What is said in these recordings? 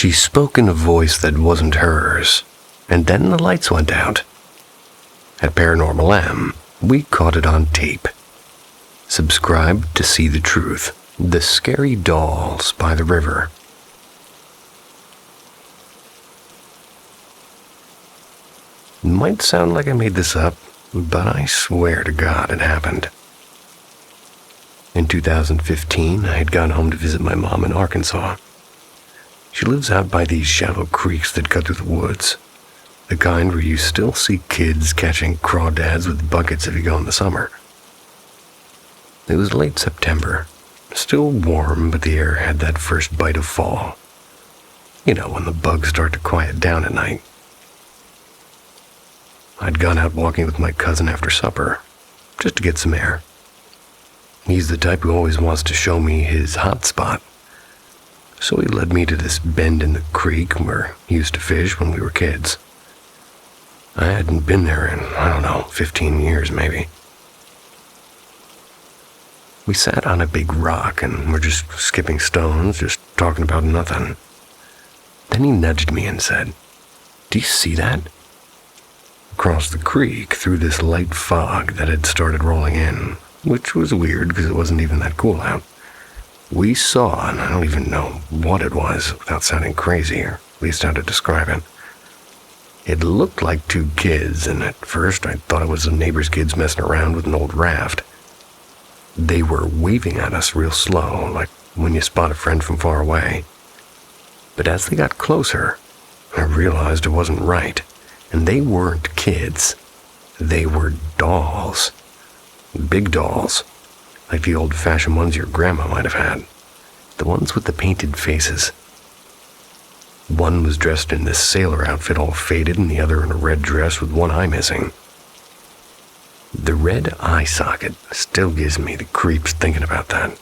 She spoke in a voice that wasn't hers, and then the lights went out. At Paranormal M, we caught it on tape. Subscribe to see the truth. The Scary Dolls by the River. It might sound like I made this up, but I swear to God it happened. In 2015, I had gone home to visit my mom in Arkansas. She lives out by these shallow creeks that cut through the woods, the kind where you still see kids catching crawdads with buckets if you go in the summer. It was late September, still warm, but the air had that first bite of fall. You know, when the bugs start to quiet down at night. I'd gone out walking with my cousin after supper, just to get some air. He's the type who always wants to show me his hot spot. So he led me to this bend in the creek where he used to fish when we were kids. I hadn't been there in, 15 years maybe. We sat on a big rock and were just skipping stones, just talking about nothing. Then he nudged me and said, "Do you see that?" Across the creek, through this light fog that had started rolling in, which was weird because it wasn't even that cool out. We saw, and I don't even know what it was without sounding crazy, or at least how to describe it. It looked like two kids, and at first I thought it was the neighbor's kids messing around with an old raft. They were waving at us real slow, like when you spot a friend from far away. But as they got closer, I realized it wasn't right, and they weren't kids. They were dolls. Big dolls, like the old-fashioned ones your grandma might have had. The ones with the painted faces. One was dressed in this sailor outfit all faded, and the other in a red dress with one eye missing. The red eye socket still gives me the creeps thinking about that.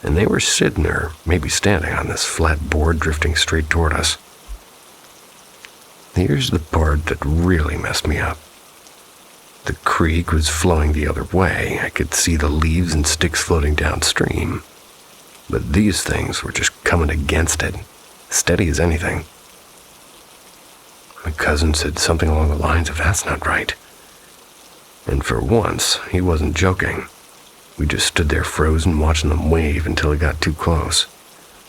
And they were sitting or maybe standing on this flat board drifting straight toward us. Here's the part that really messed me up. The creek was flowing the other way. I could see the leaves and sticks floating downstream. But these things were just coming against it, steady as anything. My cousin said something along the lines of, "That's not right." And for once, he wasn't joking. We just stood there frozen watching them wave until it got too close.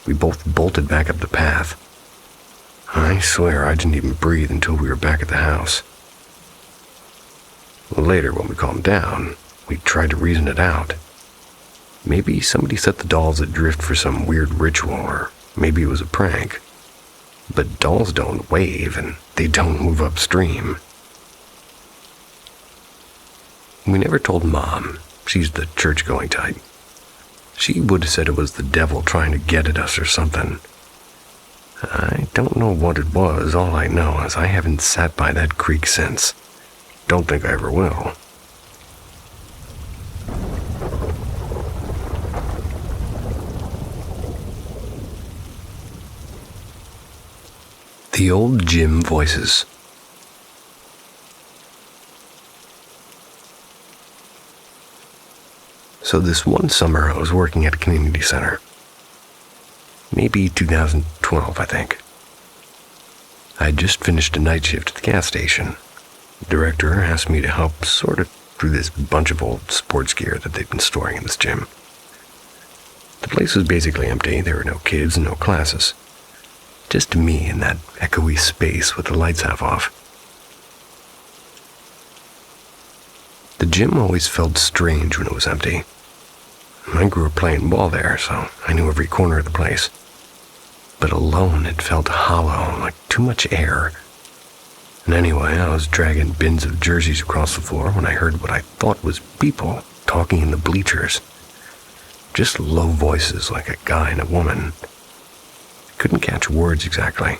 We both bolted back up the path. I swear I didn't even breathe until we were back at the house. Later, when we calmed down, we tried to reason it out. Maybe somebody set the dolls adrift for some weird ritual, or maybe it was a prank. But dolls don't wave, and they don't move upstream. We never told Mom. She's the church-going type. She would have said it was the devil trying to get at us or something. I don't know what it was. All I know is I haven't sat by that creek since. Don't think I ever will. The Old Gym Voices. So this one summer I was working at a community center. Maybe 2012, I think. I had just finished a night shift at the gas station. The director asked me to help sort it through this bunch of old sports gear that they'd been storing in this gym. The place was basically empty. There were no kids and no classes. Just me in that echoey space with the lights half off. The gym always felt strange when it was empty. I grew up playing ball there, so I knew every corner of the place. But alone, it felt hollow, like too much air. And anyway, I was dragging bins of jerseys across the floor when I heard what I thought was people talking in the bleachers. Just low voices like a guy and a woman. I couldn't catch words exactly.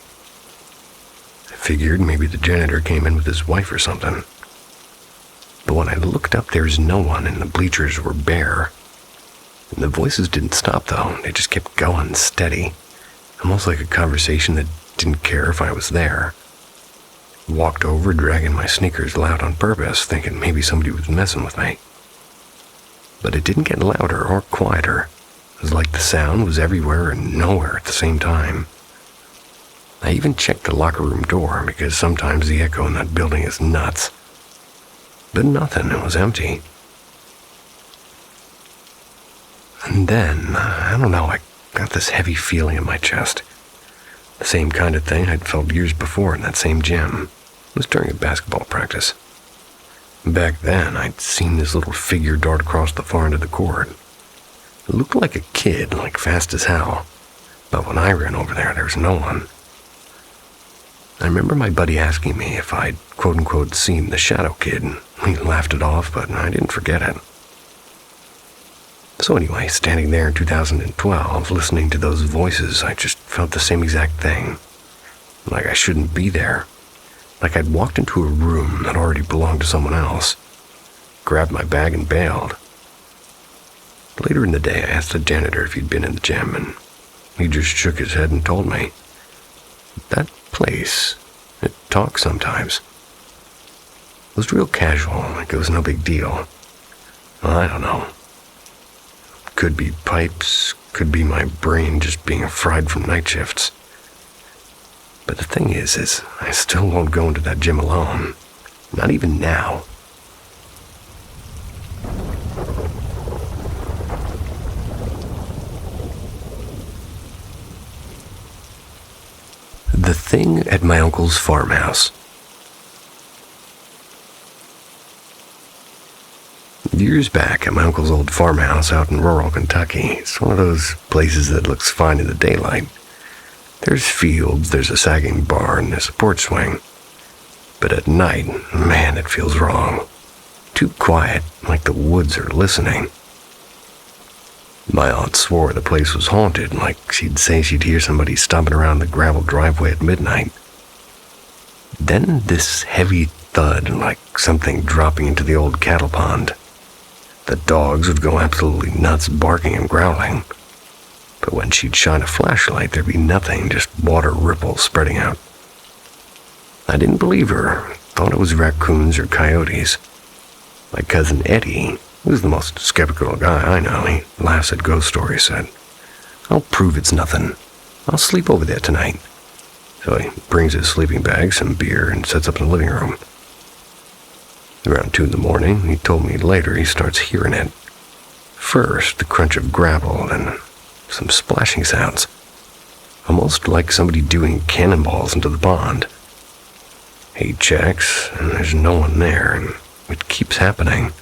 I figured maybe the janitor came in with his wife or something. But when I looked up, there was no one, and the bleachers were bare. And the voices didn't stop, though. They just kept going steady. Almost like a conversation that didn't care if I was there. Walked over, dragging my sneakers loud on purpose, thinking maybe somebody was messing with me. But it didn't get louder or quieter. It was like the sound was everywhere and nowhere at the same time. I even checked the locker room door because sometimes the echo in that building is nuts. But nothing, it was empty. And then, I don't know, I got this heavy feeling in my chest. The same kind of thing I'd felt years before in that same gym. It was during a basketball practice. Back then, I'd seen this little figure dart across the far end of the court. It looked like a kid, like fast as hell. But when I ran over there was no one. I remember my buddy asking me if I'd quote-unquote seen the shadow kid. We laughed it off, but I didn't forget it. So anyway, standing there in 2012, listening to those voices, I just felt the same exact thing. Like I shouldn't be there. Like I'd walked into a room that already belonged to someone else. Grabbed my bag and bailed. Later in the day, I asked the janitor if he'd been in the gym, and he just shook his head and told me, "That place, it talks sometimes." It was real casual, like it was no big deal. Well, I don't know. Could be pipes, could be my brain just being fried from night shifts. But the thing is I still won't go into that gym alone. Not even now. The thing at my uncle's farmhouse. Years back at my uncle's old farmhouse out in rural Kentucky, it's one of those places that looks fine in the daylight. There's fields, there's a sagging barn, there's a porch swing. But at night, man, it feels wrong. Too quiet, like the woods are listening. My aunt swore the place was haunted, like she'd say she'd hear somebody stomping around the gravel driveway at midnight. Then this heavy thud, like something dropping into the old cattle pond. The dogs would go absolutely nuts, barking and growling. But when she'd shine a flashlight, there'd be nothing, just water ripples spreading out. I didn't believe her, thought it was raccoons or coyotes. My cousin Eddie, who's the most skeptical guy I know, he laughs at ghost stories, said, "I'll prove it's nothing. I'll sleep over there tonight." So he brings his sleeping bag, some beer, and sets up in the living room. Around 2 a.m, he told me later he starts hearing it. First, the crunch of gravel, then some splashing sounds. Almost like somebody doing cannonballs into the pond. He checks, and there's no one there, and it keeps happening.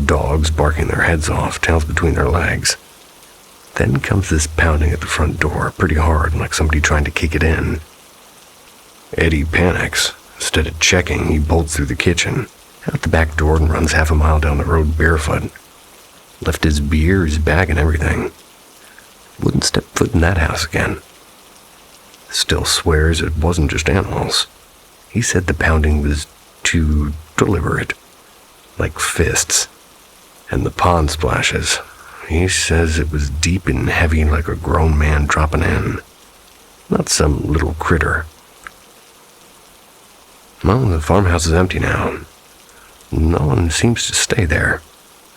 Dogs barking their heads off, tails between their legs. Then comes this pounding at the front door, pretty hard, like somebody trying to kick it in. Eddie panics. Instead of checking, he bolts through the kitchen, out the back door, and runs half a mile down the road barefoot. Left his beer, his bag, and everything. Wouldn't step foot in that house again. Still swears it wasn't just animals. He said the pounding was too deliberate, like fists. And the pond splashes. He says it was deep and heavy like a grown man dropping in. Not some little critter. Well, the farmhouse is empty now. No one seems to stay there.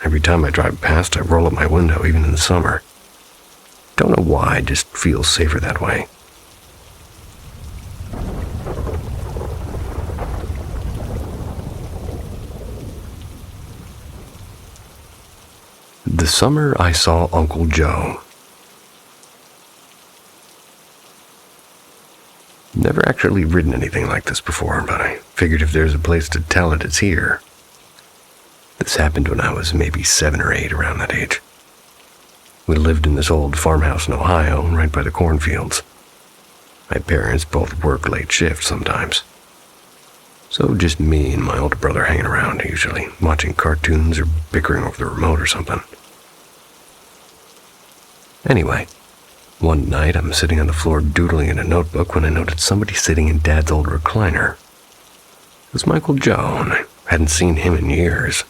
Every time I drive past, I roll up my window, even in the summer. Don't know why, I just feel safer that way. The summer I saw Uncle Joe. Never actually written anything like this before, but I figured if there's a place to tell it, it's here. This happened when I was maybe 7 or 8, around that age. We lived in this old farmhouse in Ohio, right by the cornfields. My parents both work late shifts sometimes. So just me and my older brother hanging around, usually watching cartoons or bickering over the remote or something. Anyway, one night I'm sitting on the floor doodling in a notebook when I noticed somebody sitting in Dad's old recliner. It was Uncle Joe, and I hadn't seen him in years,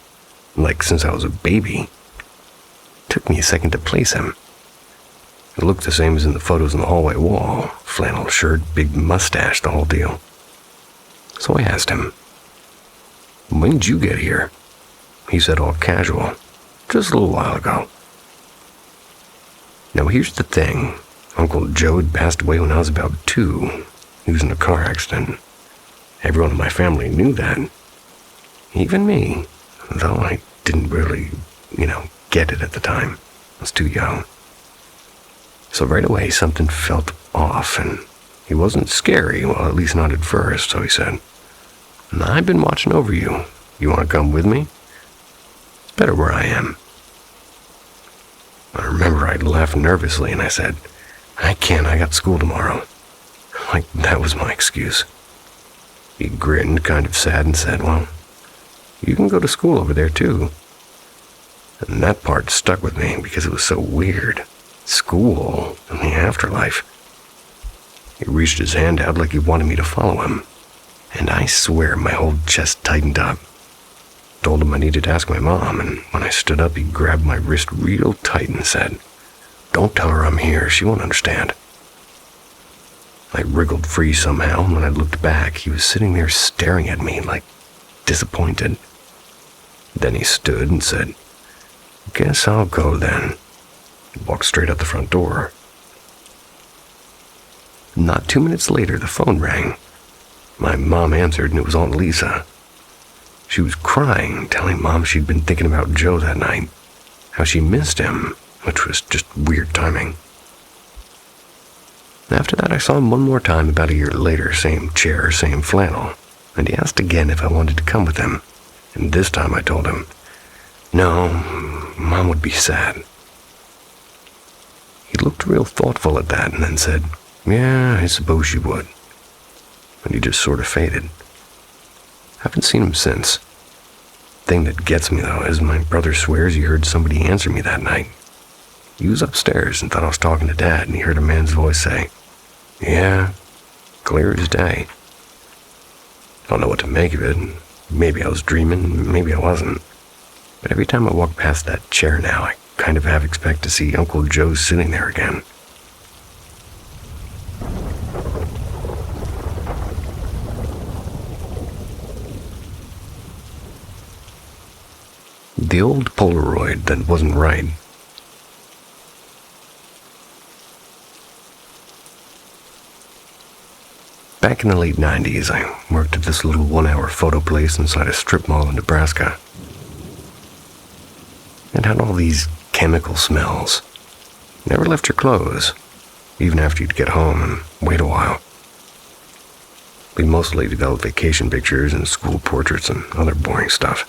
like since I was a baby. It took me a second to place him. It looked the same as in the photos on the hallway wall, flannel shirt, big mustache, the whole deal. So I asked him, "When did you get here?" He said all casual, "Just a little while ago." Now here's the thing, Uncle Joe had passed away when I was about 2. He was in a car accident. Everyone in my family knew that. Even me, though I didn't really, get it at the time. I was too young. So right away, something felt off, and he wasn't scary, well, at least not at first, so he said, "I've been watching over you. You want to come with me? It's better where I am." I remember I laughed nervously, and I said, "I can't, I got school tomorrow." Like that was my excuse. He grinned, kind of sad, and said, "Well, you can go to school over there, too." And that part stuck with me because it was so weird. School in the afterlife. He reached his hand out like he wanted me to follow him, and I swear my whole chest tightened up. Told him I needed to ask my mom, and when I stood up, he grabbed my wrist real tight and said, "Don't tell her I'm here, she won't understand." I wriggled free somehow, and when I looked back, he was sitting there staring at me like disappointed. Then he stood and said, "Guess I'll go then." He walked straight out the front door. Not 2 minutes later, the phone rang. My mom answered, and it was Aunt Lisa. She was crying, telling Mom she'd been thinking about Joe that night, how she missed him, which was just weird timing. After that, I saw him one more time about a year later, same chair, same flannel, and he asked again if I wanted to come with him, and this time I told him, "No, Mom would be sad." He looked real thoughtful at that and then said, "Yeah, I suppose she would." And he just sort of faded. Haven't seen him since. Thing that gets me, though, is my brother swears he heard somebody answer me that night. He was upstairs and thought I was talking to Dad, and he heard a man's voice say, "Yeah, clear as day." I don't know what to make of it. Maybe I was dreaming, maybe I wasn't. But every time I walk past that chair now, I kind of half expect to see Uncle Joe sitting there again. The old Polaroid that wasn't right. Back in the late 90s, I worked at this little 1-hour photo place inside a strip mall in Nebraska. It had all these chemical smells. Never left your clothes, even after you'd get home and wait a while. We mostly developed vacation pictures and school portraits and other boring stuff.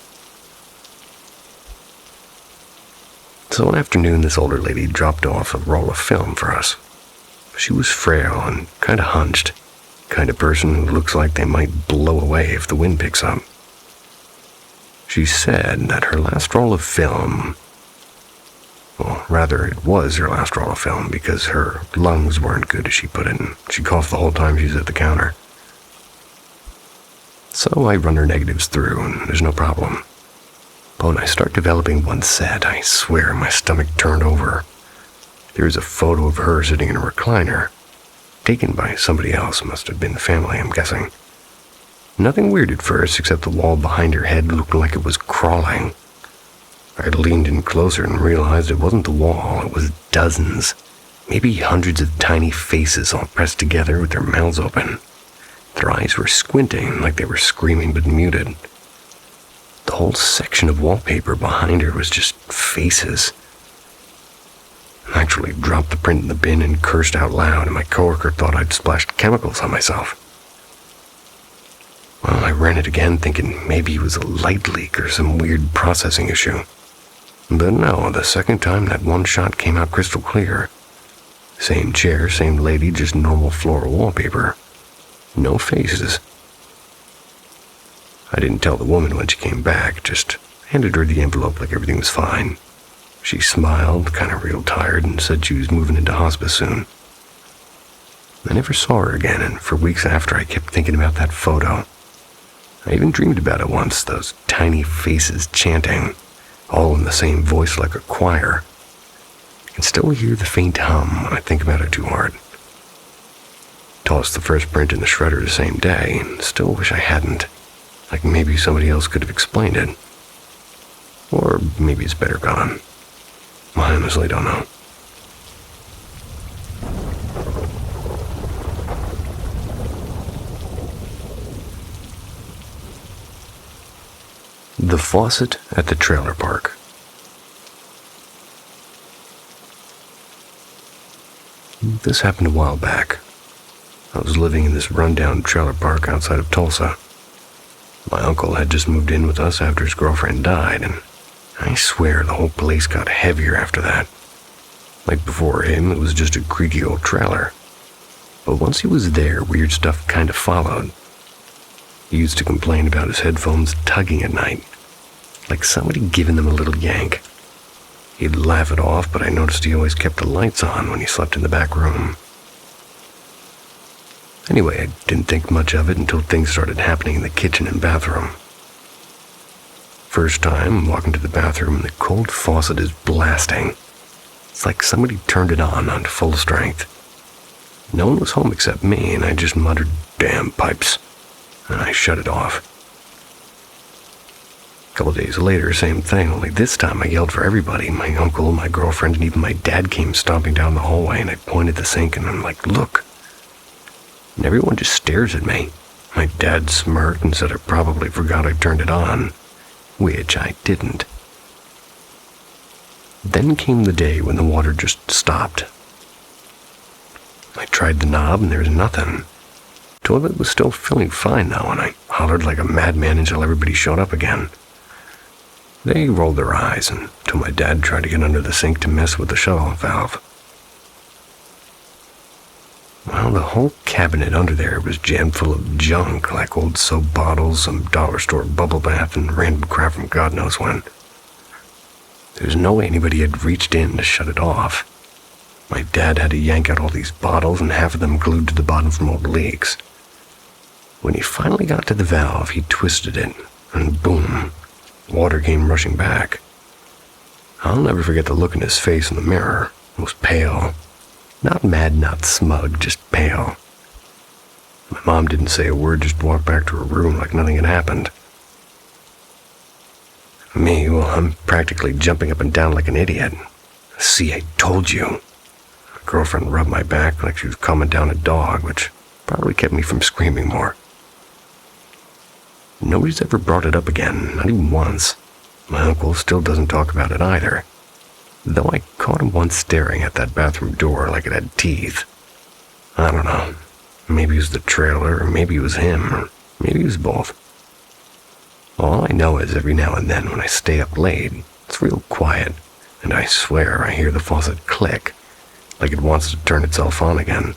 So one afternoon, this older lady dropped off a roll of film for us. She was frail and kind of hunched, kind of person who looks like they might blow away if the wind picks up. She said that her last roll of film, well, rather it was her last roll of film because her lungs weren't good, as she put it, and she coughed the whole time she was at the counter. So I run her negatives through, and there's no problem. But when I start developing one set, I swear my stomach turned over. There's a photo of her sitting in a recliner, taken by somebody else, must have been the family, I'm guessing. Nothing weird at first, except the wall behind her head looked like it was crawling. I leaned in closer and realized it wasn't the wall, it was dozens, maybe hundreds of tiny faces all pressed together with their mouths open. Their eyes were squinting like they were screaming but muted. The whole section of wallpaper behind her was just faces. I actually dropped the print in the bin and cursed out loud, and my coworker thought I'd splashed chemicals on myself. Well, I ran it again, thinking maybe it was a light leak or some weird processing issue. But no, the second time that one shot came out crystal clear. Same chair, same lady, just normal floral wallpaper. No faces. I didn't tell the woman when she came back, just handed her the envelope like everything was fine. She smiled, kind of real tired, and said she was moving into hospice soon. I never saw her again, and for weeks after I kept thinking about that photo. I even dreamed about it once, those tiny faces chanting, all in the same voice like a choir. I can still hear the faint hum when I think about it too hard. Tossed the first print in the shredder the same day, and still wish I hadn't. Like maybe somebody else could have explained it. Or maybe it's better gone. I honestly don't know. The faucet at the trailer park. This happened a while back. I was living in this rundown trailer park outside of Tulsa. My uncle had just moved in with us after his girlfriend died, and I swear the whole place got heavier after that. Like before him, it was just a creaky old trailer. But once he was there, weird stuff kind of followed. He used to complain about his headphones tugging at night, like somebody giving them a little yank. He'd laugh it off, but I noticed he always kept the lights on when he slept in the back room. Anyway, I didn't think much of it until things started happening in the kitchen and bathroom. First time, I'm walking to the bathroom and the cold faucet is blasting. It's like somebody turned it on full strength. No one was home except me, and I just muttered, "Damn pipes," and I shut it off. A couple days later, same thing, only this time I yelled for everybody. My uncle, my girlfriend, and even my dad came stomping down the hallway, and I pointed the sink and I'm like, "Look." And everyone just stares at me. My dad smirked and said I probably forgot I turned it on, which I didn't. Then came the day when the water just stopped. I tried the knob and there was nothing. The toilet was still filling fine though, and I hollered like a madman until everybody showed up again. They rolled their eyes until my dad tried to get under the sink to mess with the shut-off valve. Well, the whole cabinet under there was jammed full of junk, like old soap bottles, some dollar store bubble bath, and random crap from God knows when. There's no way anybody had reached in to shut it off. My dad had to yank out all these bottles, and half of them glued to the bottom from old leaks. When he finally got to the valve, he twisted it, and boom, water came rushing back. I'll never forget the look in his face in the mirror. It was pale. Not mad, not smug, just pale. My mom didn't say a word, just walked back to her room like nothing had happened. Me, well, I'm practically jumping up and down like an idiot. "See, I told you." My girlfriend rubbed my back like she was calming down a dog, which probably kept me from screaming more. Nobody's ever brought it up again, not even once. My uncle still doesn't talk about it either, though I caught him once staring at that bathroom door like it had teeth. I don't know. Maybe it was the trailer, or maybe it was him, or maybe it was both. All I know is every now and then when I stay up late, it's real quiet, and I swear I hear the faucet click, like it wants to turn itself on again.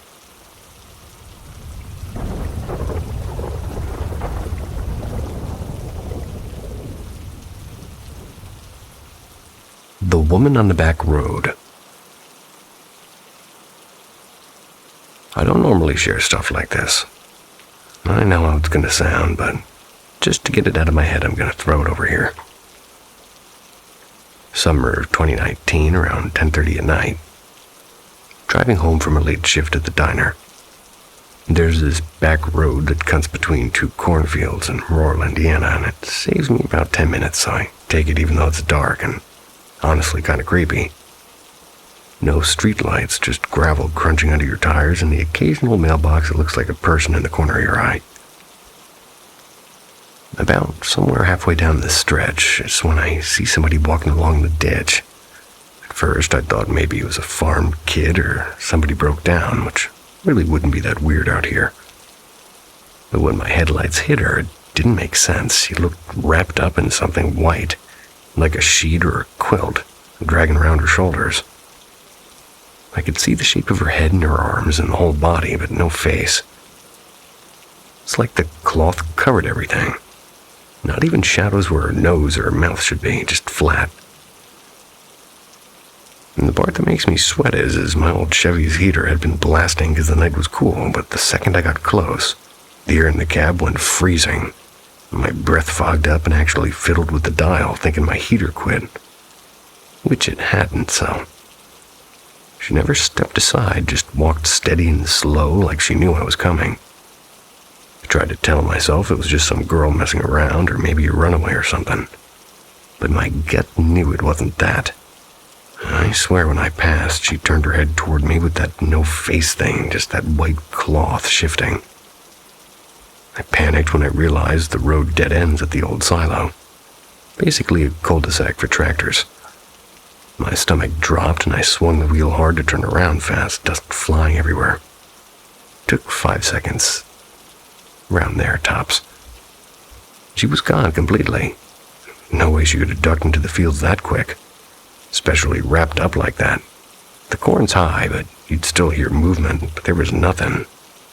The woman on the back road. I don't normally share stuff like this. I know how it's going to sound, but just to get it out of my head, I'm going to throw it over here. Summer of 2019, around 10:30 at night. Driving home from a late shift at the diner. There's this back road that cuts between two cornfields in rural Indiana, and it saves me about 10 minutes, so I take it even though it's dark and honestly kind of creepy. No streetlights, just gravel crunching under your tires and the occasional mailbox that looks like a person in the corner of your eye. About somewhere halfway down the stretch is when I see somebody walking along the ditch. At first I thought maybe it was a farm kid or somebody broke down, which really wouldn't be that weird out here. But when my headlights hit her, it didn't make sense. She looked wrapped up in something white, like a sheet or a quilt, dragging around her shoulders. I could see the shape of her head and her arms and the whole body, but no face. It's like the cloth covered everything. Not even shadows where her nose or her mouth should be, just flat. And the part that makes me sweat is my old Chevy's heater had been blasting because the night was cool, but the second I got close, the air in the cab went freezing. My breath fogged up and actually fiddled with the dial, thinking my heater quit. Which it hadn't, so. She never stepped aside, just walked steady and slow like she knew I was coming. I tried to tell myself it was just some girl messing around or maybe a runaway or something. But my gut knew it wasn't that. I swear when I passed, she turned her head toward me with that no-face thing, just that white cloth shifting. I panicked when I realized the road dead ends at the old silo. Basically a cul-de-sac for tractors. My stomach dropped and I swung the wheel hard to turn around fast, dust flying everywhere. Took 5 seconds. Around there, tops. She was gone completely. No way she could have ducked into the fields that quick, especially wrapped up like that. The corn's high, but you'd still hear movement, but there was nothing.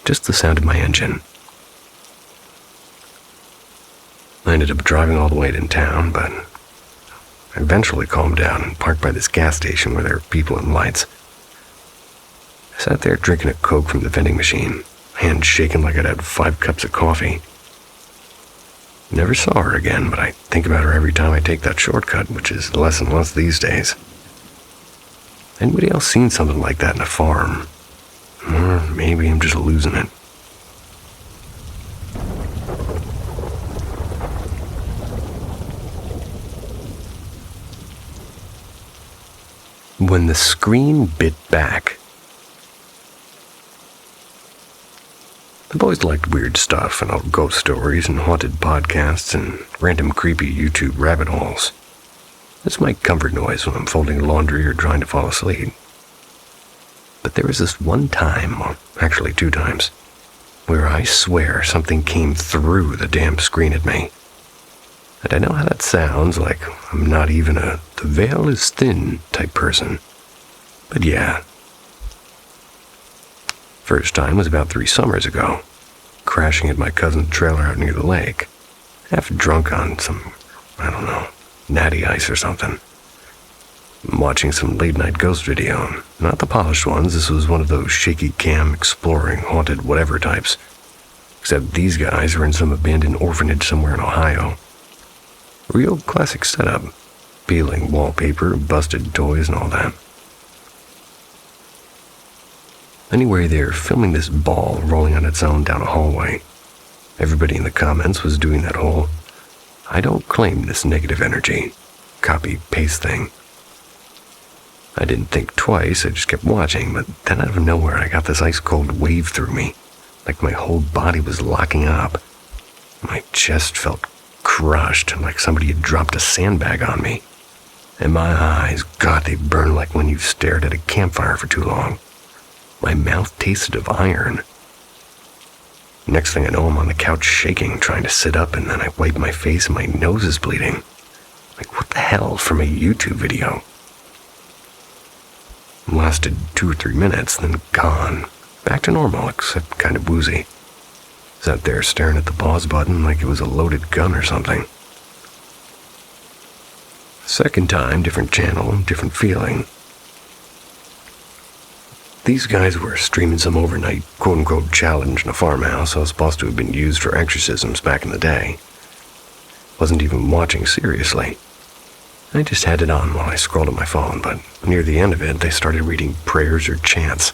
Just the sound of my engine. I ended up driving all the way to town, but I eventually calmed down and parked by this gas station where there were people and lights. I sat there drinking a Coke from the vending machine, hands shaking like I'd had 5 cups of coffee. Never saw her again, but I think about her every time I take that shortcut, which is less and less these days. Anybody else seen something like that in a farm? Or maybe I'm just losing it. When the screen bit back. I've always liked weird stuff and old ghost stories and haunted podcasts and random creepy YouTube rabbit holes. It's my comfort noise when I'm folding laundry or trying to fall asleep. But there was this one time, or actually 2 times, where I swear something came through the damn screen at me. And I know how that sounds, like I'm not even a "the veil is thin" type person. But yeah. First time was about 3 summers ago, crashing at my cousin's trailer out near the lake, half drunk on some, I don't know, natty ice or something. Watching some late-night ghost video, not the polished ones, this was one of those shaky cam, exploring, haunted whatever types. Except these guys were in some abandoned orphanage somewhere in Ohio. Real classic setup, peeling wallpaper, busted toys and all that. Anyway, they're filming this ball rolling on its own down a hallway. Everybody in the comments was doing that whole "I don't claim this negative energy" copy-paste thing. I didn't think twice, I just kept watching, but then out of nowhere I got this ice-cold wave through me, like my whole body was locking up. My chest felt crushed, like somebody had dropped a sandbag on me. And my eyes, God, they burned like when you've stared at a campfire for too long. My mouth tasted of iron. Next thing I know, I'm on the couch shaking, trying to sit up, and then I wipe my face and my nose is bleeding. Like, what the hell, from a YouTube video? Lasted 2 or 3 minutes, then gone. Back to normal, except kind of woozy. Sat there staring at the pause button like it was a loaded gun or something. Second time, different channel, different feeling. These guys were streaming some overnight quote-unquote challenge in a farmhouse that was supposed to have been used for exorcisms back in the day. Wasn't even watching seriously. I just had it on while I scrolled on my phone, but near the end of it, they started reading prayers or chants.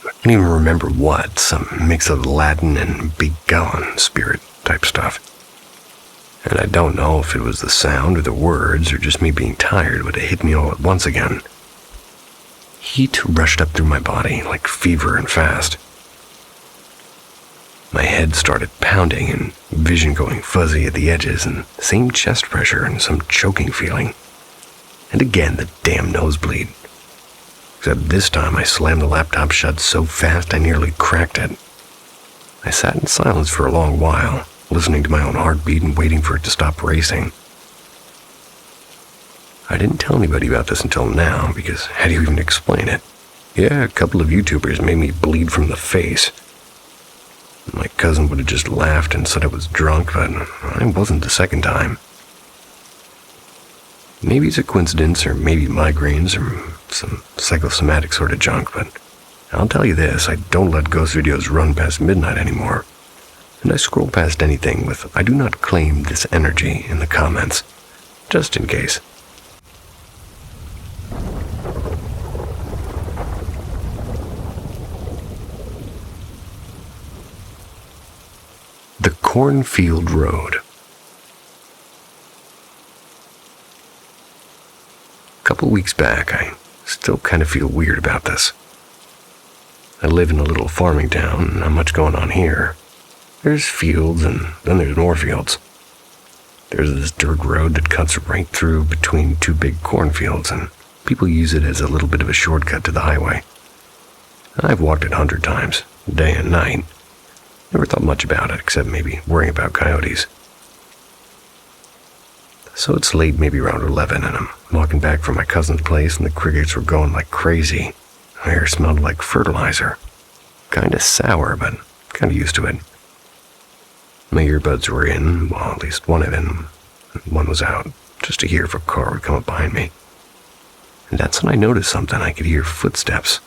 I don't even remember what, some mix of Latin and "be gone" spirit type stuff. And I don't know if it was the sound or the words or just me being tired, but it hit me all at once again. Heat rushed up through my body like fever and fast. My head started pounding and vision going fuzzy at the edges and same chest pressure and some choking feeling. And again the damn nosebleed. Except this time I slammed the laptop shut so fast I nearly cracked it. I sat in silence for a long while, listening to my own heartbeat and waiting for it to stop racing. I didn't tell anybody about this until now, because how do you even explain it? Yeah, a couple of YouTubers made me bleed from the face. My cousin would have just laughed and said I was drunk, but I wasn't the second time. Maybe it's a coincidence, or maybe migraines, or some psychosomatic sort of junk, but I'll tell you this, I don't let ghost videos run past midnight anymore. And I scroll past anything with "I do not claim this energy" in the comments, just in case. The Cornfield Road. A couple weeks back, I still kind of feel weird about this. I live in a little farming town, not much going on here. There's fields, and then there's more fields. There's this dirt road that cuts right through between two big cornfields, and people use it as a little bit of a shortcut to the highway. I've walked it 100 times, day and night. Never thought much about it, except maybe worrying about coyotes. So it's late, maybe around 11, and I'm walking back from my cousin's place, and the crickets were going like crazy. My air smelled like fertilizer. Kinda sour, but kinda used to it. My earbuds were in, well, at least one of them. One was out, just to hear if a car would come up behind me. And that's when I noticed something. I could hear footsteps.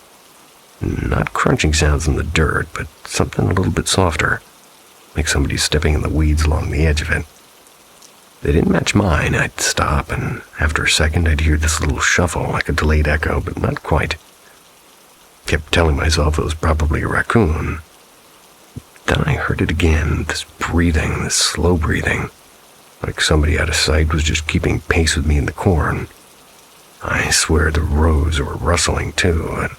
Not crunching sounds in the dirt, but something a little bit softer, like somebody stepping in the weeds along the edge of it. They didn't match mine. I'd stop, and after a second I'd hear this little shuffle, like a delayed echo, but not quite. Kept telling myself it was probably a raccoon. Then I heard it again, this breathing, this slow breathing, like somebody out of sight was just keeping pace with me in the corn. I swear the rows were rustling too, and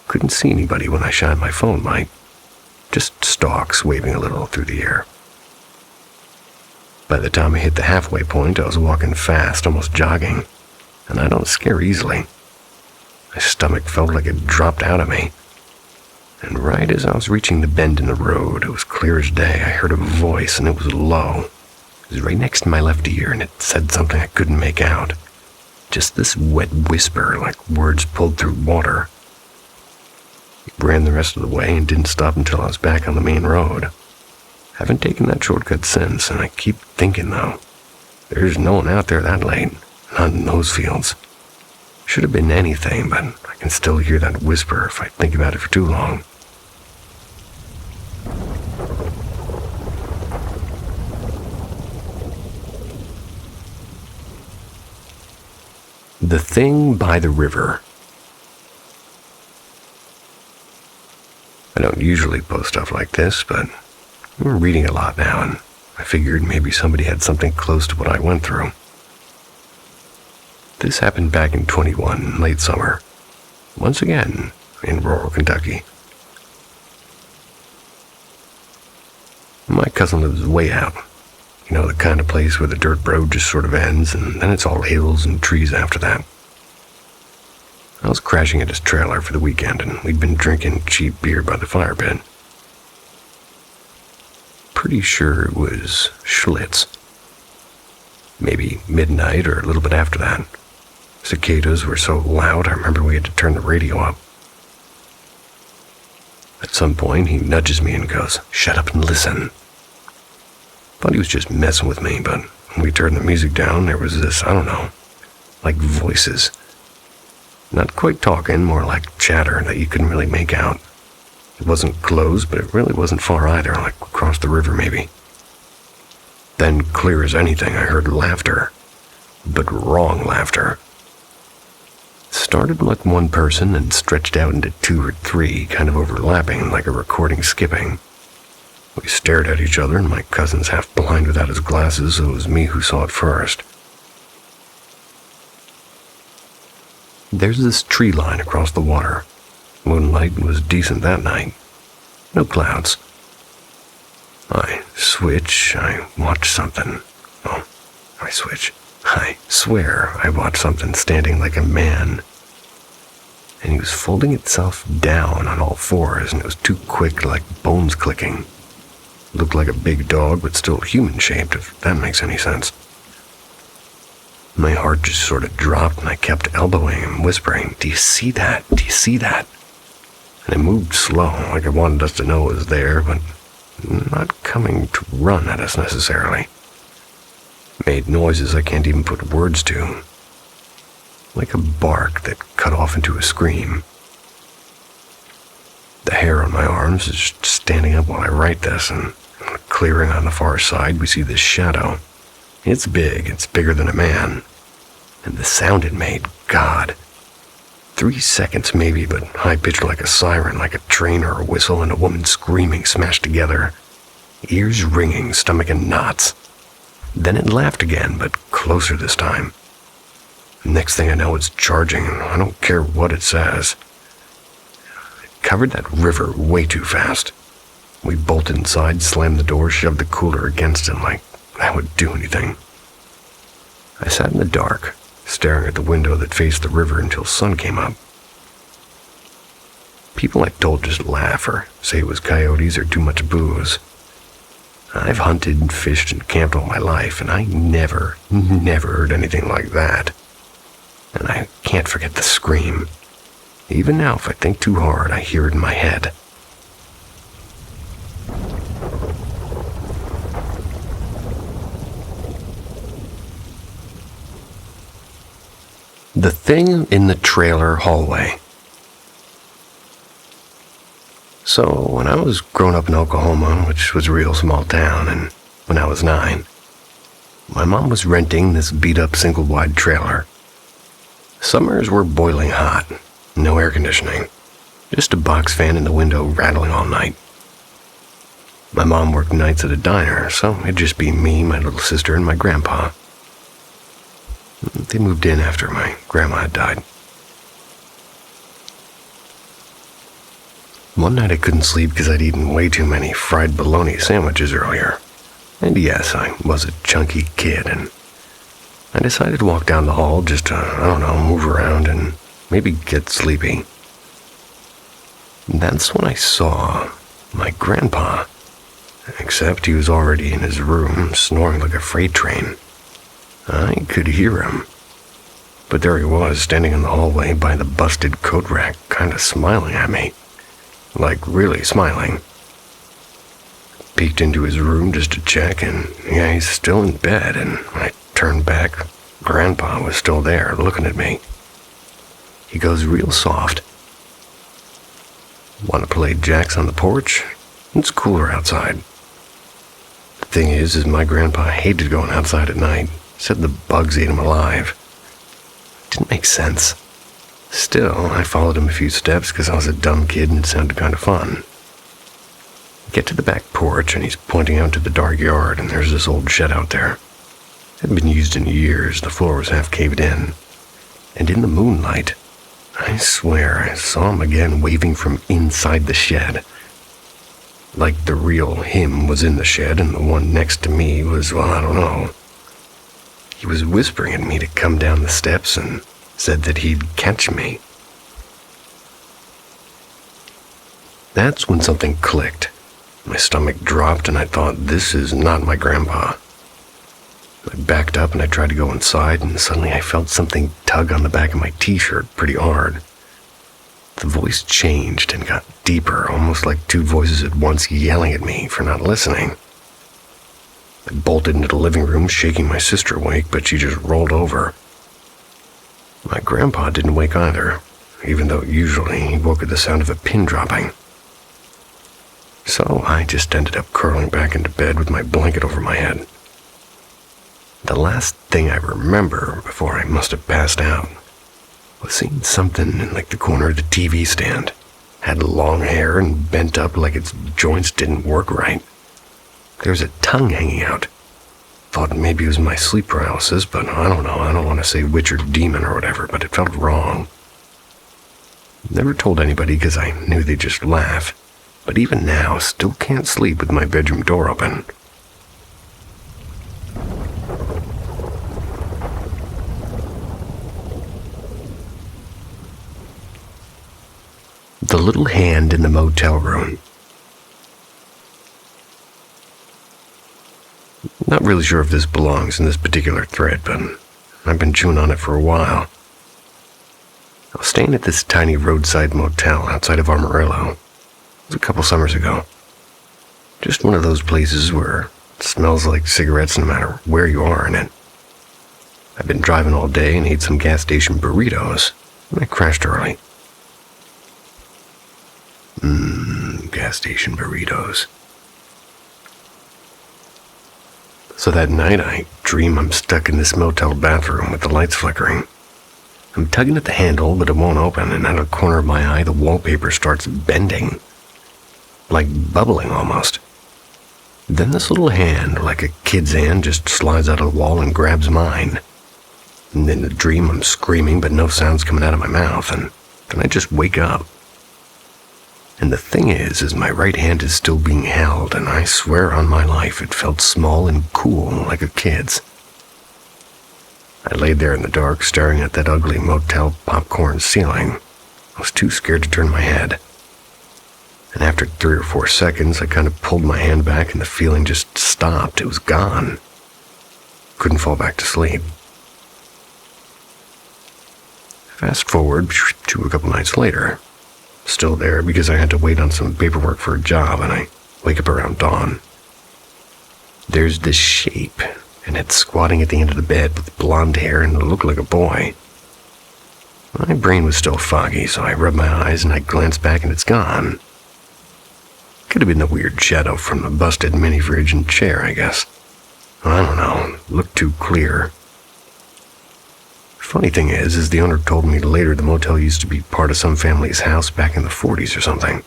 couldn't see anybody when I shined my phone light. Just stalks waving a little through the air. By the time I hit the halfway point, I was walking fast, almost jogging, and I don't scare easily. My stomach felt like it dropped out of me. And right as I was reaching the bend in the road, it was clear as day, I heard a voice, and it was low. It was right next to my left ear, and it said something I couldn't make out. Just this wet whisper, like words pulled through water. It ran the rest of the way and didn't stop until I was back on the main road. Haven't taken that shortcut since, and I keep thinking, though, there's no one out there that late, not in those fields. Should have been anything, but I can still hear that whisper if I think about it for too long. The Thing by the River. I don't usually post stuff like this, but I'm reading a lot now, and I figured maybe somebody had something close to what I went through. This happened back in 21, late summer. Once again, in rural Kentucky. My cousin lives way out. You know, the kind of place where the dirt road just sort of ends, and then it's all hills and trees after that. I was crashing at his trailer for the weekend, and we'd been drinking cheap beer by the fire pit. Pretty sure it was Schlitz. Maybe midnight or a little bit after that. Cicadas were so loud, I remember we had to turn the radio up. At some point, he nudges me and goes, "Shut up and listen." Thought he was just messing with me, but when we turned the music down, there was this, I don't know, like voices. Not quite talking, more like chatter that you couldn't really make out. It wasn't close, but it really wasn't far either, like across the river maybe. Then, clear as anything, I heard laughter, but wrong laughter. Started like one person and stretched out into two or three, kind of overlapping, like a recording skipping. We stared at each other, and my cousin's half blind without his glasses, so it was me who saw it first. There's this tree line across the water. Moonlight was decent that night. No clouds. I watch something. Oh, I switch. I swear I watched something standing like a man. And he was folding itself down on all fours, and it was too quick, like bones clicking. Looked like a big dog, but still human-shaped, if that makes any sense. My heart just sort of dropped, and I kept elbowing him, whispering, "Do you see that? Do you see that?" And it moved slow, like it wanted us to know it was there, but not coming to run at us necessarily. Made noises I can't even put words to. Like a bark that cut off into a scream. The hair on my arms is just standing up while I write this, and in the clearing on the far side, we see this shadow. It's big, it's bigger than a man. And the sound it made, God. 3 seconds maybe, but high-pitched like a siren, like a train or a whistle, and a woman screaming smashed together. Ears ringing, stomach in knots. Then it laughed again, but closer this time. Next thing I know, it's charging, and I don't care what it says. It covered that river way too fast. We bolted inside, slammed the door, shoved the cooler against him like that would do anything. I sat in the dark, staring at the window that faced the river until sun came up. People I told just laugh or say it was coyotes or too much booze. I've hunted and fished and camped all my life, and I never heard anything like that. And I can't forget the scream. Even now, if I think too hard, I hear it in my head. The thing in the trailer hallway. So, when I was growing up in Oklahoma, which was a real small town, and when I was 9, my mom was renting this beat-up single-wide trailer. Summers were boiling hot, no air conditioning, just a box fan in the window rattling all night. My mom worked nights at a diner, so it'd just be me, my little sister, and my grandpa. They moved in after my grandma had died. One night I couldn't sleep because I'd eaten way too many fried bologna sandwiches earlier. And yes, I was a chunky kid, and I decided to walk down the hall just to, move around and maybe get sleepy. And that's when I saw my grandpa, except he was already in his room, snoring like a freight train. I could hear him, but there he was, standing in the hallway by the busted coat rack, kind of smiling at me. Like, really smiling. Peeked into his room just to check, and yeah, he's still in bed, and I turned back. Grandpa was still there, looking at me. He goes real soft. Want to play jacks on the porch? It's cooler outside. The thing is my grandpa hated going outside at night. Said the bugs ate him alive. Didn't make sense. Still, I followed him a few steps because I was a dumb kid and it sounded kind of fun. Get to the back porch and he's pointing out to the dark yard, and there's this old shed out there. It hadn't been used in years, the floor was half caved in. And in the moonlight, I swear I saw him again waving from inside the shed. Like the real him was in the shed and the one next to me was, well, I don't know. He was whispering at me to come down the steps and said that he'd catch me. That's when something clicked. My stomach dropped and I thought, this is not my grandpa. I backed up and I tried to go inside, and suddenly I felt something tug on the back of my t-shirt pretty hard. The voice changed and got deeper, almost like two voices at once yelling at me for not listening. I bolted into the living room, shaking my sister awake, but she just rolled over. My grandpa didn't wake either, even though usually he woke at the sound of a pin dropping. So I just ended up curling back into bed with my blanket over my head. The last thing I remember before I must have passed out was seeing something in like the corner of the TV stand. Had long hair and bent up like its joints didn't work right. There was a tongue hanging out. Thought maybe it was my sleep paralysis, but I don't know. I don't want to say witch or demon or whatever, but it felt wrong. Never told anybody because I knew they'd just laugh. But even now, still can't sleep with my bedroom door open. The little hand in the motel room. Not really sure if this belongs in this particular thread, but I've been chewing on it for a while. I was staying at this tiny roadside motel outside of Amarillo. It was a couple summers ago. Just one of those places where it smells like cigarettes no matter where you are in it. I've been driving all day and ate some gas station burritos, and I crashed early. Gas station burritos. So that night I dream I'm stuck in this motel bathroom with the lights flickering. I'm tugging at the handle, but it won't open, and out of the corner of my eye, the wallpaper starts bending. Like bubbling almost. Then this little hand, like a kid's hand, just slides out of the wall and grabs mine. And in the dream I'm screaming, but no sound's coming out of my mouth, and then I just wake up. And the thing is my right hand is still being held, and I swear on my life it felt small and cool like a kid's. I laid there in the dark, staring at that ugly motel popcorn ceiling. I was too scared to turn my head. And after 3 or 4 seconds, I kind of pulled my hand back and the feeling just stopped. It was gone. Couldn't fall back to sleep. Fast forward to a couple nights later. Still there because I had to wait on some paperwork for a job, and I wake up around dawn. There's this shape, and it's squatting at the end of the bed with blonde hair and it looked like a boy. My brain was still foggy, so I rubbed my eyes and I glanced back and it's gone. Could have been the weird shadow from the busted mini fridge and chair, I guess. I don't know, it looked too clear. Funny thing is the owner told me later the motel used to be part of some family's house back in the 40s or something.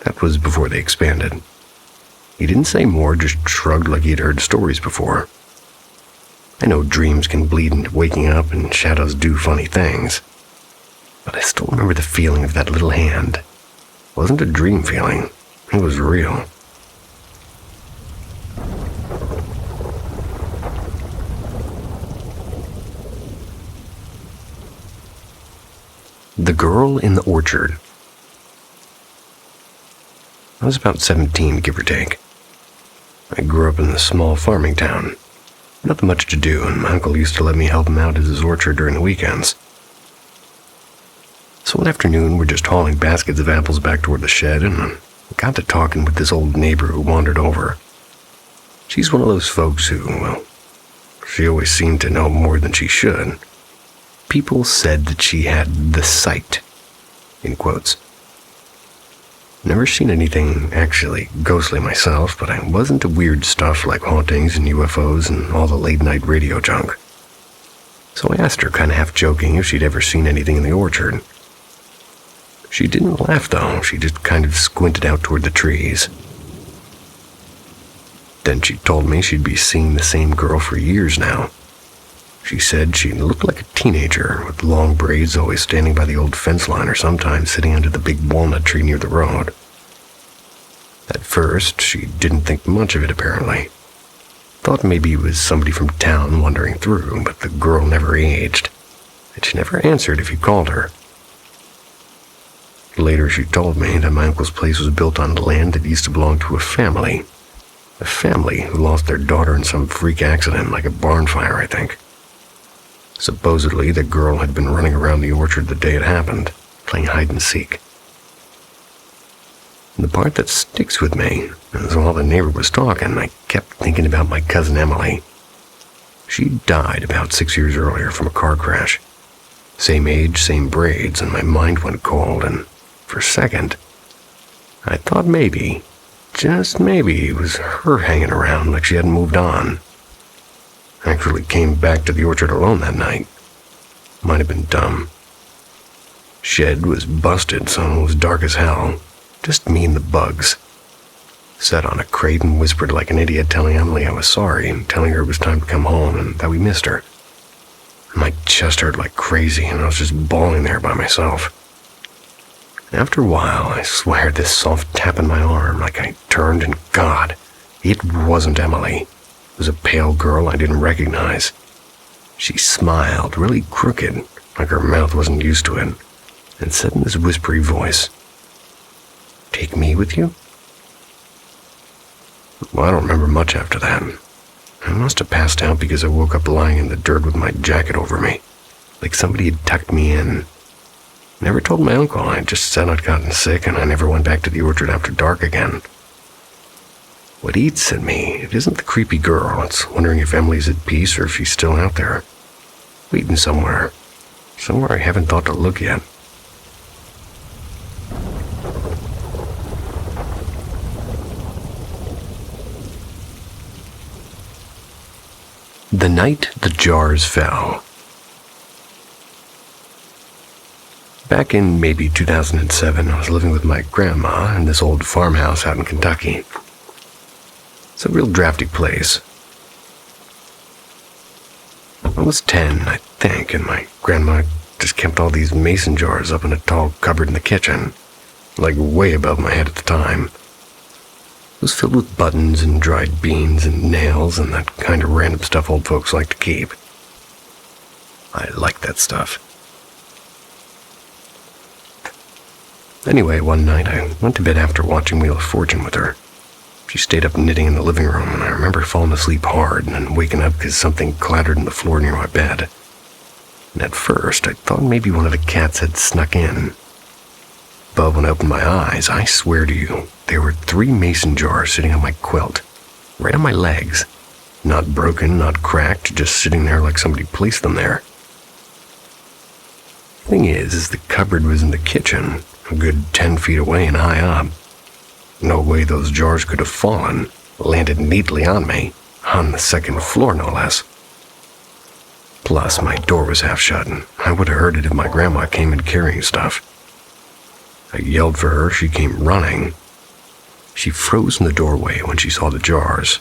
That was before they expanded. He didn't say more, just shrugged like he'd heard stories before. I know dreams can bleed into waking up and shadows do funny things. But I still remember the feeling of that little hand. It wasn't a dream feeling, it was real. The Girl in the Orchard. I was about 17, give or take. I grew up in a small farming town. Nothing much to do, and my uncle used to let me help him out at his orchard during the weekends. So one afternoon, we're just hauling baskets of apples back toward the shed, and I got to talking with this old neighbor who wandered over. She's one of those folks who, well, she always seemed to know more than she should. People said that she had the sight, in quotes. Never seen anything actually ghostly myself, but I was into weird stuff like hauntings and UFOs and all the late-night radio junk. So I asked her, kind of half-joking, if she'd ever seen anything in the orchard. She didn't laugh, though. She just kind of squinted out toward the trees. Then she told me she'd be seeing the same girl for years now. She said she looked like a teenager, with long braids, always standing by the old fence line or sometimes sitting under the big walnut tree near the road. At first, she didn't think much of it, apparently. Thought maybe it was somebody from town wandering through, but the girl never aged, and she never answered if you called her. Later, she told me that my uncle's place was built on land that used to belong to a family who lost their daughter in some freak accident, like a barn fire, I think. Supposedly, the girl had been running around the orchard the day it happened, playing hide-and-seek. The part that sticks with me is while the neighbor was talking, I kept thinking about my cousin Emily. She died about 6 years earlier from a car crash. Same age, same braids, and my mind went cold, and for a second, I thought maybe, just maybe, it was her hanging around like she hadn't moved on. Actually came back to the orchard alone that night. Might have been dumb. Shed was busted, so it was dark as hell. Just me and the bugs. Sat on a crate and whispered like an idiot, telling Emily I was sorry and telling her it was time to come home and that we missed her. My chest hurt like crazy and I was just bawling there by myself. After a while, I swear this soft tap in my arm, like I turned and God, it wasn't Emily. It was a pale girl I didn't recognize. She smiled, really crooked, like her mouth wasn't used to it, and said in this whispery voice, "Take me with you?" Well, I don't remember much after that. I must have passed out because I woke up lying in the dirt with my jacket over me, like somebody had tucked me in. Never told my uncle. I just said I'd gotten sick and I never went back to the orchard after dark again. What eats at me, it isn't the creepy girl. It's wondering if Emily's at peace or if she's still out there, waiting somewhere I haven't thought to look yet. The Night the Jars Fell. Back in maybe 2007, I was living with my grandma in this old farmhouse out in Kentucky. It's a real drafty place. I was 10, I think, and my grandma just kept all these mason jars up in a tall cupboard in the kitchen. like way above my head at the time. It was filled with buttons and dried beans and nails and that kind of random stuff old folks like to keep. I like that stuff. Anyway, one night I went to bed after watching Wheel of Fortune with her. She stayed up knitting in the living room, and I remember falling asleep hard and then waking up because something clattered on the floor near my bed. And at first, I thought maybe one of the cats had snuck in. But when I opened my eyes, I swear to you, there were 3 mason jars sitting on my quilt, right on my legs. Not broken, not cracked, just sitting there like somebody placed them there. Thing is the cupboard was in the kitchen, a good 10 feet away and high up. No way those jars could have fallen, landed neatly on me, on the 2nd floor no less. Plus, my door was half shut, and I would have heard it if my grandma came in carrying stuff. I yelled for her, she came running. She froze in the doorway when she saw the jars.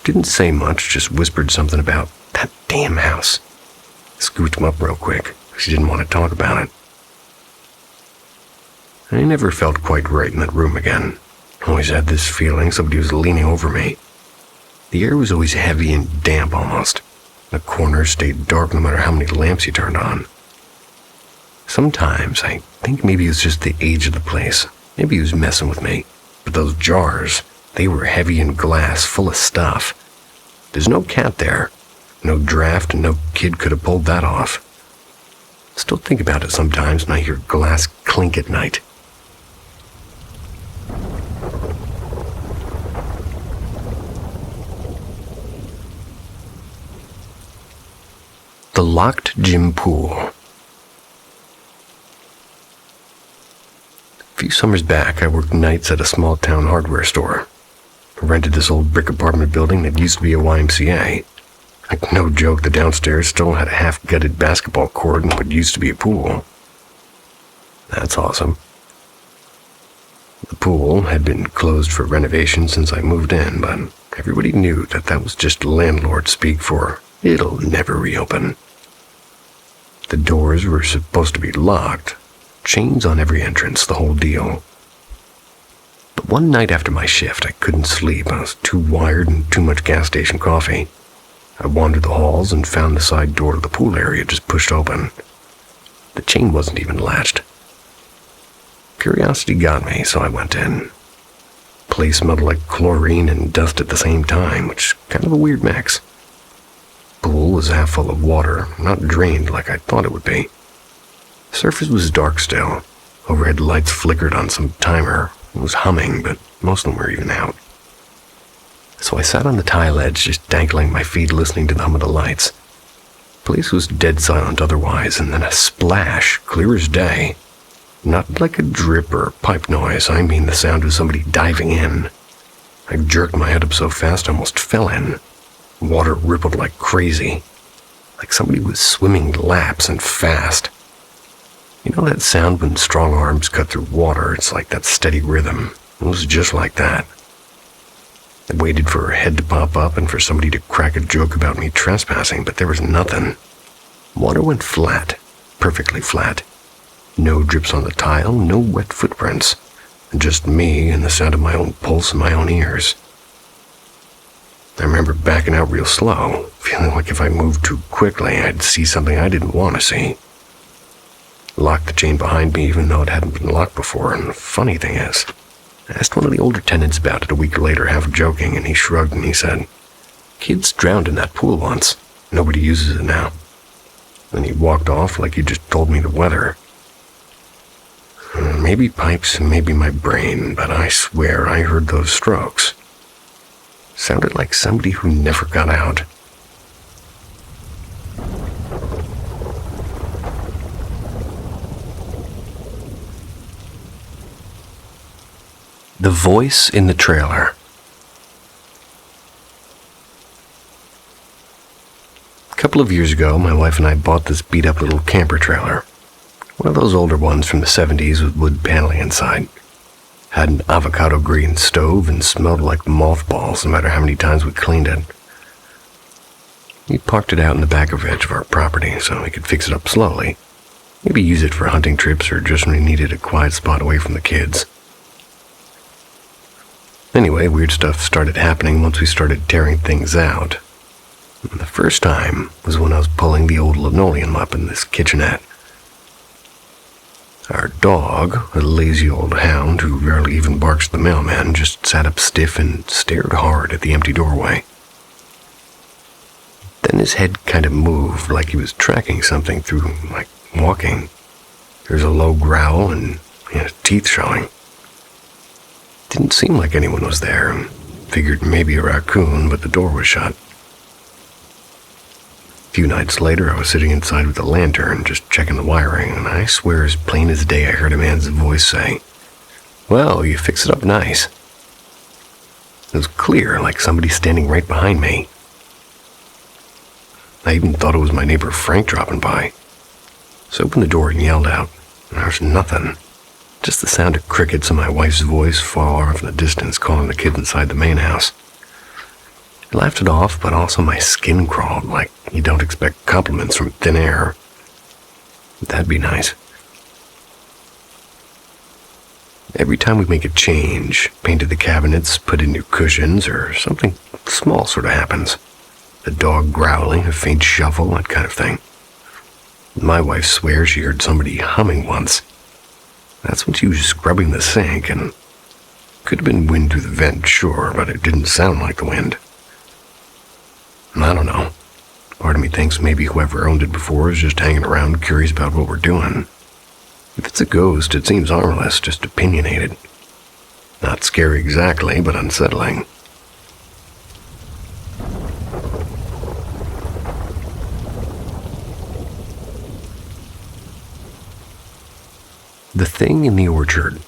Didn't say much, just whispered something about that damn house. Scooped them up real quick. She didn't want to talk about it. I never felt quite right in that room again. Always had this feeling somebody was leaning over me. The air was always heavy and damp almost. The corners stayed dark no matter how many lamps you turned on. Sometimes I think maybe it was just the age of the place. Maybe he was messing with me. But those jars, they were heavy and glass, full of stuff. There's no cat there. No draft, and no kid could have pulled that off. Still think about it sometimes when I hear glass clink at night. The locked gym pool. A few summers back, I worked nights at a small-town hardware store. I rented this old brick apartment building that used to be a YMCA. Like, no joke, the downstairs still had a half-gutted basketball court and what used to be a pool. That's awesome. The pool had been closed for renovation since I moved in, but everybody knew that was just landlord speak for it'll never reopen. The doors were supposed to be locked, chains on every entrance, the whole deal. But one night after my shift, I couldn't sleep. I was too wired and too much gas station coffee. I wandered the halls and found the side door to the pool area just pushed open. The chain wasn't even latched. Curiosity got me, so I went in. Place smelled like chlorine and dust at the same time, which kind of a weird mix. Pool was half full of water, not drained like I thought it would be. The surface was dark still. Overhead lights flickered on some timer. It was humming, but most of them were even out. So I sat on the tile edge, just dangling my feet, listening to the hum of the lights. The place was dead silent otherwise, and then a splash, clear as day. Not like a drip or pipe noise, I mean the sound of somebody diving in. I jerked my head up so fast I almost fell in. Water rippled like crazy, like somebody was swimming laps and fast. You know that sound when strong arms cut through water? It's like that steady rhythm. It was just like that. I waited for her head to pop up and for somebody to crack a joke about me trespassing, but there was nothing. Water went flat, perfectly flat. No drips on the tile, no wet footprints. Just me and the sound of my own pulse in my own ears. I remember backing out real slow, feeling like if I moved too quickly, I'd see something I didn't want to see. Locked the chain behind me even though it hadn't been locked before, and the funny thing is, I asked one of the older tenants about it a week later, half joking, and he shrugged and he said, "Kids drowned in that pool once. Nobody uses it now." Then he walked off like he just told me the weather. Maybe pipes, maybe my brain, but I swear I heard those strokes. Sounded like somebody who never got out. The voice in the trailer. A couple of years ago, my wife and I bought this beat-up little camper trailer. One of those older ones from the 70s with wood paneling inside. Had an avocado green stove and smelled like mothballs no matter how many times we cleaned it. We parked it out in the back of edge of our property so we could fix it up slowly. Maybe use it for hunting trips or just when he needed a quiet spot away from the kids. Anyway, weird stuff started happening once we started tearing things out. The first time was when I was pulling the old linoleum up in this kitchenette. Our dog, a lazy old hound who rarely even barks at the mailman, just sat up stiff and stared hard at the empty doorway. Then his head kind of moved like he was tracking something through, like walking. There was a low growl and he had teeth showing. Didn't seem like anyone was there, and figured maybe a raccoon, but the door was shut. A few nights later, I was sitting inside with a lantern, just checking the wiring, and I swear as plain as day I heard a man's voice say, "Well, you fixed it up nice." It was clear, like somebody standing right behind me. I even thought it was my neighbor Frank dropping by. So I opened the door and yelled out, and there was nothing. Just the sound of crickets and my wife's voice far off in the distance calling the kids inside the main house. I laughed it off, but also my skin crawled like you don't expect compliments from thin air. That'd be nice. Every time we make a change, painted the cabinets, put in new cushions, or something small sort of happens. The dog growling, a faint shuffle, that kind of thing. My wife swears she heard somebody humming once. That's when she was scrubbing the sink, and could have been wind through the vent, sure, but it didn't sound like the wind. I don't know. Part of me thinks maybe whoever owned it before is just hanging around curious about what we're doing. If it's a ghost, it seems harmless, just opinionated. Not scary exactly, but unsettling. The Thing in the Orchard.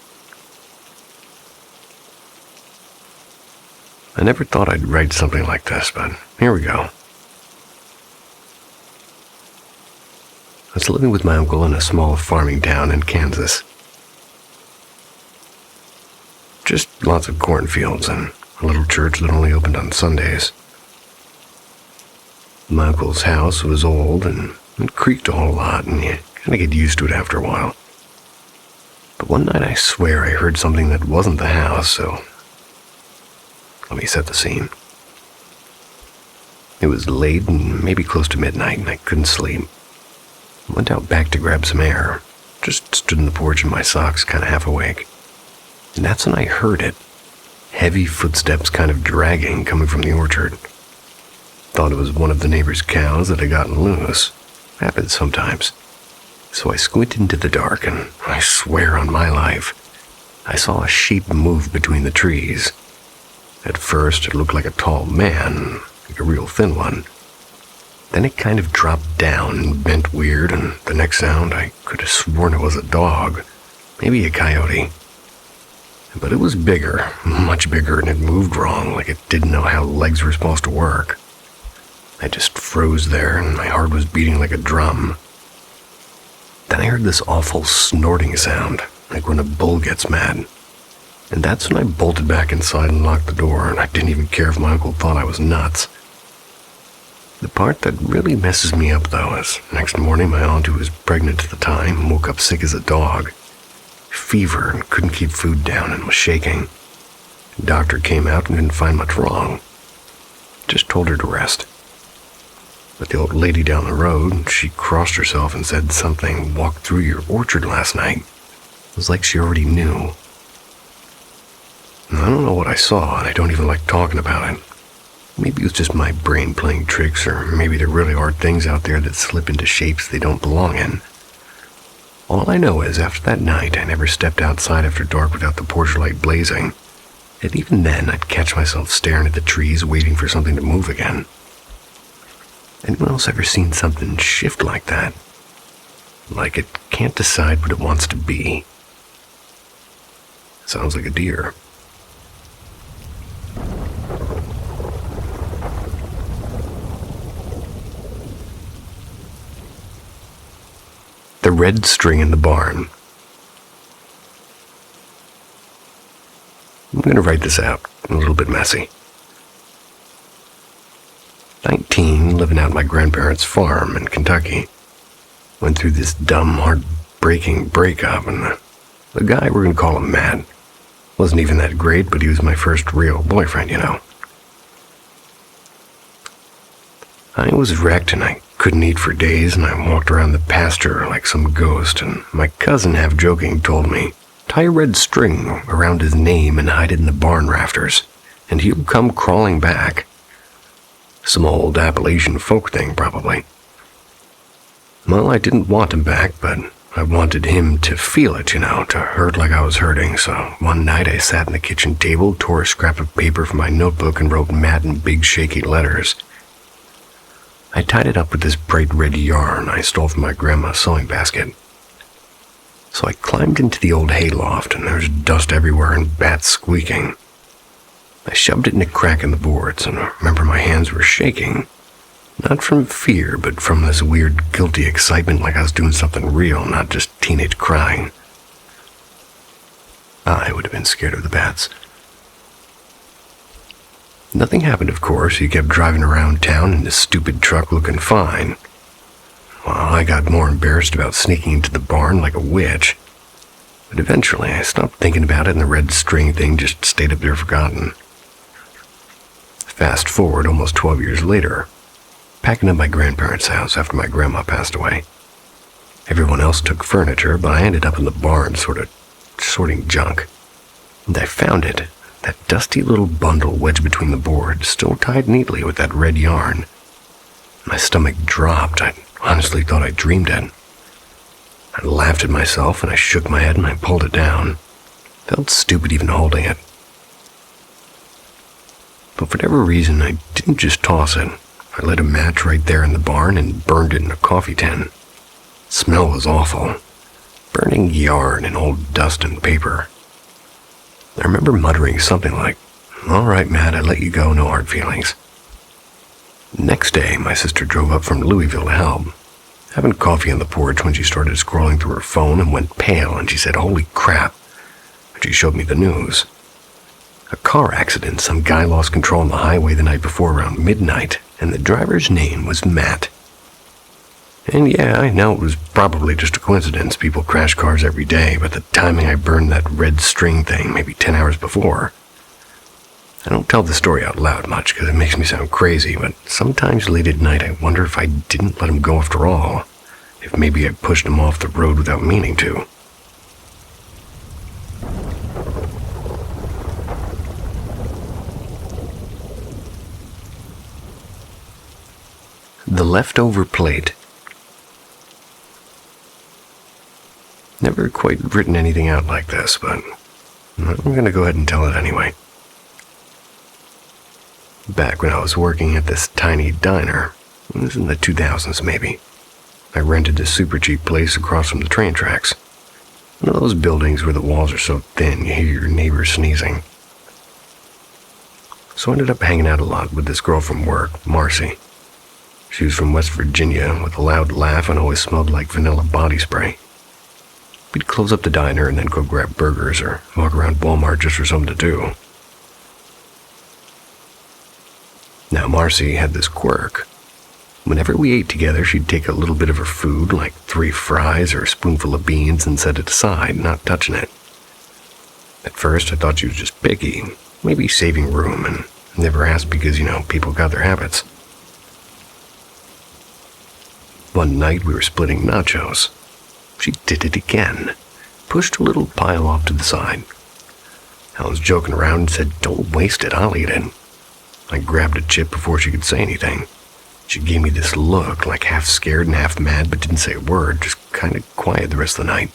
I never thought I'd write something like this, but here we go. I was living with my uncle in a small farming town in Kansas. Just lots of cornfields and a little church that only opened on Sundays. My uncle's house was old and it creaked a whole lot, and you kind of get used to it after a while. But one night I swear I heard something that wasn't the house, so let me set the scene. It was late and maybe close to midnight, and I couldn't sleep. I went out back to grab some air. Just stood in the porch in my socks, kind of half awake. And that's when I heard it. Heavy footsteps kind of dragging, coming from the orchard. Thought it was one of the neighbor's cows that had gotten loose. Happens sometimes. So I squinted into the dark, and I swear on my life, I saw a shape move between the trees. At first, it looked like a tall man, like a real thin one. Then it kind of dropped down and bent weird, and the next sound, I could have sworn it was a dog, maybe a coyote. But it was bigger, much bigger, and it moved wrong, like it didn't know how legs were supposed to work. I just froze there, and my heart was beating like a drum. Then I heard this awful snorting sound, like when a bull gets mad. And that's when I bolted back inside and locked the door, and I didn't even care if my uncle thought I was nuts. The part that really messes me up, though, is next morning my aunt, who was pregnant at the time, woke up sick as a dog. Fever and couldn't keep food down and was shaking. The doctor came out and didn't find much wrong. Just told her to rest. But the old lady down the road, she crossed herself and said something walked through your orchard last night. It was like she already knew. I don't know what I saw, and I don't even like talking about it. Maybe it was just my brain playing tricks, or maybe there really are things out there that slip into shapes they don't belong in. All I know is after that night, I never stepped outside after dark without the porch light blazing. And even then, I'd catch myself staring at the trees, waiting for something to move again. Anyone else ever seen something shift like that? Like it can't decide what it wants to be. Sounds like a deer. The red string in the barn. I'm going to write this out, a little bit messy. 19, living out my grandparents' farm in Kentucky. Went through this dumb, heartbreaking breakup, and the guy, we're gonna call him Matt, wasn't even that great, but he was my first real boyfriend, you know. I was wrecked and I couldn't eat for days, and I walked around the pasture like some ghost, and my cousin, half joking, told me, tie a red string around his name and hide it in the barn rafters, and he'll come crawling back. Some old Appalachian folk thing, probably. Well, I didn't want him back, but I wanted him to feel it, you know, to hurt like I was hurting, so one night I sat on the kitchen table, tore a scrap of paper from my notebook, and wrote Matt in big shaky letters. I tied it up with this bright red yarn I stole from my grandma's sewing basket. So I climbed into the old hayloft, and there's dust everywhere and bats squeaking. I shoved it in a crack in the boards, and I remember my hands were shaking. Not from fear, but from this weird, guilty excitement like I was doing something real, not just teenage crying. I would have been scared of the bats. Nothing happened, of course. He kept driving around town in his stupid truck looking fine. Well, I got more embarrassed about sneaking into the barn like a witch. But eventually I stopped thinking about it, and the red string thing just stayed up there forgotten. Fast forward almost 12 years later, packing up my grandparents' house after my grandma passed away. Everyone else took furniture, but I ended up in the barn sorting junk. And I found it. That dusty little bundle wedged between the boards, still tied neatly with that red yarn. My stomach dropped. I honestly thought I dreamed it. I laughed at myself, and I shook my head, and I pulled it down. Felt stupid even holding it. But for whatever reason, I didn't just toss it. I lit a match right there in the barn and burned it in a coffee tin. Smell was awful. Burning yarn and old dust and paper. I remember muttering something like, "All right, Matt, I let you go, no hard feelings." Next day, my sister drove up from Louisville to help. Having coffee on the porch when she started scrolling through her phone and went pale, and she said, "Holy crap." And she showed me the news. A car accident. Some guy lost control on the highway the night before around midnight, and the driver's name was Matt. And yeah, I know it was probably just a coincidence. People crash cars every day, but the timing I burned that red string thing maybe 10 hours before. I don't tell the story out loud much because it makes me sound crazy, but sometimes late at night I wonder if I didn't let him go after all. If maybe I pushed him off the road without meaning to. The leftover plate. Never quite written anything out like this, but I'm going to go ahead and tell it anyway. Back when I was working at this tiny diner, it was in the 2000s maybe, I rented this super cheap place across from the train tracks. One of those buildings where the walls are so thin you hear your neighbors sneezing. So I ended up hanging out a lot with this girl from work, Marcy. She was from West Virginia with a loud laugh and always smelled like vanilla body spray. We'd close up the diner and then go grab burgers or walk around Walmart just for something to do. Now, Marcy had this quirk. Whenever we ate together, she'd take a little bit of her food, like 3 fries or a spoonful of beans, and set it aside, not touching it. At first, I thought she was just picky, maybe saving room, and never asked because, people got their habits. One night, we were splitting nachos. She did it again, pushed a little pile off to the side. I was joking around and said, "Don't waste it, I'll eat it." I grabbed a chip before she could say anything. She gave me this look, like half scared and half mad, but didn't say a word, just kind of quiet the rest of the night.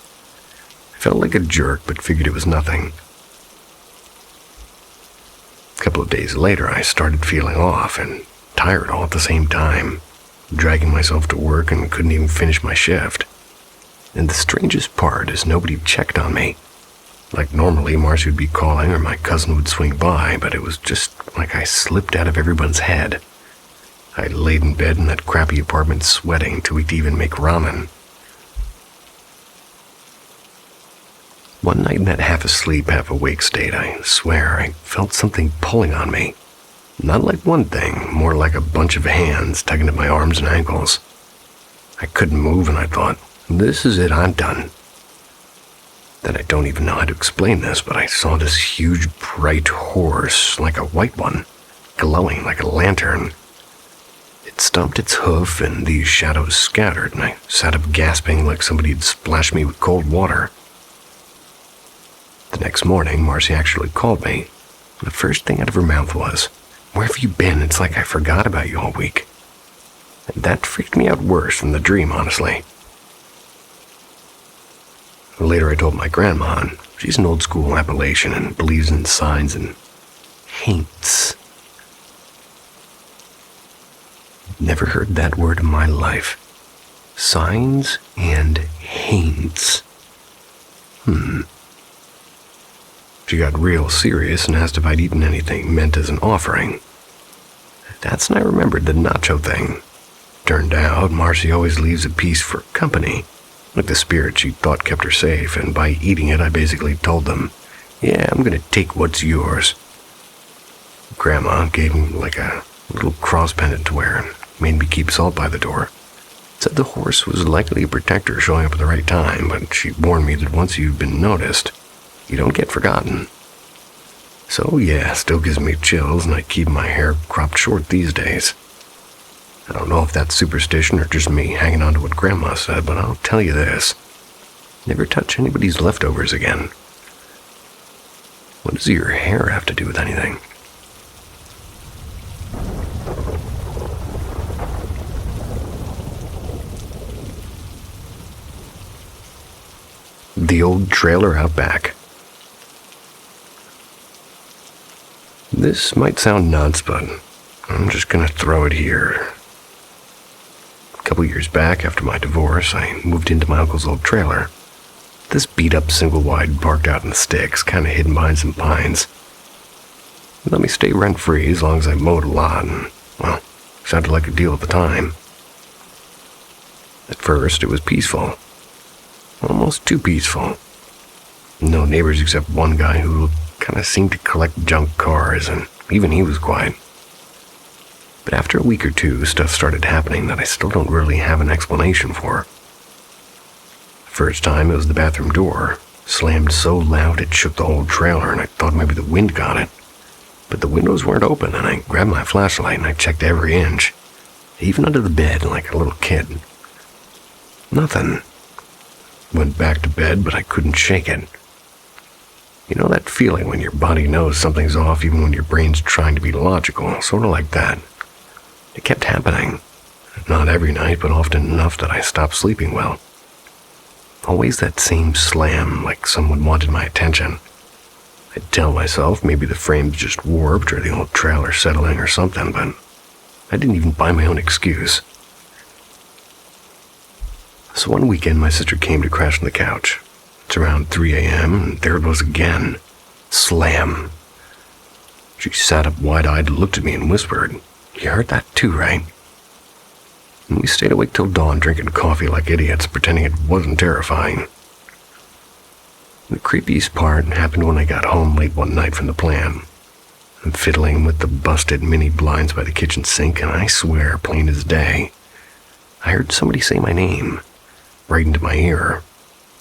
I felt like a jerk, but figured it was nothing. A couple of days later, I started feeling off and tired all at the same time, dragging myself to work and couldn't even finish my shift. And the strangest part is nobody checked on me. Like normally, Marcy would be calling or my cousin would swing by, but it was just like I slipped out of everyone's head. I laid in bed in that crappy apartment sweating till we'd even make ramen. One night in that half-asleep, half-awake state, I swear I felt something pulling on me. Not like one thing, more like a bunch of hands tugging at my arms and ankles. I couldn't move, and I thought, this is it, I'm done. Then I don't even know how to explain this, but I saw this huge, bright horse, like a white one, glowing like a lantern. It stomped its hoof, and these shadows scattered, and I sat up gasping like somebody had splashed me with cold water. The next morning, Marcy actually called me. The first thing out of her mouth was, "Where have you been? It's like I forgot about you all week." And that freaked me out worse than the dream, honestly. Later I told my grandma, and she's an old school Appalachian and believes in signs and haints. Never heard that word in my life. Signs and haints. She got real serious and asked if I'd eaten anything meant as an offering. That's when I remembered the nacho thing. Turned out, Marcy always leaves a piece for company, like the spirit she thought kept her safe, and by eating it, I basically told them, "Yeah, I'm gonna take what's yours." Grandma gave me like a little cross pendant to wear and made me keep salt by the door. Said the horse was likely a protector showing up at the right time, but she warned me that once you've been noticed, you don't get forgotten. So yeah, still gives me chills, and I keep my hair cropped short these days. I don't know if that's superstition or just me hanging on to what Grandma said, but I'll tell you this. Never touch anybody's leftovers again. What does your hair have to do with anything? The old trailer out back. This might sound nuts, but I'm just gonna throw it here. A couple years back, after my divorce, I moved into my uncle's old trailer. This beat-up single-wide parked out in the sticks, kind of hidden behind some pines. It let me stay rent-free as long as I mowed a lot, and, well, sounded like a deal at the time. At first, it was peaceful. Almost too peaceful. No neighbors except one guy who kind of seemed to collect junk cars, and even he was quiet. But after a week or two, stuff started happening that I still don't really have an explanation for. First time, it was the bathroom door. Slammed so loud it shook the whole trailer, and I thought maybe the wind got it. But the windows weren't open, and I grabbed my flashlight and I checked every inch, even under the bed like a little kid. Nothing. Went back to bed, but I couldn't shake it. You know that feeling when your body knows something's off even when your brain's trying to be logical, sort of like that. It kept happening. Not every night, but often enough that I stopped sleeping well. Always that same slam, like someone wanted my attention. I'd tell myself maybe the frame's just warped or the old trailer settling or something, but I didn't even buy my own excuse. So one weekend, my sister came to crash on the couch. It's around 3 a.m., and there it was again. Slam. She sat up wide-eyed and looked at me and whispered, "You heard that too, right?" And we stayed awake till dawn drinking coffee like idiots, pretending it wasn't terrifying. The creepiest part happened when I got home late one night from the plan. I'm fiddling with the busted mini blinds by the kitchen sink, and I swear, plain as day, I heard somebody say my name, right into my ear.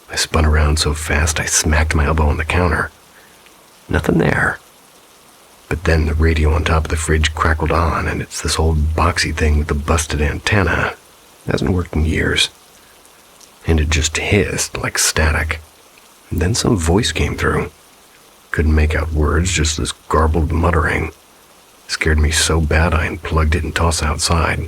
I spun around so fast I smacked my elbow on the counter. Nothing there. But then the radio on top of the fridge crackled on, and it's this old boxy thing with the busted antenna. It hasn't worked in years. And it just hissed like static. And then some voice came through. Couldn't make out words, just this garbled muttering. Scared me so bad I unplugged it and tossed it outside.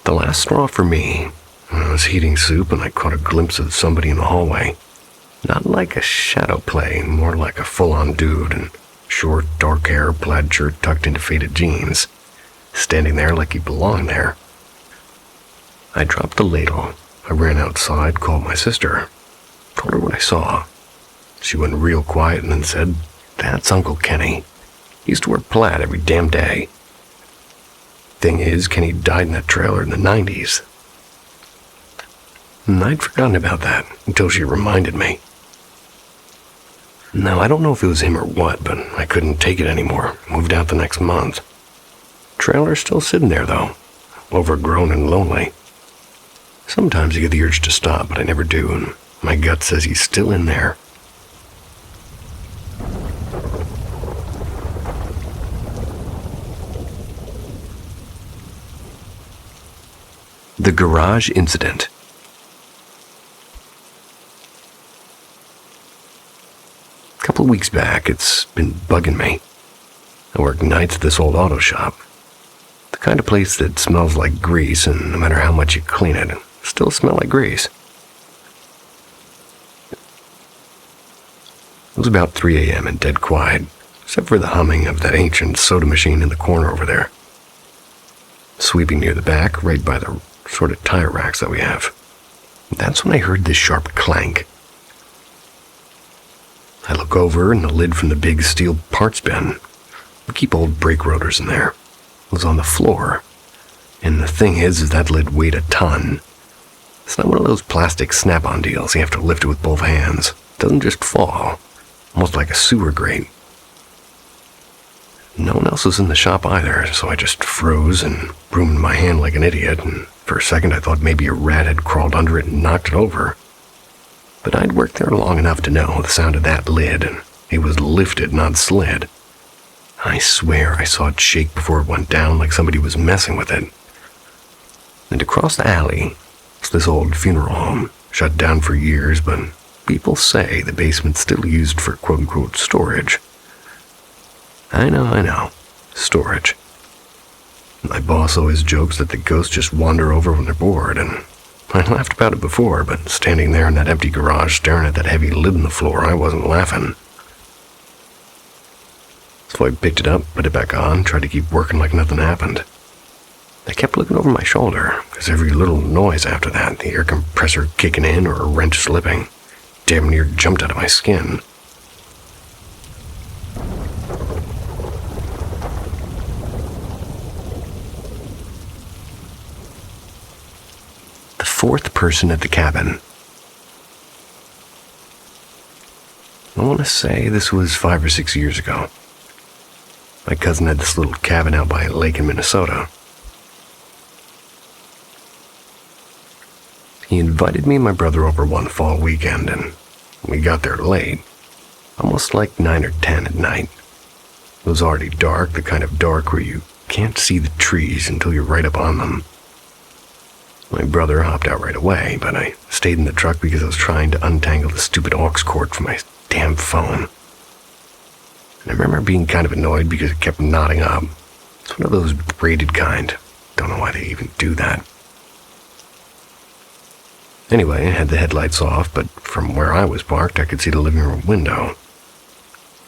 The last straw for me, I was heating soup and I caught a glimpse of somebody in the hallway. Not like a shadow play, more like a full-on dude, and short, dark hair, plaid shirt tucked into faded jeans, standing there like he belonged there. I dropped the ladle. I ran outside, called my sister, told her what I saw. She went real quiet and then said, "That's Uncle Kenny. He used to wear plaid every damn day." Thing is, Kenny died in that trailer in the 90s. And I'd forgotten about that until she reminded me. Now, I don't know if it was him or what, but I couldn't take it anymore. Moved out the next month. Trailer's still sitting there, though. Overgrown and lonely. Sometimes I get the urge to stop, but I never do, and my gut says he's still in there. The Garage Incident. A couple of weeks back, it's been bugging me. I work nights at this old auto shop. The kind of place that smells like grease, and no matter how much you clean it, still smell like grease. It was about 3 a.m. and dead quiet, except for the humming of that ancient soda machine in the corner over there. Sweeping near the back, right by the sort of tire racks that we have. That's when I heard this sharp clank. I look over, and the lid from the big steel parts bin, we keep old brake rotors in there, was on the floor. And the thing is that lid weighed a ton. It's not one of those plastic snap-on deals. You have to lift it with both hands. It doesn't just fall, almost like a sewer grate. No one else was in the shop either, so I just froze and broomed my hand like an idiot, and for a second I thought maybe a rat had crawled under it and knocked it over. But I'd worked there long enough to know the sound of that lid, and it was lifted, not slid. I swear I saw it shake before it went down like somebody was messing with it. And across the alley was this old funeral home, shut down for years, but people say the basement's still used for quote-unquote storage. I know, storage. My boss always jokes that the ghosts just wander over when they're bored, and I laughed about it before, but standing there in that empty garage staring at that heavy lid on the floor, I wasn't laughing. So I picked it up, put it back on, tried to keep working like nothing happened. I kept looking over my shoulder, because every little noise after that, the air compressor kicking in or a wrench slipping, damn near jumped out of my skin. Fourth person at the cabin. I want to say this was 5 or 6 years ago. My cousin had this little cabin out by a lake in Minnesota. He invited me and my brother over one fall weekend, and we got there late, almost like 9 or 10 at night. It was already dark, the kind of dark where you can't see the trees until you're right up on them. My brother hopped out right away, but I stayed in the truck because I was trying to untangle the stupid aux cord from my damn phone. And I remember being kind of annoyed because it kept nodding up. It's one of those braided kind. Don't know why they even do that. Anyway, I had the headlights off, but from where I was parked, I could see the living room window.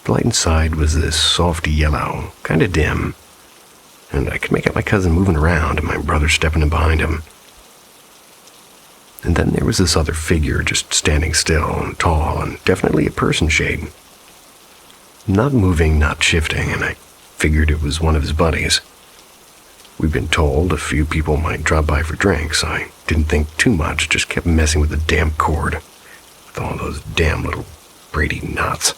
The light inside was this soft yellow, kind of dim, and I could make out my cousin moving around and my brother stepping in behind him. And then there was this other figure just standing still and tall and definitely a person shape. Not moving, not shifting, and I figured it was one of his buddies. We'd been told a few people might drop by for drinks, so I didn't think too much, just kept messing with the damn cord, with all those damn little Brady knots.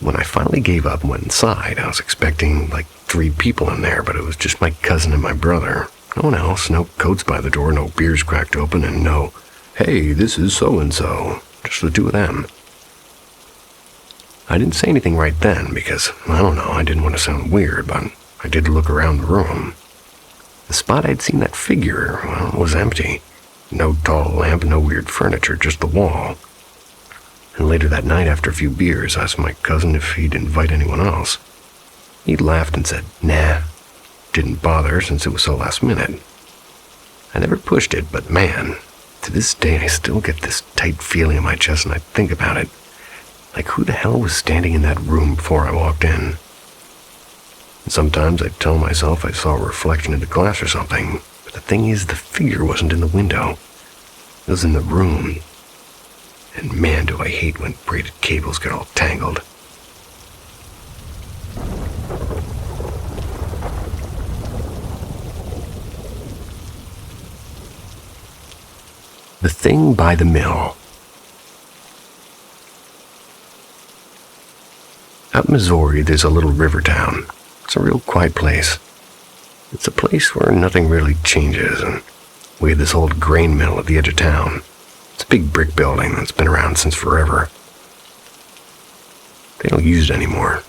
When I finally gave up and went inside, I was expecting like 3 people in there, but it was just my cousin and my brother. No one else, no coats by the door, no beers cracked open, and no, hey, this is so-and-so, just the 2 of them. I didn't say anything right then because, I don't know, I didn't want to sound weird, but I did look around the room. The spot I'd seen that figure, well, was empty. No tall lamp, no weird furniture, just the wall. And later that night, after a few beers, I asked my cousin if he'd invite anyone else. He laughed and said, nah. Didn't bother since it was so last minute. I never pushed it, but man, to this day I still get this tight feeling in my chest and I think about it. Like who the hell was standing in that room before I walked in? And sometimes I tell myself I saw a reflection in the glass or something, but the thing is the figure wasn't in the window. It was in the room. And man, do I hate when braided cables get all tangled. The Thing by the Mill. Out in Missouri, there's a little river town. It's a real quiet place. It's a place where nothing really changes, and We had this old grain mill at the edge of town. It's a big brick building that's been around since forever. They don't use it anymore,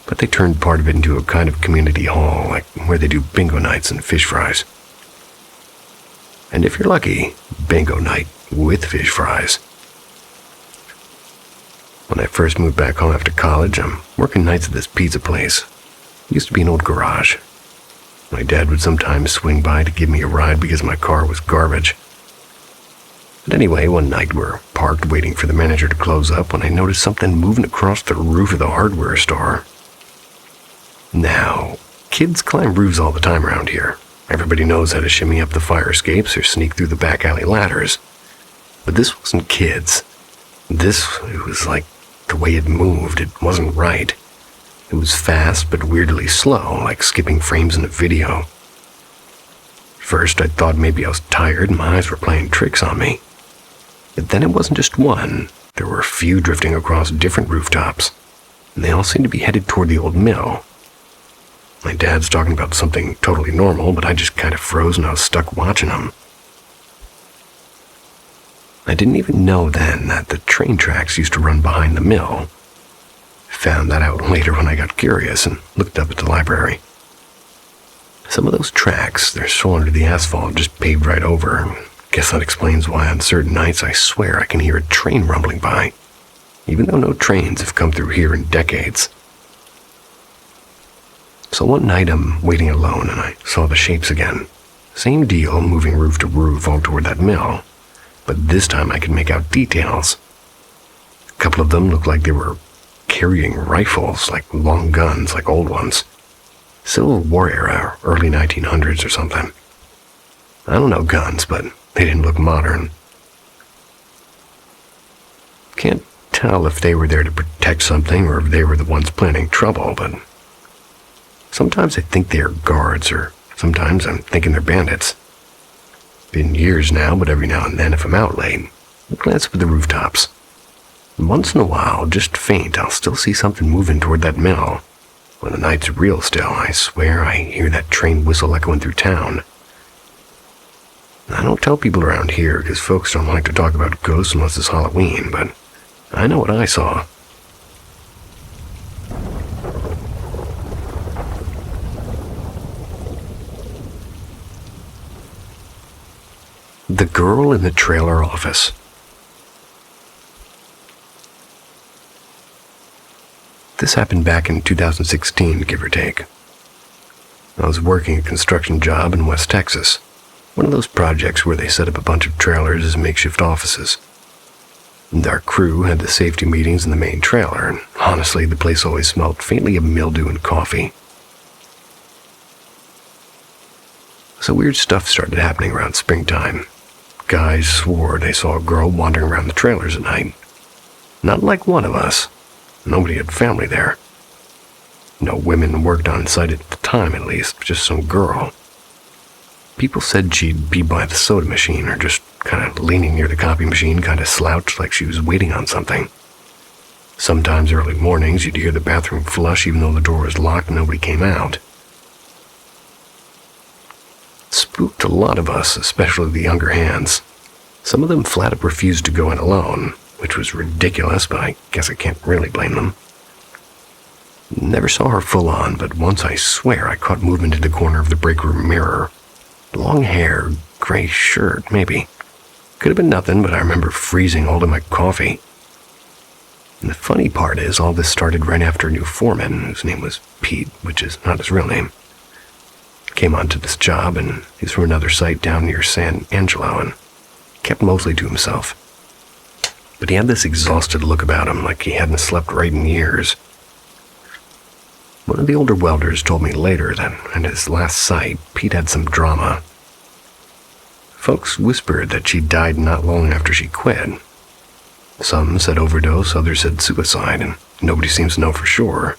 but they turned part of it into a kind of community hall, like where they do bingo nights and fish fries. And if you're lucky, bingo night with fish fries. When I first moved back home after college, I'm working nights at this pizza place. It used to be an old garage. My dad would sometimes swing by to give me a ride because my car was garbage. But anyway, one night we're parked waiting for the manager to close up when I noticed something moving across the roof of the hardware store. Now, kids climb roofs all the time around here. Everybody knows how to shimmy up the fire escapes or sneak through the back alley ladders. But this wasn't kids. It was like the way it moved. It wasn't right. It was fast but weirdly slow, like skipping frames in a video. First, I thought maybe I was tired and my eyes were playing tricks on me. But then it wasn't just one. There were a few drifting across different rooftops, and they all seemed to be headed toward the old mill. My dad's talking about something totally normal, but I just kind of froze and I was stuck watching them. I didn't even know then that the train tracks used to run behind the mill. Found that out later when I got curious and looked up at the library. Some of those tracks, they're so under the asphalt, just paved right over. Guess that explains why on certain nights I swear I can hear a train rumbling by, even though no trains have come through here in decades. So one night I'm waiting alone and I saw the shapes again. Same deal, moving roof to roof all toward that mill, but this time I could make out details. A couple of them looked like they were carrying rifles, like long guns, like old ones. Civil War era, early 1900s or something. I don't know guns, but they didn't look modern. Can't tell if they were there to protect something or if they were the ones planning trouble, but sometimes I think they are guards, or sometimes I'm thinking they're bandits. Been years now, but every now and then if I'm out late, I glance up at the rooftops. Once in a while, just faint, I'll still see something moving toward that mill. When the night's real still, I swear I hear that train whistle echoing through town. I don't tell people around here because folks don't like to talk about ghosts unless it's Halloween, but I know what I saw. The girl in the trailer office. This happened back in 2016, give or take. I was working a construction job in West Texas, one of those projects where they set up a bunch of trailers as makeshift offices. And our crew had the safety meetings in the main trailer, and honestly, the place always smelled faintly of mildew and coffee. So weird stuff started happening around springtime. Guys swore they saw a girl wandering around the trailers at night. Not like one of us. Nobody had family there. No women worked on site at the time, at least, just some girl. People said she'd be by the soda machine or just kind of leaning near the copy machine, kind of slouched like she was waiting on something. Sometimes early mornings you'd hear the bathroom flush even though the door was locked and nobody came out. It spooked a lot of us, especially the younger hands. Some of them flat up refused to go in alone, which was ridiculous, but I guess I can't really blame them. Never saw her full on, but once I swear I caught movement in the corner of the break room mirror. Long hair, gray shirt, maybe. Could have been nothing, but I remember freezing holding my coffee. And the funny part is, all this started right after a new foreman, whose name was Pete, which is not his real name. Came onto this job, and he's from another site down near San Angelo, and kept mostly to himself. But he had this exhausted look about him, like he hadn't slept right in years. One of the older welders told me later that at his last site, Pete had some drama. Folks whispered that she died not long after she quit. Some said overdose, others said suicide, and nobody seems to know for sure,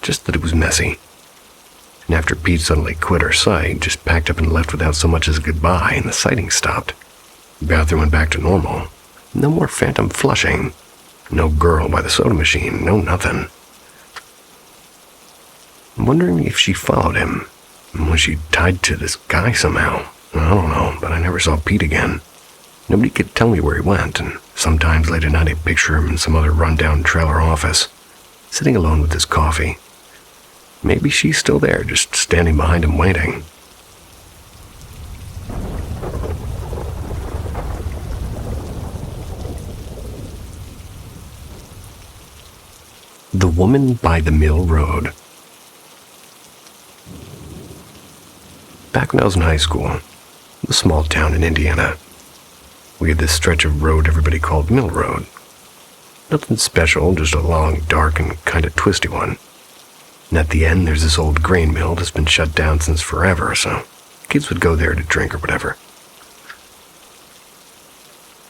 just that it was messy. And after Pete suddenly quit our site, just packed up and left without so much as a goodbye, and the sighting stopped. The bathroom went back to normal. No more phantom flushing. No girl by the soda machine, no nothing. I'm wondering if she followed him. Was she tied to this guy somehow? I don't know, but I never saw Pete again. Nobody could tell me where he went, and sometimes late at night I picture him in some other rundown trailer office, sitting alone with his coffee. Maybe she's still there, just standing behind him waiting. The Woman by the Mill Road. Back when I was in high school, a small town in Indiana, we had this stretch of road everybody called Mill Road. Nothing special, just a long, dark, and kind of twisty one. And at the end, there's this old grain mill that's been shut down since forever, so kids would go there to drink or whatever.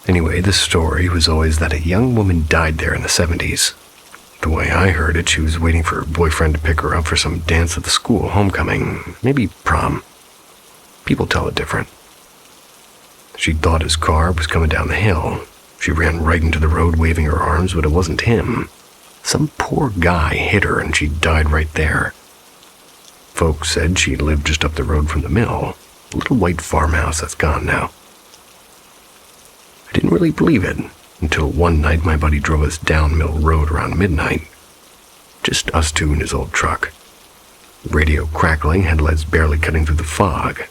Anyway, the story was always that a young woman died there in the 70s. The way I heard it, she was waiting for her boyfriend to pick her up for some dance at the school, homecoming, maybe prom. People tell it different. She thought his car was coming down the hill. She ran right into the road waving her arms, but it wasn't him. Some poor guy hit her and she died right there. Folks said she lived just up the road from the mill, a little white farmhouse that's gone now. I didn't really believe it until one night my buddy drove us down Mill Road around midnight. Just us two in his old truck. Radio crackling, headlights barely cutting through the fog.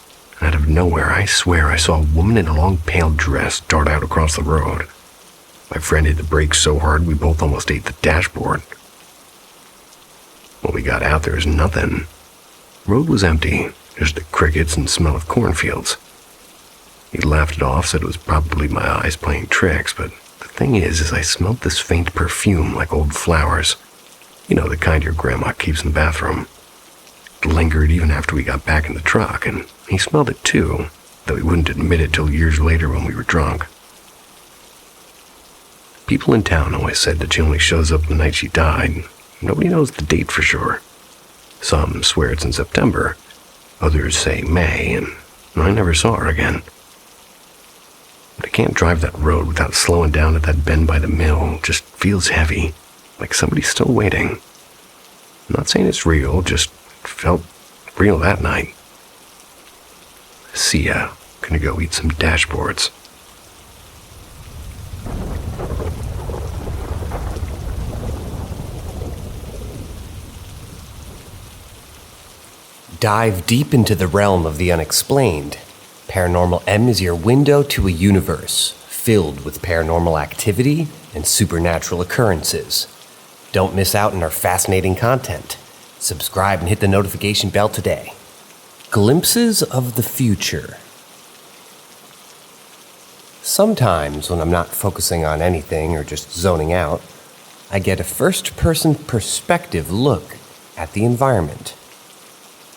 Out of nowhere, I swear I saw a woman in a long pale dress dart out across the road. My friend hit the brakes so hard we both almost ate the dashboard. When we got out, there was nothing. Road was empty, just the crickets and smell of cornfields. He laughed it off, said it was probably my eyes playing tricks, but the thing is I smelled this faint perfume like old flowers. You know, the kind your grandma keeps in the bathroom. It lingered even after we got back in the truck, and he smelled it too, though he wouldn't admit it till years later when we were drunk. People in town always said that she only shows up the night she died. Nobody knows the date for sure. Some swear it's in September, others say May, and I never saw her again. But I can't drive that road without slowing down at that bend by the mill. It just feels heavy, like somebody's still waiting. I'm not saying it's real, just felt real that night. See ya. Gonna go eat some dashboards. Dive deep into the realm of the unexplained. Paranormal M is your window to a universe filled with paranormal activity and supernatural occurrences. Don't miss out on our fascinating content. Subscribe and hit the notification bell today. Glimpses of the future. Sometimes when I'm not focusing on anything or just zoning out, I get a first-person perspective look at the environment.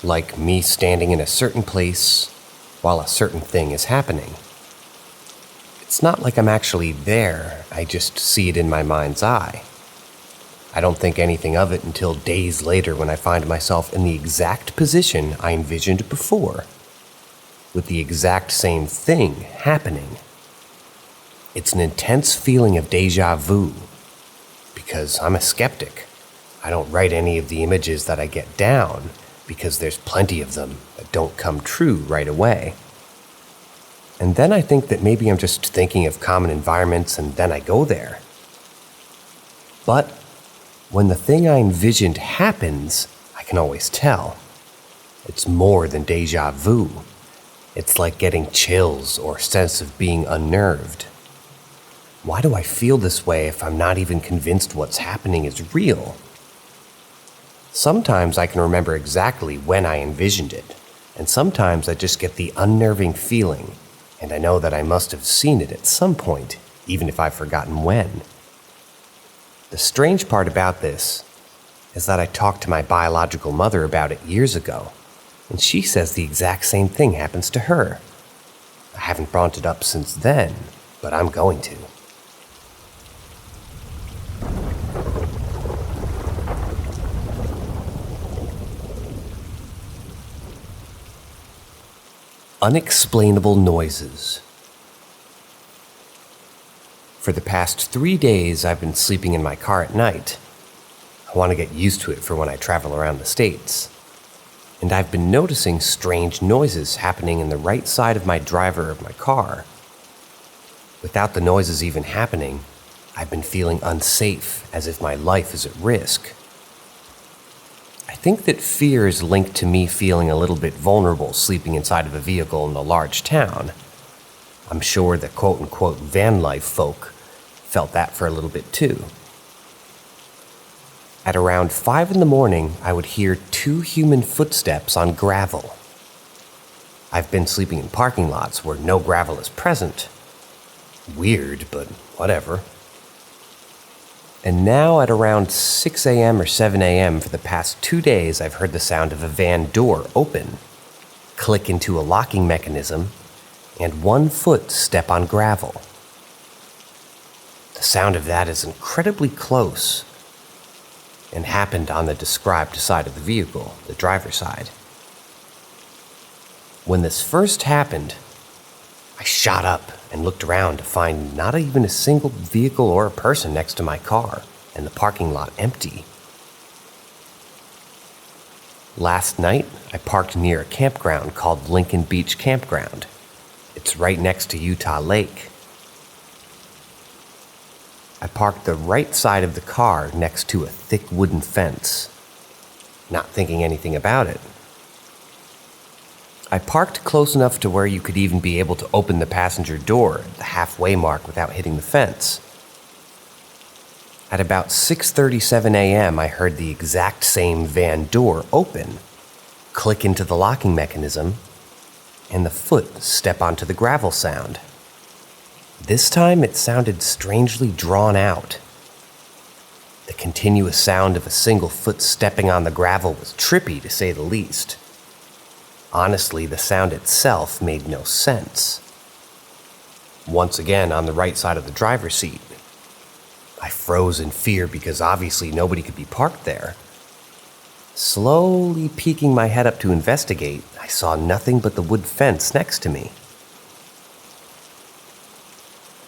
Like me standing in a certain place while a certain thing is happening. It's not like I'm actually there, I just see it in my mind's eye. I don't think anything of it until days later when I find myself in the exact position I envisioned before, with the exact same thing happening. It's an intense feeling of déjà vu, because I'm a skeptic. I don't write any of the images that I get down, because there's plenty of them that don't come true right away. And then I think that maybe I'm just thinking of common environments and then I go there. But when the thing I envisioned happens, I can always tell. It's more than déjà vu. It's like getting chills or sense of being unnerved. Why do I feel this way if I'm not even convinced what's happening is real? Sometimes I can remember exactly when I envisioned it, and sometimes I just get the unnerving feeling, and I know that I must have seen it at some point, even if I've forgotten when. The strange part about this is that I talked to my biological mother about it years ago, and she says the exact same thing happens to her. I haven't brought it up since then, but I'm going to. Unexplainable noises. For the past 3 days, I've been sleeping in my car at night. I want to get used to it for when I travel around the States. and I've been noticing strange noises happening in the right side of my driver of my car. Without the noises even happening, I've been feeling unsafe, as if my life is at risk. I think that fear is linked to me feeling a little bit vulnerable sleeping inside of a vehicle in a large town. I'm sure the quote-unquote van life folk felt that for a little bit too. At around 5 in the morning, I would hear 2 human footsteps on gravel. I've been sleeping in parking lots where no gravel is present. Weird, but whatever. And now at around 6 a.m. or 7 a.m. for the past 2 days, I've heard the sound of a van door open, click into a locking mechanism, and 1 foot step on gravel. The sound of that is incredibly close and happened on the described side of the vehicle, the driver's side. When this first happened, I shot up and looked around to find not even a single vehicle or a person next to my car, and the parking lot empty. Last night, I parked near a campground called Lincoln Beach Campground. It's right next to Utah Lake. I parked the right side of the car next to a thick wooden fence, not thinking anything about it. I parked close enough to where you could even be able to open the passenger door at the halfway mark without hitting the fence. At about 6:37 a.m., I heard the exact same van door open, click into the locking mechanism, and the foot step onto the gravel sound. This time it sounded strangely drawn out. The continuous sound of a single foot stepping on the gravel was trippy, to say the least. Honestly, the sound itself made no sense. Once again, on the right side of the driver's seat, I froze in fear because obviously nobody could be parked there. Slowly peeking my head up to investigate, I saw nothing but the wood fence next to me.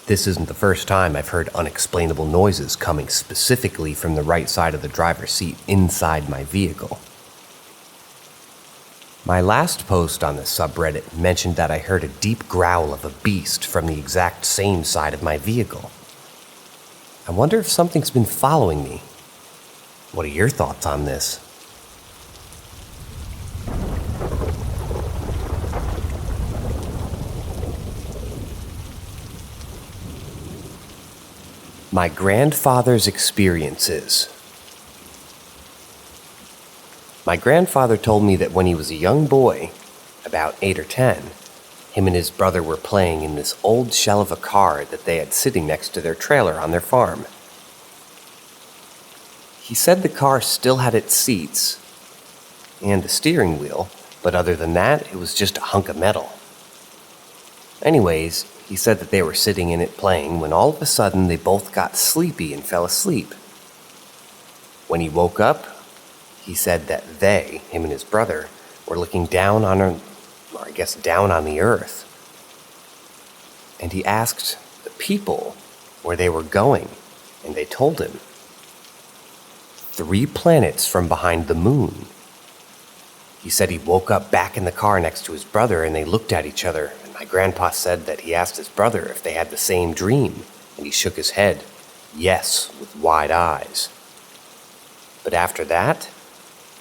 This isn't the first time I've heard unexplainable noises coming specifically from the right side of the driver's seat inside my vehicle. My last post on the subreddit mentioned that I heard a deep growl of a beast from the exact same side of my vehicle. I wonder if something's been following me. What are your thoughts on this? My grandfather's experiences. My grandfather told me that when he was a young boy, about 8 or 10, him and his brother were playing in this old shell of a car that they had sitting next to their trailer on their farm. He said the car still had its seats and the steering wheel, but other than that, it was just a hunk of metal. Anyways, he said that they were sitting in it playing when all of a sudden they both got sleepy and fell asleep. When he woke up, he said that they, him and his brother, were looking down on down on the earth. And he asked the people where they were going, and they told him. 3 planets from behind the moon. He said he woke up back in the car next to his brother, and they looked at each other, and my grandpa said that he asked his brother if they had the same dream, and he shook his head, yes, with wide eyes. But after that,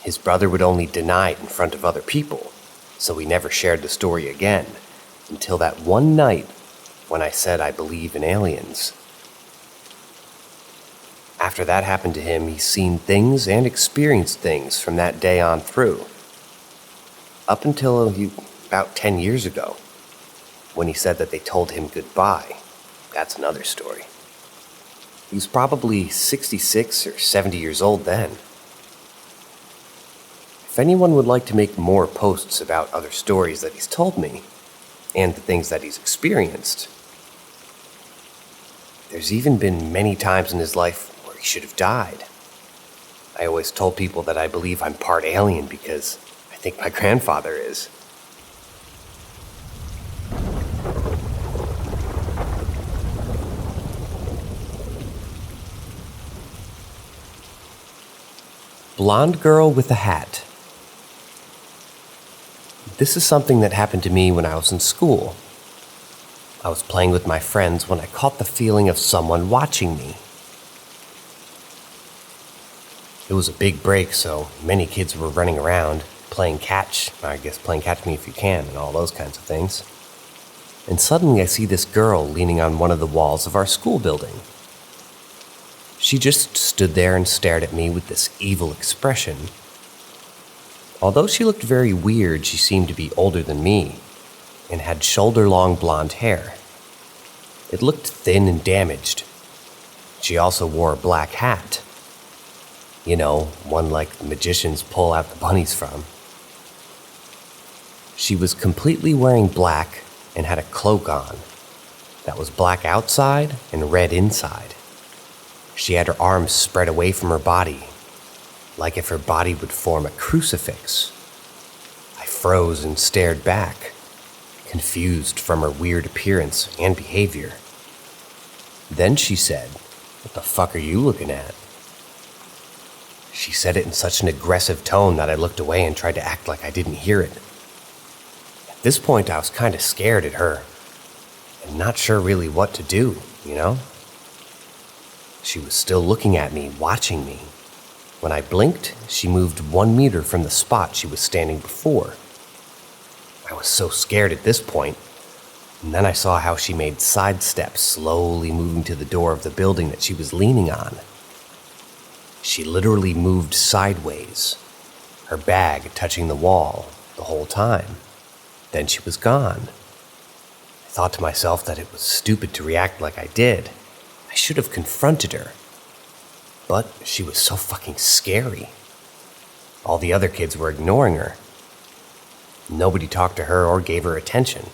his brother would only deny it in front of other people, so he never shared the story again, until that one night when I said I believe in aliens. After that happened to him, he's seen things and experienced things from that day on through. Up until about 10 years ago, when he said that they told him goodbye. That's another story. He was probably 66 or 70 years old then. If anyone would like to make more posts about other stories that he's told me, and the things that he's experienced, there's even been many times in his life where he should have died. I always told people that I believe I'm part alien because I think my grandfather is. Blonde girl with a hat. This is something that happened to me when I was in school. I was playing with my friends when I caught the feeling of someone watching me. It was a big break, so many kids were running around, playing catch me if you can, and all those kinds of things. And suddenly I see this girl leaning on one of the walls of our school building. She just stood there and stared at me with this evil expression. Although she looked very weird, she seemed to be older than me, and had shoulder-long blonde hair. It looked thin and damaged. She also wore a black hat. You know, one like magicians pull out the bunnies from. She was completely wearing black and had a cloak on that was black outside and red inside. She had her arms spread away from her body, like if her body would form a crucifix. I froze and stared back, confused from her weird appearance and behavior. Then she said, "What the fuck are you looking at?" She said it in such an aggressive tone that I looked away and tried to act like I didn't hear it. At this point, I was kind of scared at her, and not sure really what to do, you know? She was still looking at me, watching me. When I blinked, she moved 1 meter from the spot she was standing before. I was so scared at this point, and then I saw how she made side steps, slowly moving to the door of the building that she was leaning on. She literally moved sideways, her bag touching the wall the whole time. Then she was gone. I thought to myself that it was stupid to react like I did. I should have confronted her. But she was so fucking scary. All the other kids were ignoring her. Nobody talked to her or gave her attention.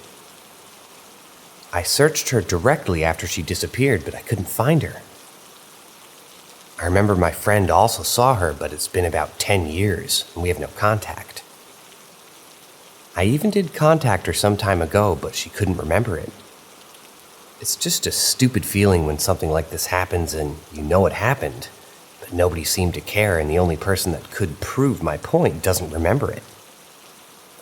I searched her directly after she disappeared, but I couldn't find her. I remember my friend also saw her, but it's been about 10 years, and we have no contact. I even did contact her some time ago, but she couldn't remember it. It's just a stupid feeling when something like this happens and you know it happened, but nobody seemed to care, and the only person that could prove my point doesn't remember it.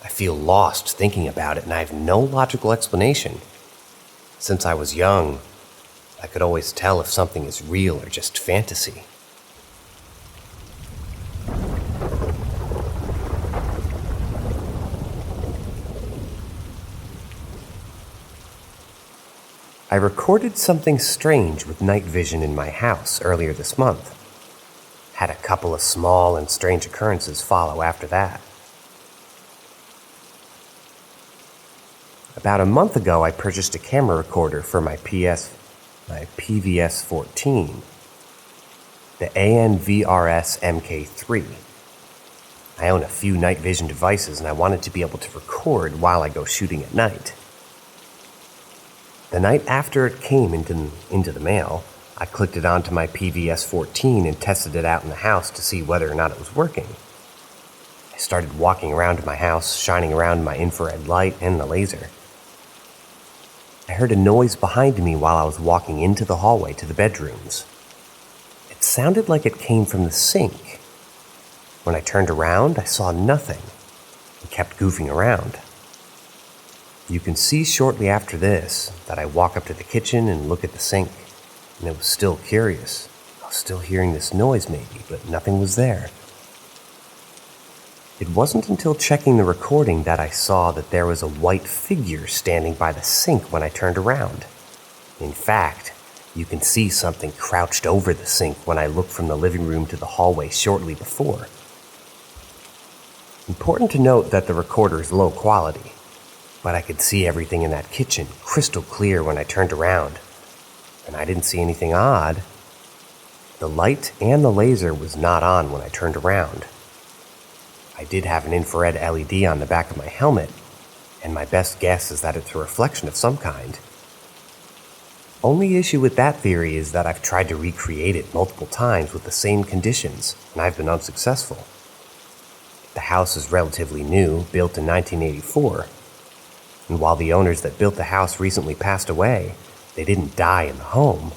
I feel lost thinking about it, and I have no logical explanation. Since I was young, I could always tell if something is real or just fantasy. I recorded something strange with night vision in my house earlier this month. Had a couple of small and strange occurrences follow after that. About a month ago, I purchased a camera recorder for my PVS-14, the ANVRS MK3. I own a few night vision devices, and I wanted to be able to record while I go shooting at night. The night after it came into the mail, I clicked it onto my PVS-14 and tested it out in the house to see whether or not it was working. I started walking around my house, shining around my infrared light and the laser. I heard a noise behind me while I was walking into the hallway to the bedrooms. It sounded like it came from the sink. When I turned around, I saw nothing and kept goofing around. You can see shortly after this that I walk up to the kitchen and look at the sink, and it was still curious. I was still hearing this noise maybe, but nothing was there. It wasn't until checking the recording that I saw that there was a white figure standing by the sink when I turned around. In fact, you can see something crouched over the sink when I looked from the living room to the hallway shortly before. Important to note that the recorder is low quality, but I could see everything in that kitchen crystal clear when I turned around, and I didn't see anything odd. The light and the laser was not on when I turned around. I did have an infrared LED on the back of my helmet, and my best guess is that it's a reflection of some kind. Only issue with that theory is that I've tried to recreate it multiple times with the same conditions, and I've been unsuccessful. The house is relatively new, built in 1984, and while the owners that built the house recently passed away, they didn't die in the home.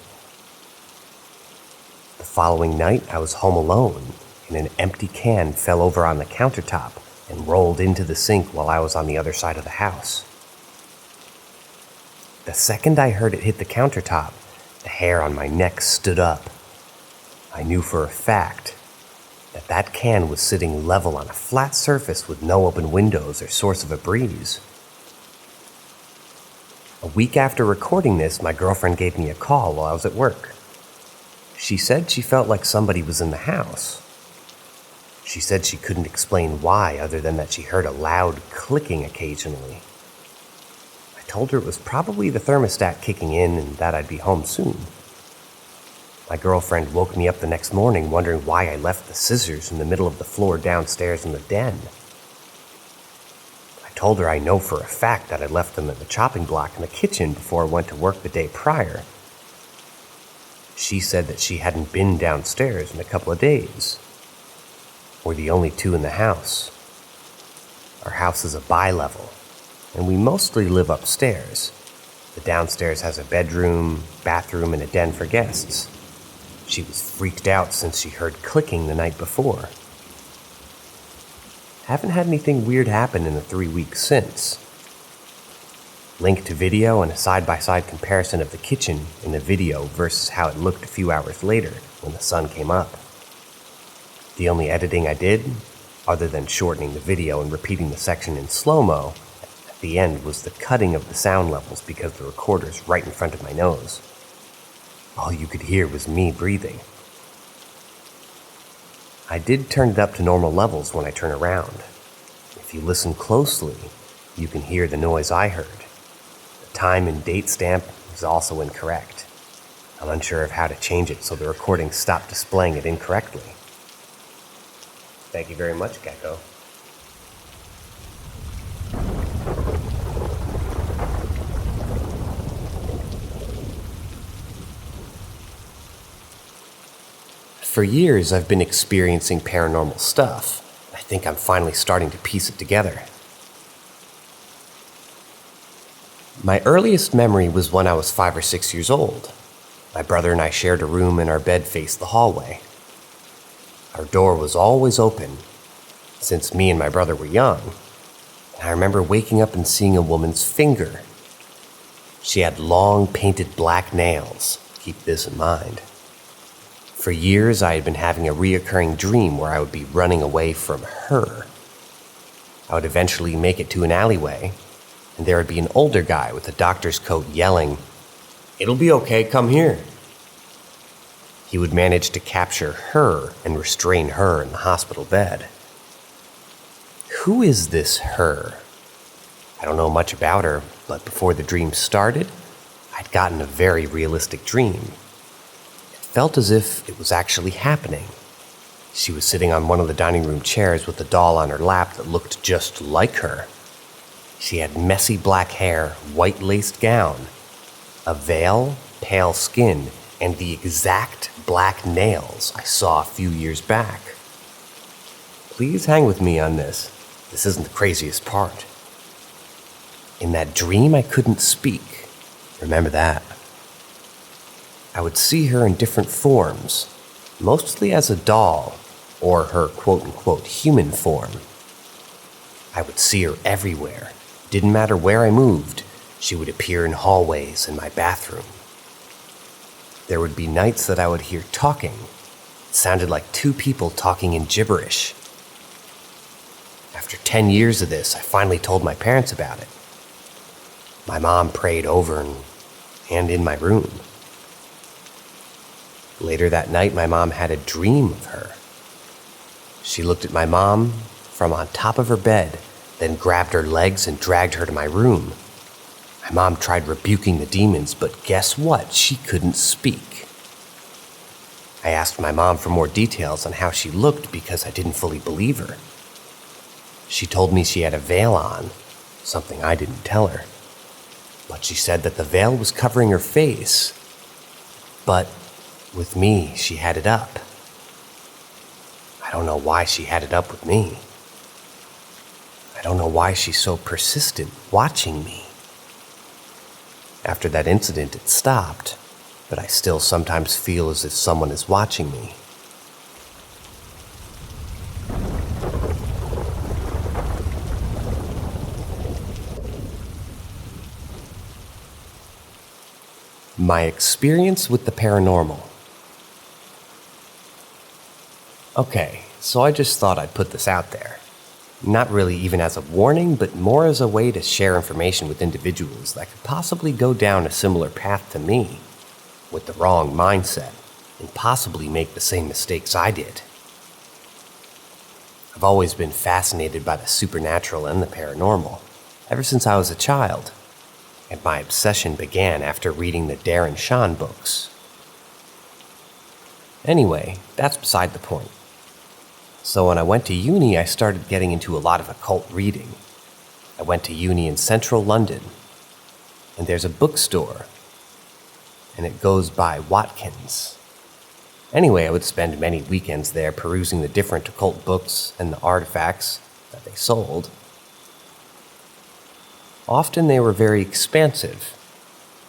The following night, I was home alone, and an empty can fell over on the countertop and rolled into the sink while I was on the other side of the house. The second I heard it hit the countertop, the hair on my neck stood up. I knew for a fact that that can was sitting level on a flat surface with no open windows or source of a breeze. A week after recording this, my girlfriend gave me a call while I was at work. She said she felt like somebody was in the house. She said she couldn't explain why other than that she heard a loud clicking occasionally. I told her it was probably the thermostat kicking in and that I'd be home soon. My girlfriend woke me up the next morning wondering why I left the scissors in the middle of the floor downstairs in the den. I told her I know for a fact that I left them in the chopping block in the kitchen before I went to work the day prior. She said that she hadn't been downstairs in a couple of days. We're the only two in the house. Our house is a bi-level, and we mostly live upstairs. The downstairs has a bedroom, bathroom, and a den for guests. She was freaked out since she heard clicking the night before. Haven't had anything weird happen in the 3 weeks since. Link to video and a side-by-side comparison of the kitchen in the video versus how it looked a few hours later when the sun came up. The only editing I did, other than shortening the video and repeating the section in slow-mo, at the end was the cutting of the sound levels because the recorder's right in front of my nose. All you could hear was me breathing. I did turn it up to normal levels when I turn around. If you listen closely, you can hear the noise I heard. The time and date stamp is also incorrect. I'm unsure of how to change it so the recording stopped displaying it incorrectly. Thank you very much, Gecko. For years, I've been experiencing paranormal stuff. I think I'm finally starting to piece it together. My earliest memory was when I was 5 or 6 years old. My brother and I shared a room and our bed faced the hallway. Our door was always open, since me and my brother were young. And I remember waking up and seeing a woman's finger. She had long painted black nails. Keep this in mind. For years, I had been having a reoccurring dream where I would be running away from her. I would eventually make it to an alleyway, and there would be an older guy with a doctor's coat yelling, "It'll be okay, come here." He would manage to capture her and restrain her in the hospital bed. Who is this her? I don't know much about her, but before the dream started, I'd gotten a very realistic dream. Felt as if it was actually happening. She was sitting on one of the dining room chairs with a doll on her lap that looked just like her. She had messy black hair, white laced gown, a veil, pale skin, and the exact black nails I saw a few years back. Please hang with me on this. This isn't the craziest part. In that dream, I couldn't speak. Remember that. I would see her in different forms, mostly as a doll, or her quote-unquote human form. I would see her everywhere. Didn't matter where I moved, she would appear in hallways and my bathroom. There would be nights that I would hear talking. It sounded like two people talking in gibberish. After 10 years of this, I finally told my parents about it. My mom prayed over and in my room. Later that night, my mom had a dream of her. She looked at my mom from on top of her bed, then grabbed her legs and dragged her to my room. My mom tried rebuking the demons, but guess what? She couldn't speak. I asked my mom for more details on how she looked because I didn't fully believe her. She told me she had a veil on, something I didn't tell her. But she said that the veil was covering her face. But with me, she had it up. I don't know why she had it up with me. I don't know why she's so persistent watching me. After that incident, it stopped, but I still sometimes feel as if someone is watching me. My experience with the paranormal. Okay, so I just thought I'd put this out there. Not really even as a warning, but more as a way to share information with individuals that could possibly go down a similar path to me, with the wrong mindset, and possibly make the same mistakes I did. I've always been fascinated by the supernatural and the paranormal, ever since I was a child, and my obsession began after reading the Darren Shan books. Anyway, that's beside the point. So when I went to uni, I started getting into a lot of occult reading. I went to uni in central London, and there's a bookstore, and it goes by Watkins. Anyway, I would spend many weekends there perusing the different occult books and the artifacts that they sold. Often they were very expansive,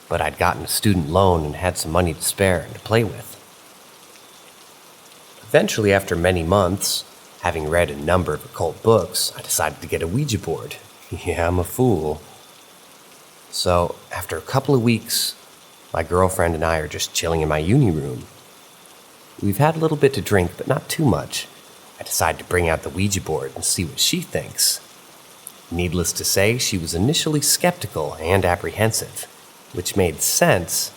but I'd gotten a student loan and had some money to spare and to play with. Eventually, after many months, having read a number of occult books, I decided to get a Ouija board. Yeah, I'm a fool. So, after a couple of weeks, my girlfriend and I are just chilling in my uni room. We've had a little bit to drink, but not too much. I decide to bring out the Ouija board and see what she thinks. Needless to say, she was initially skeptical and apprehensive, which made sense.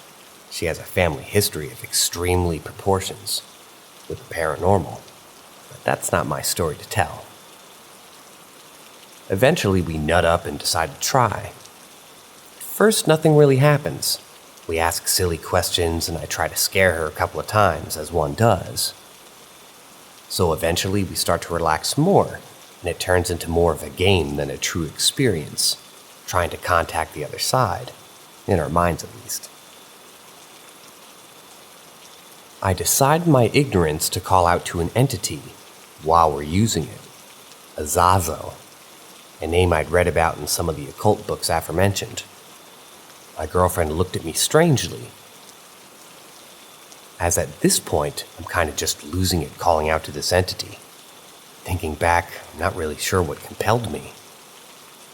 She has a family history of extremely proportions with the paranormal, but that's not my story to tell. Eventually, we nut up and decide to try. At first, nothing really happens. We ask silly questions, and I try to scare her a couple of times, as one does. So eventually, we start to relax more, and it turns into more of a game than a true experience, trying to contact the other side, in our minds at least. I decide my ignorance to call out to an entity while we're using it, Azazel, a name I'd read about in some of the occult books aforementioned. My girlfriend looked at me strangely, as at this point, I'm kind of just losing it calling out to this entity. Thinking back, I'm not really sure what compelled me.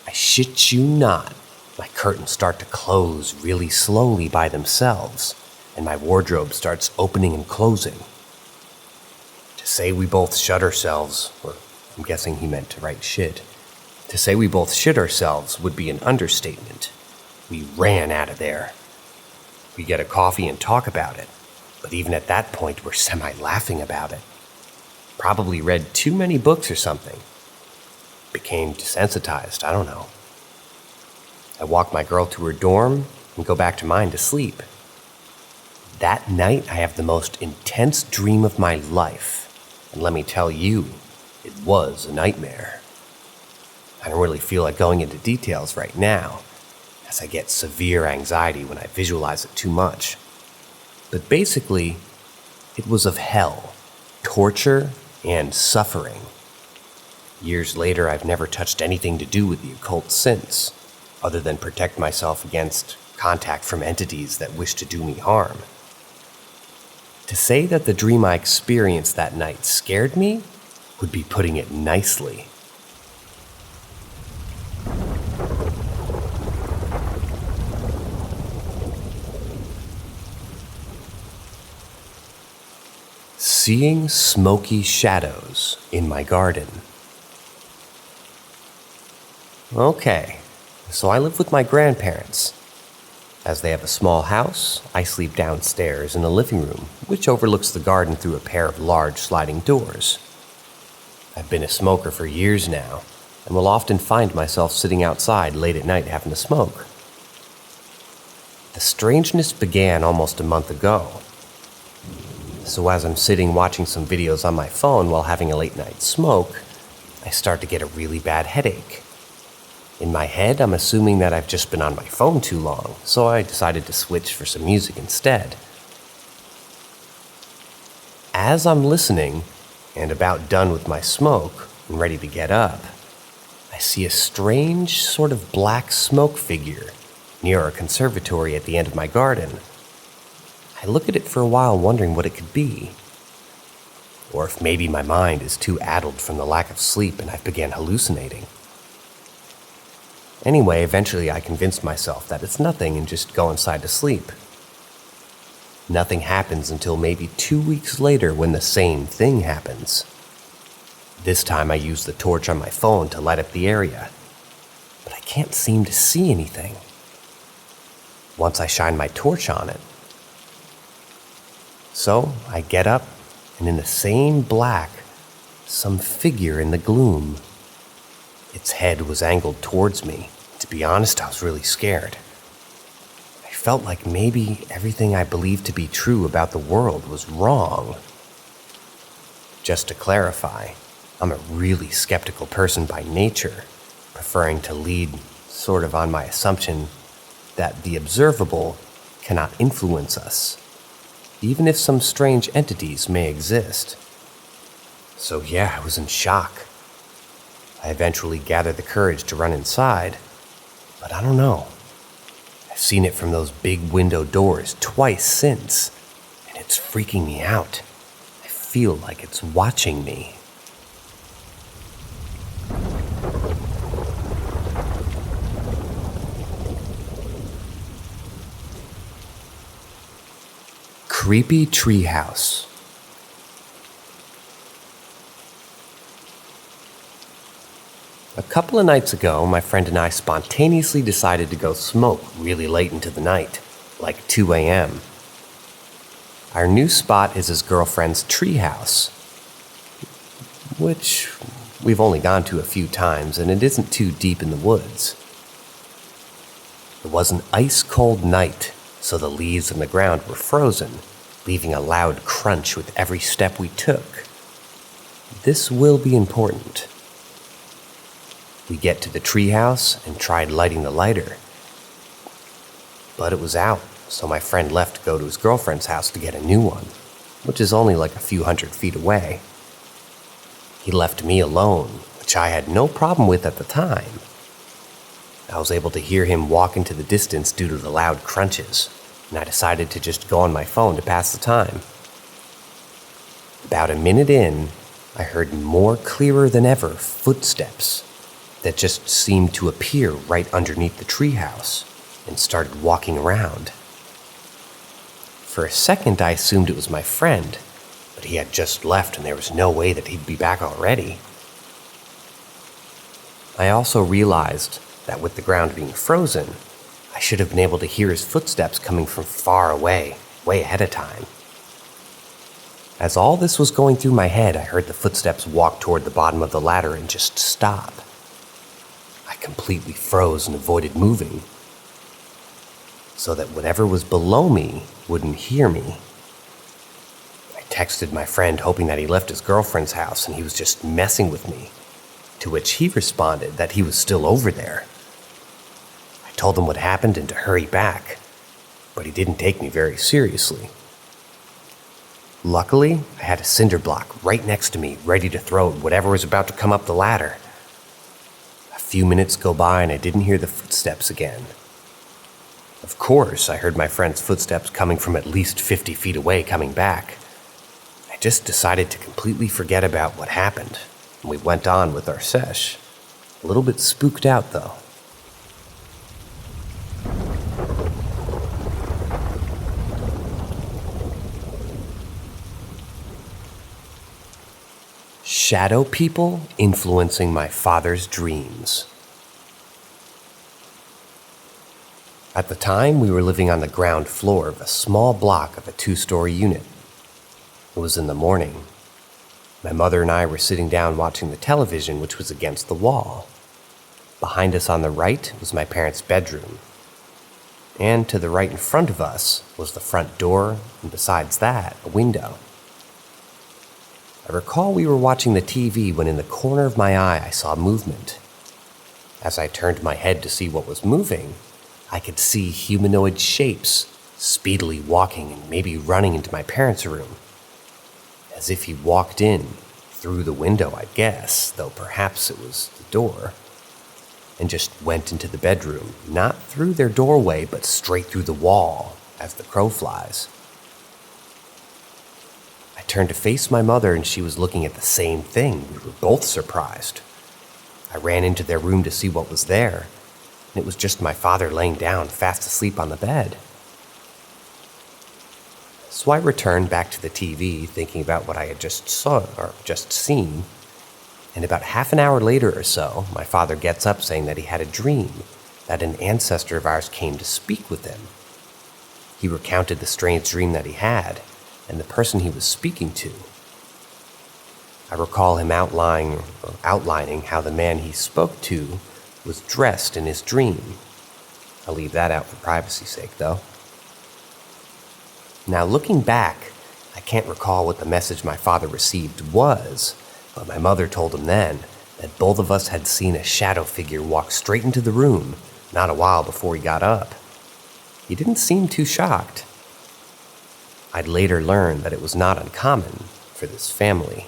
I shit you not, my curtains start to close really slowly by themselves, and my wardrobe starts opening and closing. To say we both shut ourselves, or I'm guessing he meant to write shit. To say we both shit ourselves would be an understatement. We ran out of there. We get a coffee and talk about it, but even at that point we're semi-laughing about it. Probably read too many books or something. Became desensitized, I don't know. I walk my girl to her dorm and go back to mine to sleep. That night, I have the most intense dream of my life, and let me tell you, it was a nightmare. I don't really feel like going into details right now, as I get severe anxiety when I visualize it too much. But basically, it was of hell, torture, and suffering. Years later, I've never touched anything to do with the occult since, other than protect myself against contact from entities that wish to do me harm. To say that the dream I experienced that night scared me would be putting it nicely. Seeing smoky shadows in my garden. Okay, so I live with my grandparents. As they have a small house, I sleep downstairs in the living room, which overlooks the garden through a pair of large sliding doors. I've been a smoker for years now, and will often find myself sitting outside late at night having a smoke. The strangeness began almost a month ago. So as I'm sitting watching some videos on my phone while having a late night smoke, I start to get a really bad headache. In my head, I'm assuming that I've just been on my phone too long, so I decided to switch for some music instead. As I'm listening, and about done with my smoke, and ready to get up, I see a strange sort of black smoke figure near a conservatory at the end of my garden. I look at it for a while wondering what it could be. Or if maybe my mind is too addled from the lack of sleep and I've began hallucinating. Anyway, eventually I convinced myself that it's nothing and just go inside to sleep. Nothing happens until maybe 2 weeks later when the same thing happens. This time I use the torch on my phone to light up the area, but I can't seem to see anything. Once I shine my torch on it. So I get up, and in the same black, some figure in the gloom. Its head was angled towards me. To be honest, I was really scared. I felt like maybe everything I believed to be true about the world was wrong. Just to clarify, I'm a really skeptical person by nature, preferring to lead sort of on my assumption that the observable cannot influence us, even if some strange entities may exist. So yeah, I was in shock. I eventually gathered the courage to run inside, but I don't know. I've seen it from those big window doors twice since, and it's freaking me out. I feel like it's watching me. Creepy treehouse. A couple of nights ago, my friend and I spontaneously decided to go smoke really late into the night, like 2 a.m. Our new spot is his girlfriend's treehouse, which we've only gone to a few times, and it isn't too deep in the woods. It was an ice-cold night, so the leaves on the ground were frozen, leaving a loud crunch with every step we took. This will be important. We get to the treehouse and tried lighting the lighter, but it was out, so my friend left to go to his girlfriend's house to get a new one, which is only like a few hundred feet away. He left me alone, which I had no problem with at the time. I was able to hear him walk into the distance due to the loud crunches, and I decided to just go on my phone to pass the time. About a minute in, I heard more clearer than ever footsteps that just seemed to appear right underneath the treehouse and started walking around. For a second, I assumed it was my friend, but he had just left and there was no way that he'd be back already. I also realized that with the ground being frozen, I should have been able to hear his footsteps coming from far away, way ahead of time. As all this was going through my head, I heard the footsteps walk toward the bottom of the ladder and just stop. I completely froze and avoided moving, so that whatever was below me wouldn't hear me. I texted my friend hoping that he left his girlfriend's house and he was just messing with me, to which he responded that he was still over there. I told him what happened and to hurry back, but he didn't take me very seriously. Luckily, I had a cinder block right next to me, ready to throw at whatever was about to come up the ladder. A few minutes go by and I didn't hear the footsteps again. Of course, I heard my friend's footsteps coming from at least 50 feet away coming back. I just decided to completely forget about what happened, and we went on with our sesh. A little bit spooked out, though. Shadow people influencing my father's dreams. At the time, we were living on the ground floor of a small block of a 2-story unit. It was in the morning. My mother and I were sitting down watching the television, which was against the wall. Behind us on the right was my parents' bedroom. And to the right in front of us was the front door, and besides that, a window. I recall we were watching the TV when in the corner of my eye I saw movement. As I turned my head to see what was moving, I could see humanoid shapes speedily walking and maybe running into my parents' room. As if he walked in, through the window I guess, though perhaps it was the door, and just went into the bedroom, not through their doorway but straight through the wall, as the crow flies. I turned to face my mother and she was looking at the same thing. We were both surprised. I ran into their room to see what was there, and it was just my father laying down, fast asleep on the bed. So I returned back to the TV, thinking about what I had just seen, and about half an hour later or so, my father gets up saying that he had a dream, that an ancestor of ours came to speak with him. He recounted the strange dream that he had, and the person he was speaking to. I recall him outlining how the man he spoke to was dressed in his dream. I'll leave that out for privacy's sake, though. Now, looking back, I can't recall what the message my father received was, but my mother told him then that both of us had seen a shadow figure walk straight into the room not a while before he got up. He didn't seem too shocked. I'd later learned that it was not uncommon for this family.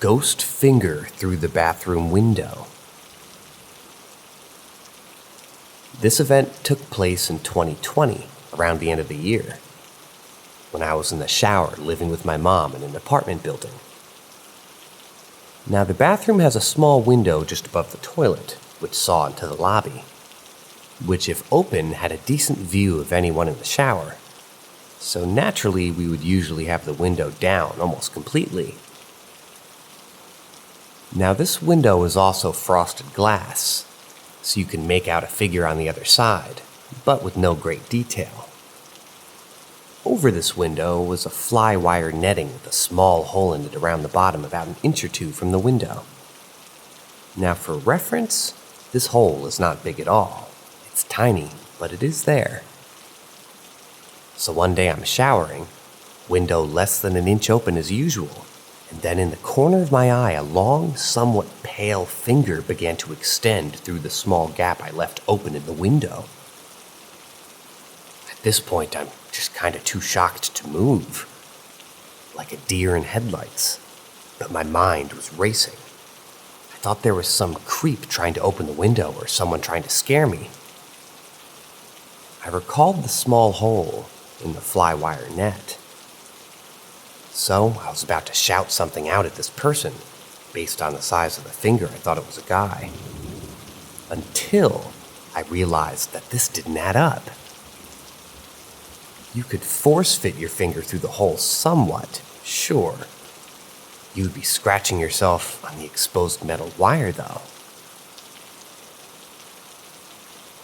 Ghost finger through the bathroom window. This event took place in 2020, around the end of the year, when I was in the shower living with my mom in an apartment building. Now, the bathroom has a small window just above the toilet, which saw into the lobby, which, if open, had a decent view of anyone in the shower. So naturally, we would usually have the window down almost completely. Now, this window is also frosted glass, so you can make out a figure on the other side, but with no great detail. Over this window was a fly wire netting with a small hole in it around the bottom about an inch or two from the window. Now, for reference, this hole is not big at all. It's tiny, but it is there. So one day I'm showering, window less than an inch open as usual, and then in the corner of my eye, a long, somewhat pale finger began to extend through the small gap I left open in the window. At this point, I'm just kind of too shocked to move, like a deer in headlights, but my mind was racing. I thought there was some creep trying to open the window or someone trying to scare me. I recalled the small hole in the fly wire net. So I was about to shout something out at this person. Based on the size of the finger, I thought it was a guy. Until I realized that this didn't add up. You could force fit your finger through the hole somewhat, sure. You would be scratching yourself on the exposed metal wire, though.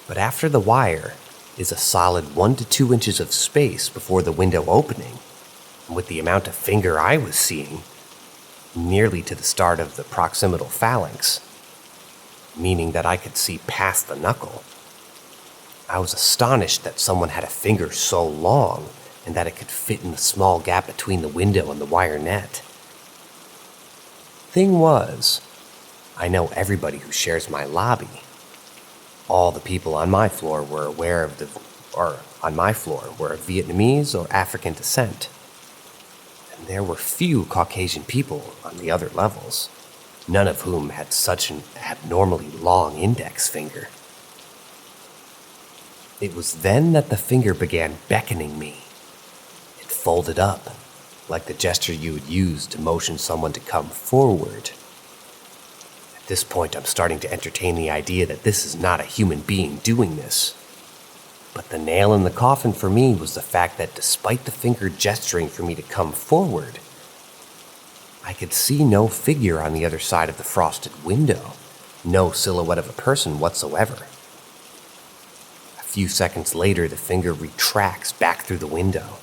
But after the wire is a solid 1 to 2 inches of space before the window opening, and with the amount of finger I was seeing, nearly to the start of the proximal phalanx, meaning that I could see past the knuckle. I was astonished that someone had a finger so long and that it could fit in the small gap between the window and the wire net. Thing was, I know everybody who shares my lobby. All the people on my floor were of Vietnamese or African descent. And there were few Caucasian people on the other levels, none of whom had such an abnormally long index finger. It was then that the finger began beckoning me. It folded up, like the gesture you would use to motion someone to come forward. At this point, I'm starting to entertain the idea that this is not a human being doing this. But the nail in the coffin for me was the fact that despite the finger gesturing for me to come forward, I could see no figure on the other side of the frosted window, no silhouette of a person whatsoever. A few seconds later, the finger retracts back through the window.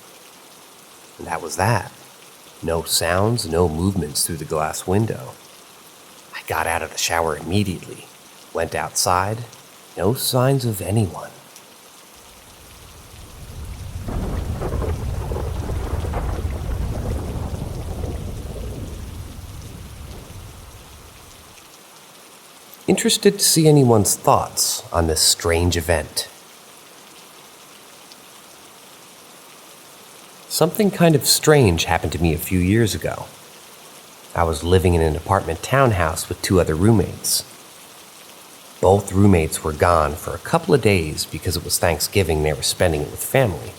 And that was that. No sounds, no movements through the glass window. I got out of the shower immediately, went outside, no signs of anyone. Interested to see anyone's thoughts on this strange event. Something kind of strange happened to me a few years ago. I was living in an apartment townhouse with 2 other roommates. Both roommates were gone for a couple of days because it was Thanksgiving and they were spending it with family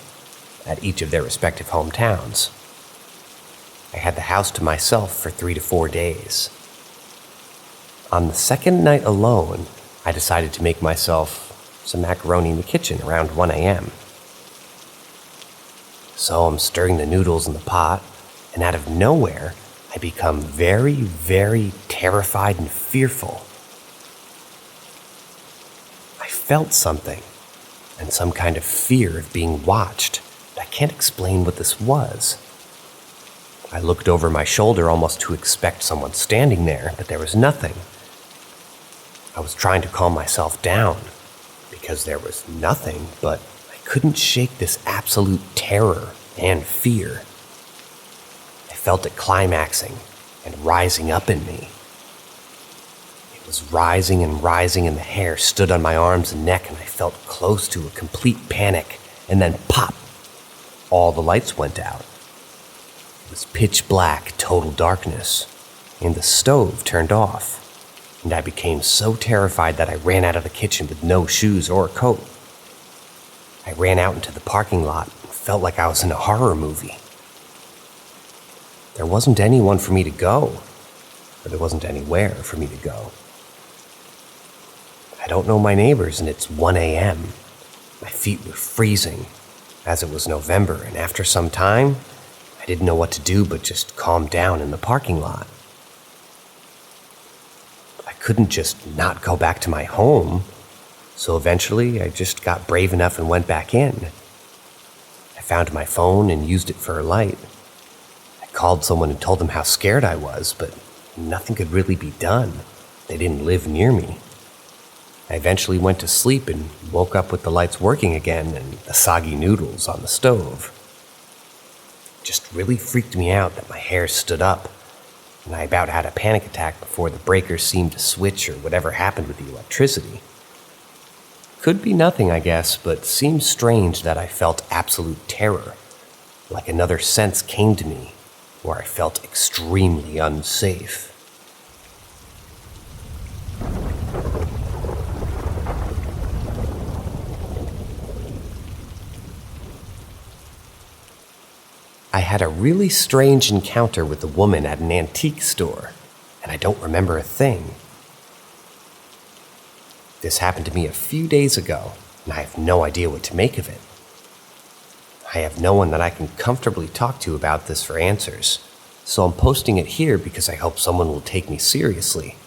at each of their respective hometowns. I had the house to myself for 3 to 4 days. On the second night alone, I decided to make myself some macaroni in the kitchen around 1 a.m. So I'm stirring the noodles in the pot, and out of nowhere, I become very, very terrified and fearful. I felt something, and some kind of fear of being watched, but I can't explain what this was. I looked over my shoulder almost to expect someone standing there, but there was nothing. I was trying to calm myself down, because there was nothing, but I couldn't shake this absolute terror and fear. I felt it climaxing and rising up in me. It was rising and rising, and the hair stood on my arms and neck, and I felt close to a complete panic, and then pop! All the lights went out. It was pitch black, total darkness, and the stove turned off, and I became so terrified that I ran out of the kitchen with no shoes or coat. I ran out into the parking lot and felt like I was in a horror movie. There wasn't anyone for me to go, or there wasn't anywhere for me to go. I don't know my neighbors, and it's 1 a.m. My feet were freezing, as it was November, and after some time, I didn't know what to do but just calm down in the parking lot. I couldn't just not go back to my home, so eventually I just got brave enough and went back in. I found my phone and used it for a light. I called someone and told them how scared I was, but nothing could really be done. They didn't live near me. I eventually went to sleep and woke up with the lights working again and the soggy noodles on the stove. It just really freaked me out that my hair stood up, and I about had a panic attack before the breakers seemed to switch or whatever happened with the electricity. Could be nothing, I guess, but seems strange that I felt absolute terror, like another sense came to me where I felt extremely unsafe. I had a really strange encounter with a woman at an antique store, and I don't remember a thing. This happened to me a few days ago, and I have no idea what to make of it. I have no one that I can comfortably talk to about this for answers, so I'm posting it here because I hope someone will take me seriously.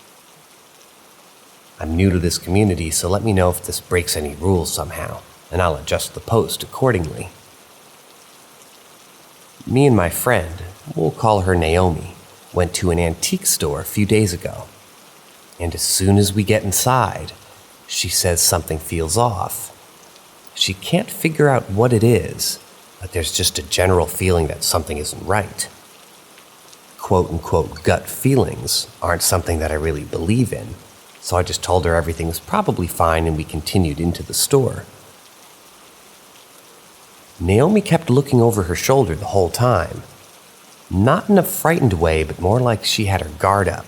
I'm new to this community, so let me know if this breaks any rules somehow, and I'll adjust the post accordingly. Me and my friend, we'll call her Naomi, went to an antique store a few days ago. And as soon as we get inside, she says something feels off. She can't figure out what it is, but there's just a general feeling that something isn't right. Quote-unquote gut feelings aren't something that I really believe in, so I just told her everything was probably fine and we continued into the store. Naomi kept looking over her shoulder the whole time. Not in a frightened way, but more like she had her guard up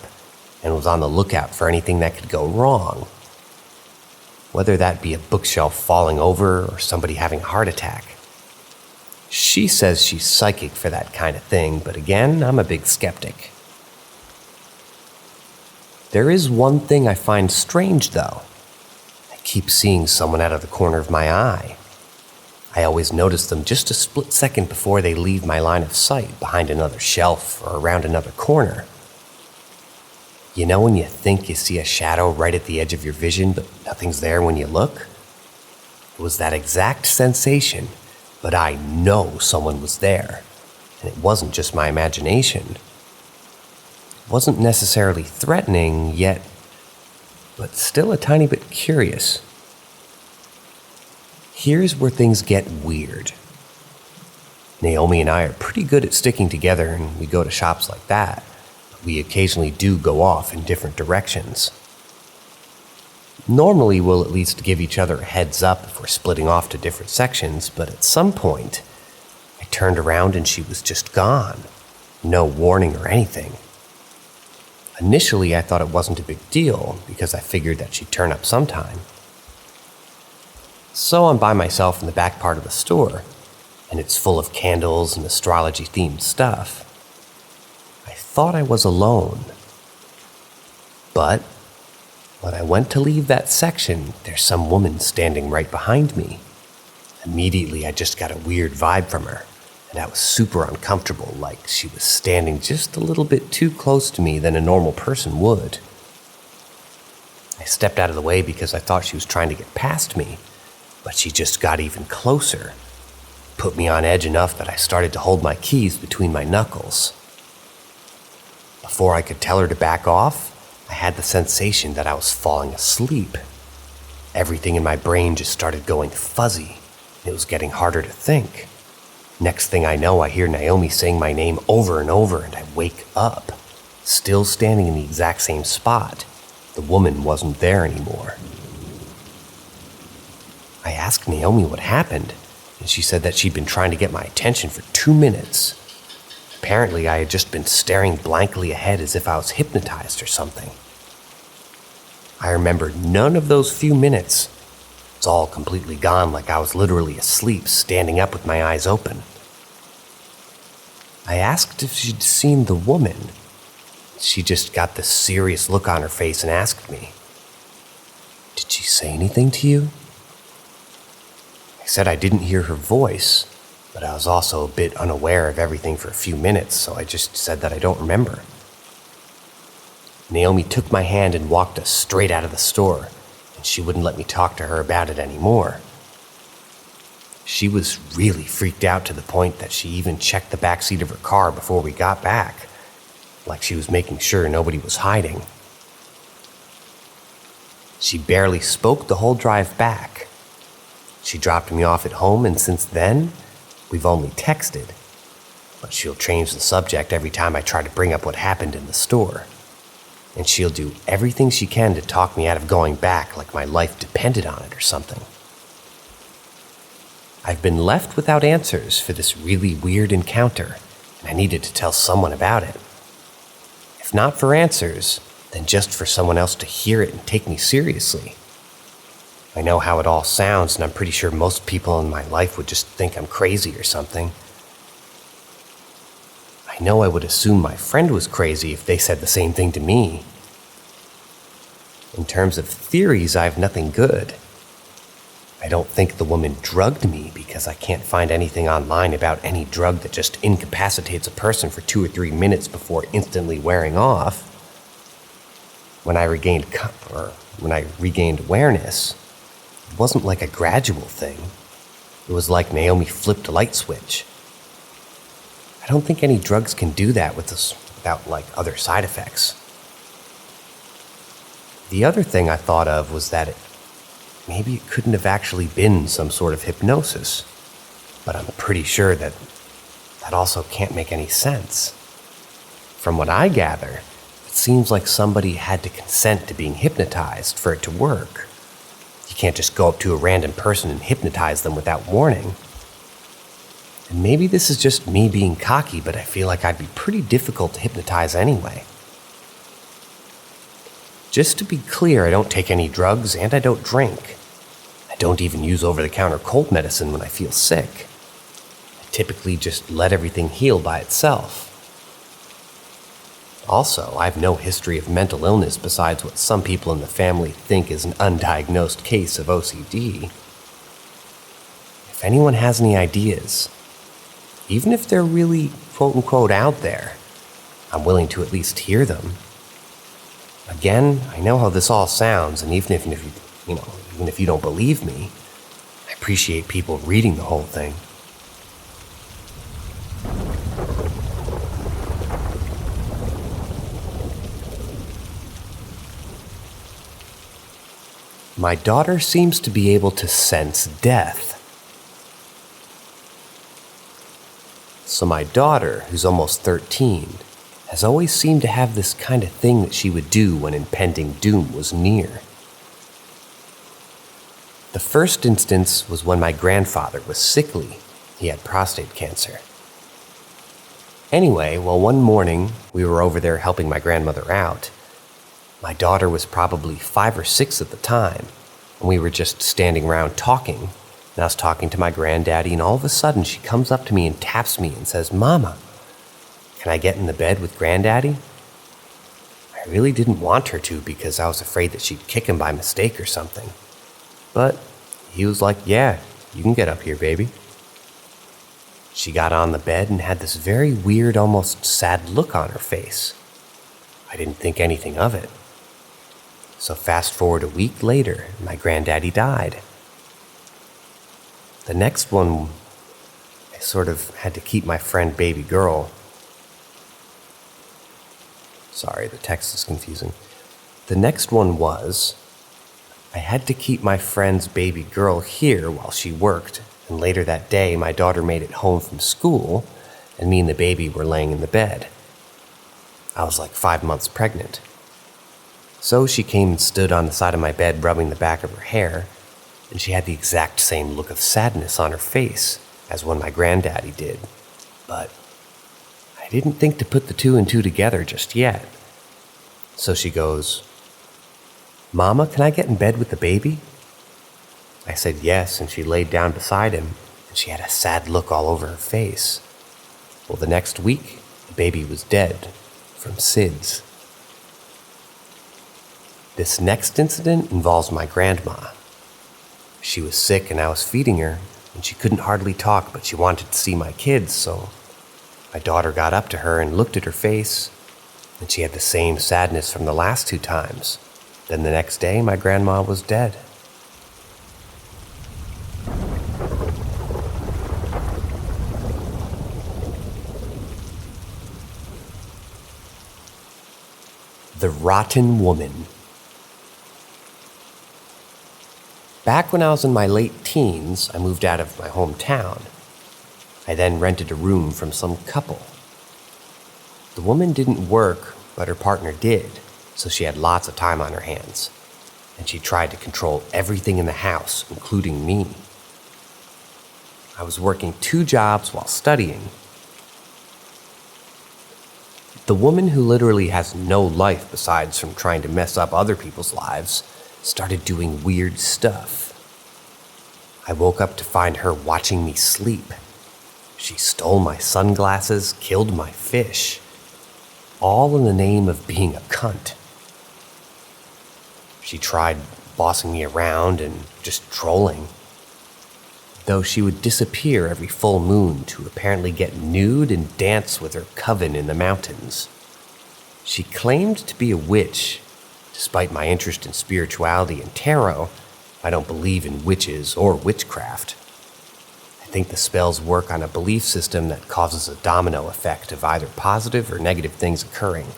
and was on the lookout for anything that could go wrong. Whether that be a bookshelf falling over or somebody having a heart attack. She says she's psychic for that kind of thing, but again, I'm a big skeptic. There is one thing I find strange, though. I keep seeing someone out of the corner of my eye. I always notice them just a split second before they leave my line of sight behind another shelf or around another corner. You know when you think you see a shadow right at the edge of your vision, but nothing's there when you look? It was that exact sensation, but I know someone was there, and it wasn't just my imagination. It wasn't necessarily threatening yet, but still a tiny bit curious. Here's where things get weird. Naomi and I are pretty good at sticking together, and we go to shops like that. But we occasionally do go off in different directions. Normally, we'll at least give each other a heads up if we're splitting off to different sections, but at some point, I turned around and she was just gone. No warning or anything. Initially, I thought it wasn't a big deal because I figured that she'd turn up sometime. So I'm by myself in the back part of the store, and it's full of candles and astrology-themed stuff. I thought I was alone, but When I went to leave that section, there's some woman standing right behind me. Immediately, I just got a weird vibe from her, and I was super uncomfortable, like she was standing just a little bit too close to me than a normal person would. I stepped out of the way because I thought she was trying to get past me, but she just got even closer. Put me on edge enough that I started to hold my keys between my knuckles. Before I could tell her to back off, I had the sensation that I was falling asleep. Everything in my brain just started going fuzzy. It was getting harder to think. Next thing I know, I hear Naomi saying my name over and over, and I wake up, still standing in the exact same spot. The woman wasn't there anymore. I asked Naomi what happened, and she said that she'd been trying to get my attention for 2 minutes. Apparently, I had just been staring blankly ahead as if I was hypnotized or something. I remembered none of those few minutes. It's all completely gone, like I was literally asleep, standing up with my eyes open. I asked if she'd seen the woman. She just got this serious look on her face and asked me, "Did she say anything to you?" I said I didn't hear her voice, but I was also a bit unaware of everything for a few minutes, so I just said that I don't remember. Naomi took my hand and walked us straight out of the store, and she wouldn't let me talk to her about it anymore. She was really freaked out to the point that she even checked the backseat of her car before we got back, like she was making sure nobody was hiding. She barely spoke the whole drive back. She dropped me off at home, and since then, we've only texted, but she'll change the subject every time I try to bring up what happened in the store. And she'll do everything she can to talk me out of going back like my life depended on it or something. I've been left without answers for this really weird encounter, and I needed to tell someone about it. If not for answers, then just for someone else to hear it and take me seriously. I know how it all sounds, and I'm pretty sure most people in my life would just think I'm crazy or something. I know I would assume my friend was crazy if they said the same thing to me. In terms of theories, I have nothing good. I don't think the woman drugged me because I can't find anything online about any drug that just incapacitates a person for 2 or 3 minutes before instantly wearing off. When I regained awareness, it wasn't like a gradual thing. It was like Naomi flipped a light switch. I don't think any drugs can do that without other side effects. The other thing I thought of was that maybe it couldn't have actually been some sort of hypnosis, but I'm pretty sure that also can't make any sense. From what I gather, it seems like somebody had to consent to being hypnotized for it to work. You can't just go up to a random person and hypnotize them without warning. And maybe this is just me being cocky, but I feel like I'd be pretty difficult to hypnotize anyway. Just to be clear, I don't take any drugs and I don't drink. I don't even use over-the-counter cold medicine when I feel sick. I typically just let everything heal by itself. Also, I have no history of mental illness besides what some people in the family think is an undiagnosed case of OCD. If anyone has any ideas, even if they're really quote-unquote out there, I'm willing to at least hear them. Again, I know how this all sounds, and even if you don't believe me, I appreciate people reading the whole thing. My daughter seems to be able to sense death. So my daughter, who's almost 13, has always seemed to have this kind of thing that she would do when impending doom was near. The first instance was when my grandfather was sickly. He had prostate cancer. Anyway, one morning we were over there helping my grandmother out. My daughter was probably 5 or 6 at the time, and we were just standing around talking, and I was talking to my granddaddy, and all of a sudden she comes up to me and taps me and says, "Mama, can I get in the bed with Granddaddy?" I I really didn't want her to because I was afraid that she'd kick him by mistake or something. But he was like, "Yeah, you can get up here, baby." She got on the bed and had this very weird, almost sad look on her face. I didn't think anything of it. So fast forward a week later, my granddaddy died. The next one, I sort of had to keep my friend baby girl. Sorry, the text is confusing. The next one was, I had to keep my friend's baby girl here while she worked, and later that day my daughter made it home from school, and me and the baby were laying in the bed. I was like 5 months pregnant. So she came and stood on the side of my bed rubbing the back of her hair, and she had the exact same look of sadness on her face as when my granddaddy did. But I didn't think to put the two and two together just yet. So she goes, "Mama, can I get in bed with the baby?" I said yes, and she laid down beside him, and she had a sad look all over her face. Well, the next week, the baby was dead from SIDS. This next incident involves my grandma. She was sick and I was feeding her, and she couldn't hardly talk, but she wanted to see my kids, so my daughter got up to her and looked at her face, and she had the same sadness from the last 2 times. Then the next day, my grandma was dead. The Rotten Woman. Back when I was in my late teens, I moved out of my hometown. I then rented a room from some couple. The woman didn't work, but her partner did, so she had lots of time on her hands, and she tried to control everything in the house, including me. I was working 2 jobs while studying. The woman who literally has no life besides from trying to mess up other people's lives started doing weird stuff. I woke up to find her watching me sleep. She stole my sunglasses, killed my fish, all in the name of being a cunt. She tried bossing me around and just trolling, though she would disappear every full moon to apparently get nude and dance with her coven in the mountains. She claimed to be a witch. Despite my interest in spirituality and tarot, I don't believe in witches or witchcraft. I think the spells work on a belief system that causes a domino effect of either positive or negative things occurring.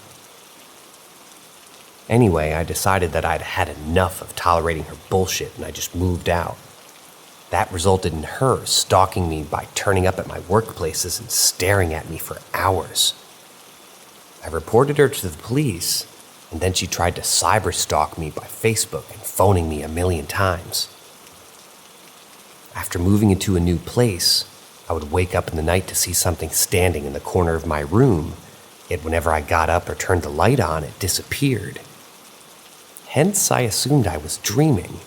Anyway, I decided that I'd had enough of tolerating her bullshit and I just moved out. That resulted in her stalking me by turning up at my workplaces and staring at me for hours. I reported her to the police, and then she tried to cyberstalk me by Facebook and phoning me a million times. After moving into a new place, I would wake up in the night to see something standing in the corner of my room, yet whenever I got up or turned the light on, it disappeared. Hence, I assumed I was dreaming.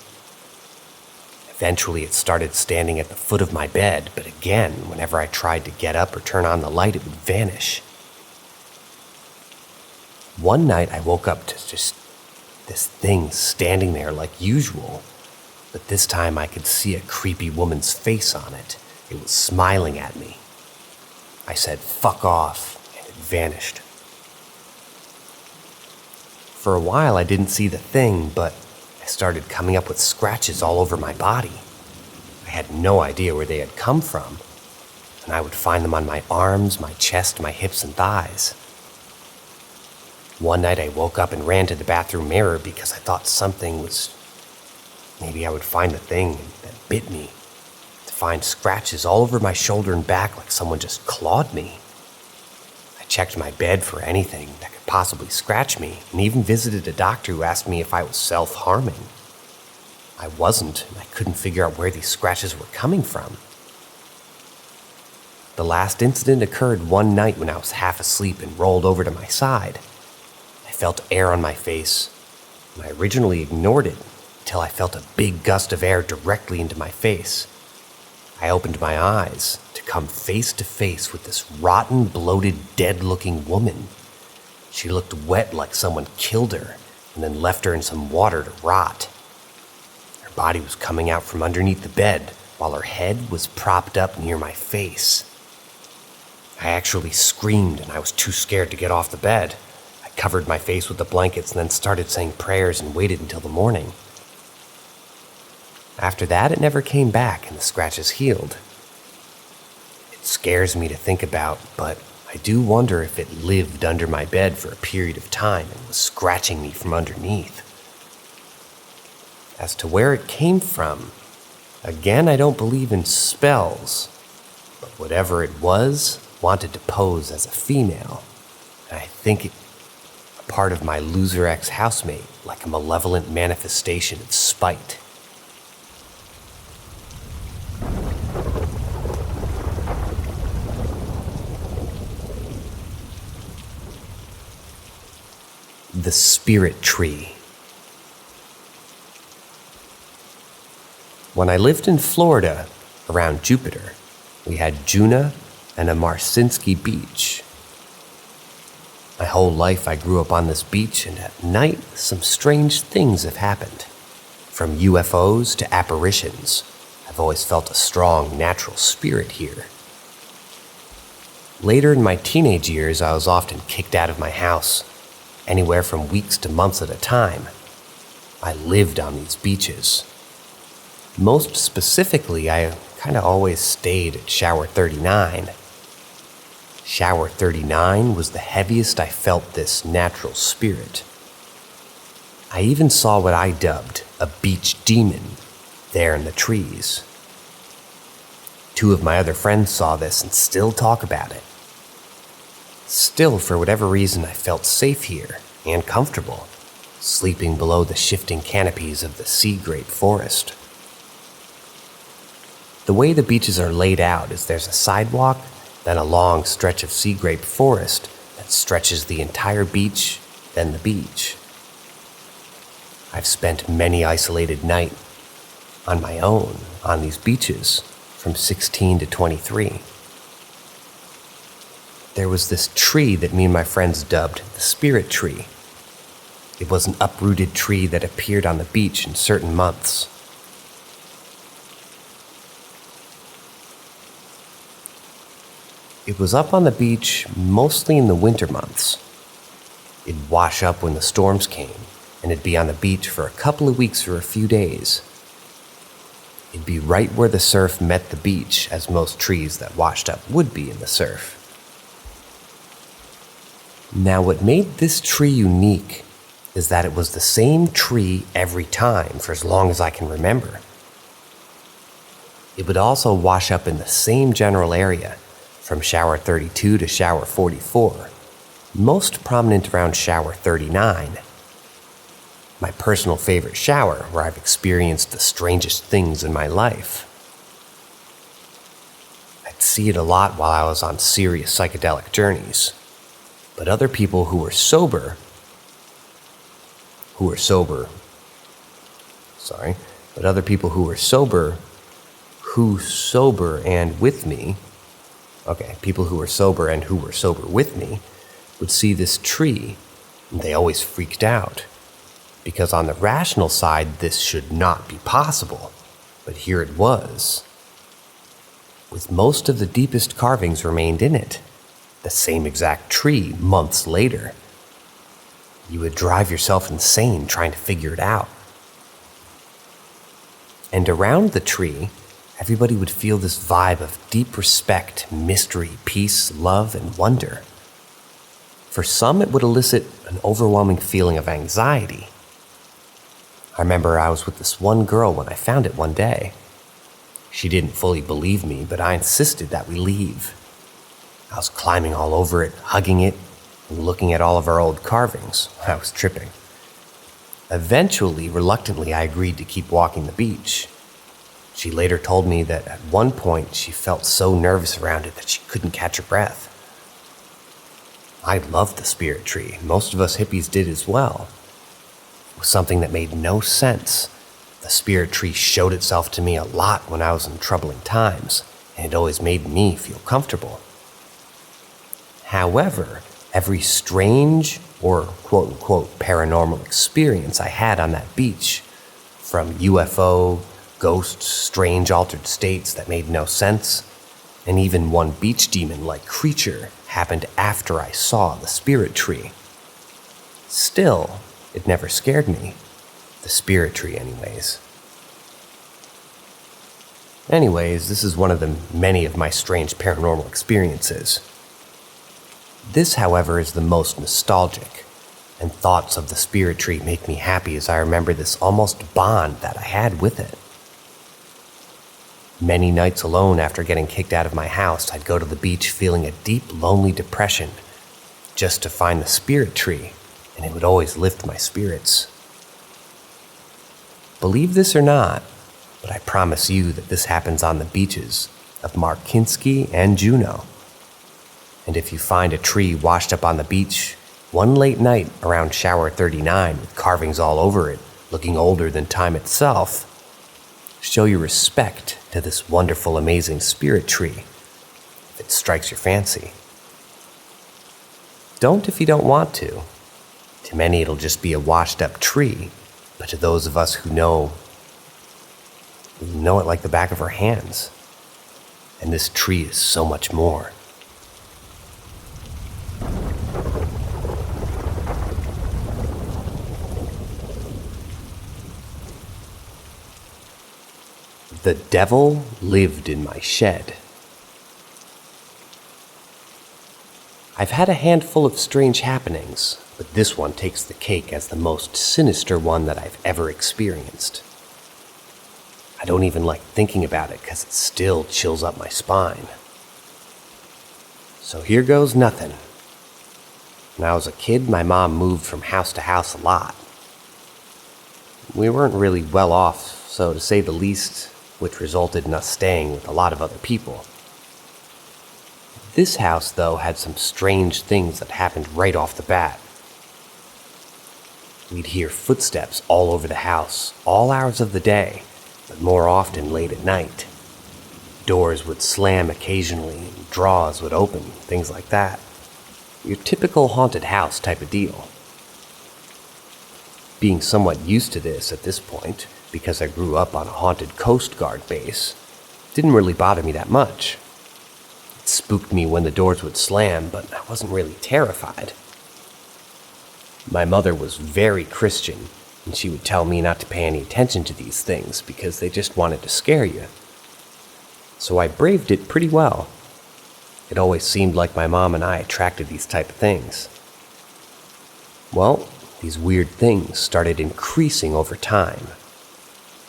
Eventually, it started standing at the foot of my bed, but again, whenever I tried to get up or turn on the light, it would vanish. One night, I woke up to just this thing standing there like usual, but this time I could see a creepy woman's face on it. It was smiling at me. I said, "Fuck off," and it vanished. For a while, I didn't see the thing, but I started coming up with scratches all over my body. I had no idea where they had come from, and I would find them on my arms, my chest, my hips, and thighs. One night I woke up and ran to the bathroom mirror because I thought maybe I would find the thing that bit me, to find scratches all over my shoulder and back like someone just clawed me. I checked my bed for anything that could possibly scratch me, and even visited a doctor who asked me if I was self-harming. I wasn't, and I couldn't figure out where these scratches were coming from. The last incident occurred one night when I was half asleep and rolled over to my side. I felt air on my face, and I originally ignored it until I felt a big gust of air directly into my face. I opened my eyes to come face to face with this rotten, bloated, dead-looking woman. She looked wet like someone killed her and then left her in some water to rot. Her body was coming out from underneath the bed while her head was propped up near my face. I actually screamed and I was too scared to get off the bed. I covered my face with the blankets and then started saying prayers and waited until the morning. After that, it never came back and the scratches healed. It scares me to think about, but I do wonder if it lived under my bed for a period of time and was scratching me from underneath. As to where it came from, again, I don't believe in spells, but whatever it was wanted to pose as a female, and I think it a part of my loser ex-housemate, like a malevolent manifestation of spite. The Spirit Tree. When I lived in Florida, around Jupiter, we had Juneau and a Marcinski beach. My whole life I grew up on this beach, and at night some strange things have happened. From UFOs to apparitions, I've always felt a strong natural spirit here. Later in my teenage years, I was often kicked out of my house, anywhere from weeks to months at a time. I lived on these beaches. Most specifically, I kind of always stayed at Shower 39. Shower 39 was the heaviest I felt this natural spirit. I even saw what I dubbed a beach demon there in the trees. 2 of my other friends saw this and still talk about it. Still, for whatever reason, I felt safe here and comfortable, sleeping below the shifting canopies of the sea grape forest. The way the beaches are laid out is there's a sidewalk, then a long stretch of sea grape forest that stretches the entire beach, then the beach. I've spent many isolated nights on my own on these beaches from 16 to 23. There was this tree that me and my friends dubbed the Spirit Tree. It was an uprooted tree that appeared on the beach in certain months. It was up on the beach mostly in the winter months. It'd wash up when the storms came, and it'd be on the beach for a couple of weeks or a few days. It'd be right where the surf met the beach, as most trees that washed up would be in the surf. Now, what made this tree unique is that it was the same tree every time for as long as I can remember. It would also wash up in the same general area, from Shower 32 to Shower 44, most prominent around Shower 39. My personal favorite shower, where I've experienced the strangest things in my life. I'd see it a lot while I was on serious psychedelic journeys. But other people who were sober and with me, would see this tree, and they always freaked out. Because on the rational side, this should not be possible, but here it was. With most of the deepest carvings remained in it. The same exact tree months later. You would drive yourself insane trying to figure it out. And around the tree, everybody would feel this vibe of deep respect, mystery, peace, love, and wonder. For some, it would elicit an overwhelming feeling of anxiety. I remember I was with this one girl when I found it one day. She didn't fully believe me, but I insisted that we leave. I was climbing all over it, hugging it, and looking at all of our old carvings. I was tripping. Eventually, reluctantly, I agreed to keep walking the beach. She later told me that at one point she felt so nervous around it that she couldn't catch her breath. I loved the Spirit Tree. Most of us hippies did as well. It was something that made no sense. The Spirit Tree showed itself to me a lot when I was in troubling times, and it always made me feel comfortable. However, every strange or quote-unquote paranormal experience I had on that beach, from UFO, ghosts, strange altered states that made no sense, and even one beach demon-like creature happened after I saw the spirit tree. Still, it never scared me. The spirit tree, anyways. Anyways, this is one of the many of my strange paranormal experiences. This, however, is the most nostalgic, and thoughts of the spirit tree make me happy as I remember this almost bond that I had with it. Many nights alone after getting kicked out of my house, I'd go to the beach feeling a deep, lonely depression, just to find the spirit tree, and it would always lift my spirits. Believe this or not, but I promise you that this happens on the beaches of Markinsky and Juneau. And if you find a tree washed up on the beach one late night around shower 39 with carvings all over it, looking older than time itself, show your respect to this wonderful, amazing spirit tree if it strikes your fancy. Don't if you don't want to. To many it'll just be a washed up tree, but to those of us who know it like the back of our hands. And this tree is so much more. The devil lived in my shed. I've had a handful of strange happenings, but this one takes the cake as the most sinister one that I've ever experienced. I don't even like thinking about it because it still chills up my spine. So here goes nothing. When I was a kid, my mom moved from house to house a lot. We weren't really well off, so to say the least, which resulted in us staying with a lot of other people. This house, though, had some strange things that happened right off the bat. We'd hear footsteps all over the house, all hours of the day, but more often late at night. Doors would slam occasionally, and drawers would open, things like that. Your typical haunted house type of deal. Being somewhat used to this at this point, because I grew up on a haunted Coast Guard base, didn't really bother me that much. It spooked me when the doors would slam, but I wasn't really terrified. My mother was very Christian, and she would tell me not to pay any attention to these things because they just wanted to scare you. So I braved it pretty well. It always seemed like my mom and I attracted these type of things. Well, these weird things started increasing over time.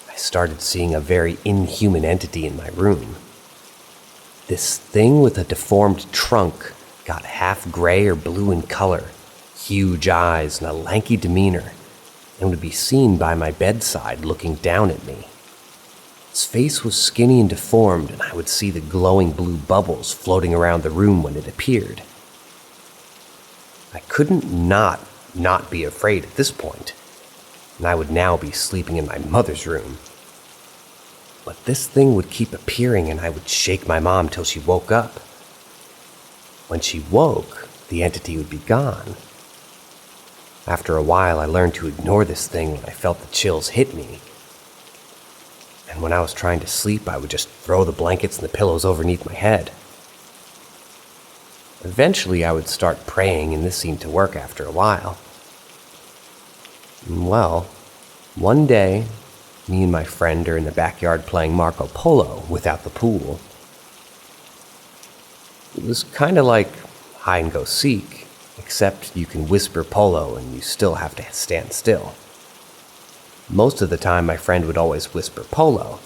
I started seeing a very inhuman entity in my room. This thing with a deformed trunk got half gray or blue in color, huge eyes and a lanky demeanor, and would be seen by my bedside looking down at me. Its face was skinny and deformed, and I would see the glowing blue bubbles floating around the room when it appeared. I couldn't not be afraid at this point, and I would now be sleeping in my mother's room. But this thing would keep appearing, and I would shake my mom till she woke up. When she woke, the entity would be gone. After a while, I learned to ignore this thing when I felt the chills hit me. And when I was trying to sleep, I would just throw the blankets and the pillows underneath my head. Eventually, I would start praying, and this seemed to work after a while. Well, one day, me and my friend are in the backyard playing Marco Polo without the pool. It was kind of like hide and go seek, except you can whisper polo and you still have to stand still. Most of the time, my friend would always whisper polo.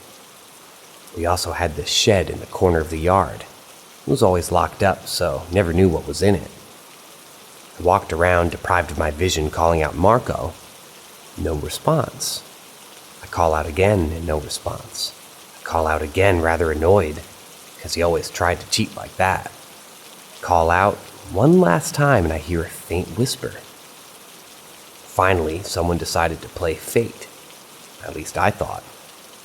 We also had this shed in the corner of the yard. It was always locked up, so never knew what was in it. I walked around, deprived of my vision, calling out Marco. No response. I call out again, and no response. I call out again, rather annoyed, because he always tried to cheat like that. I call out one last time, and I hear a faint whisper. Finally, someone decided to play fate. At least I thought.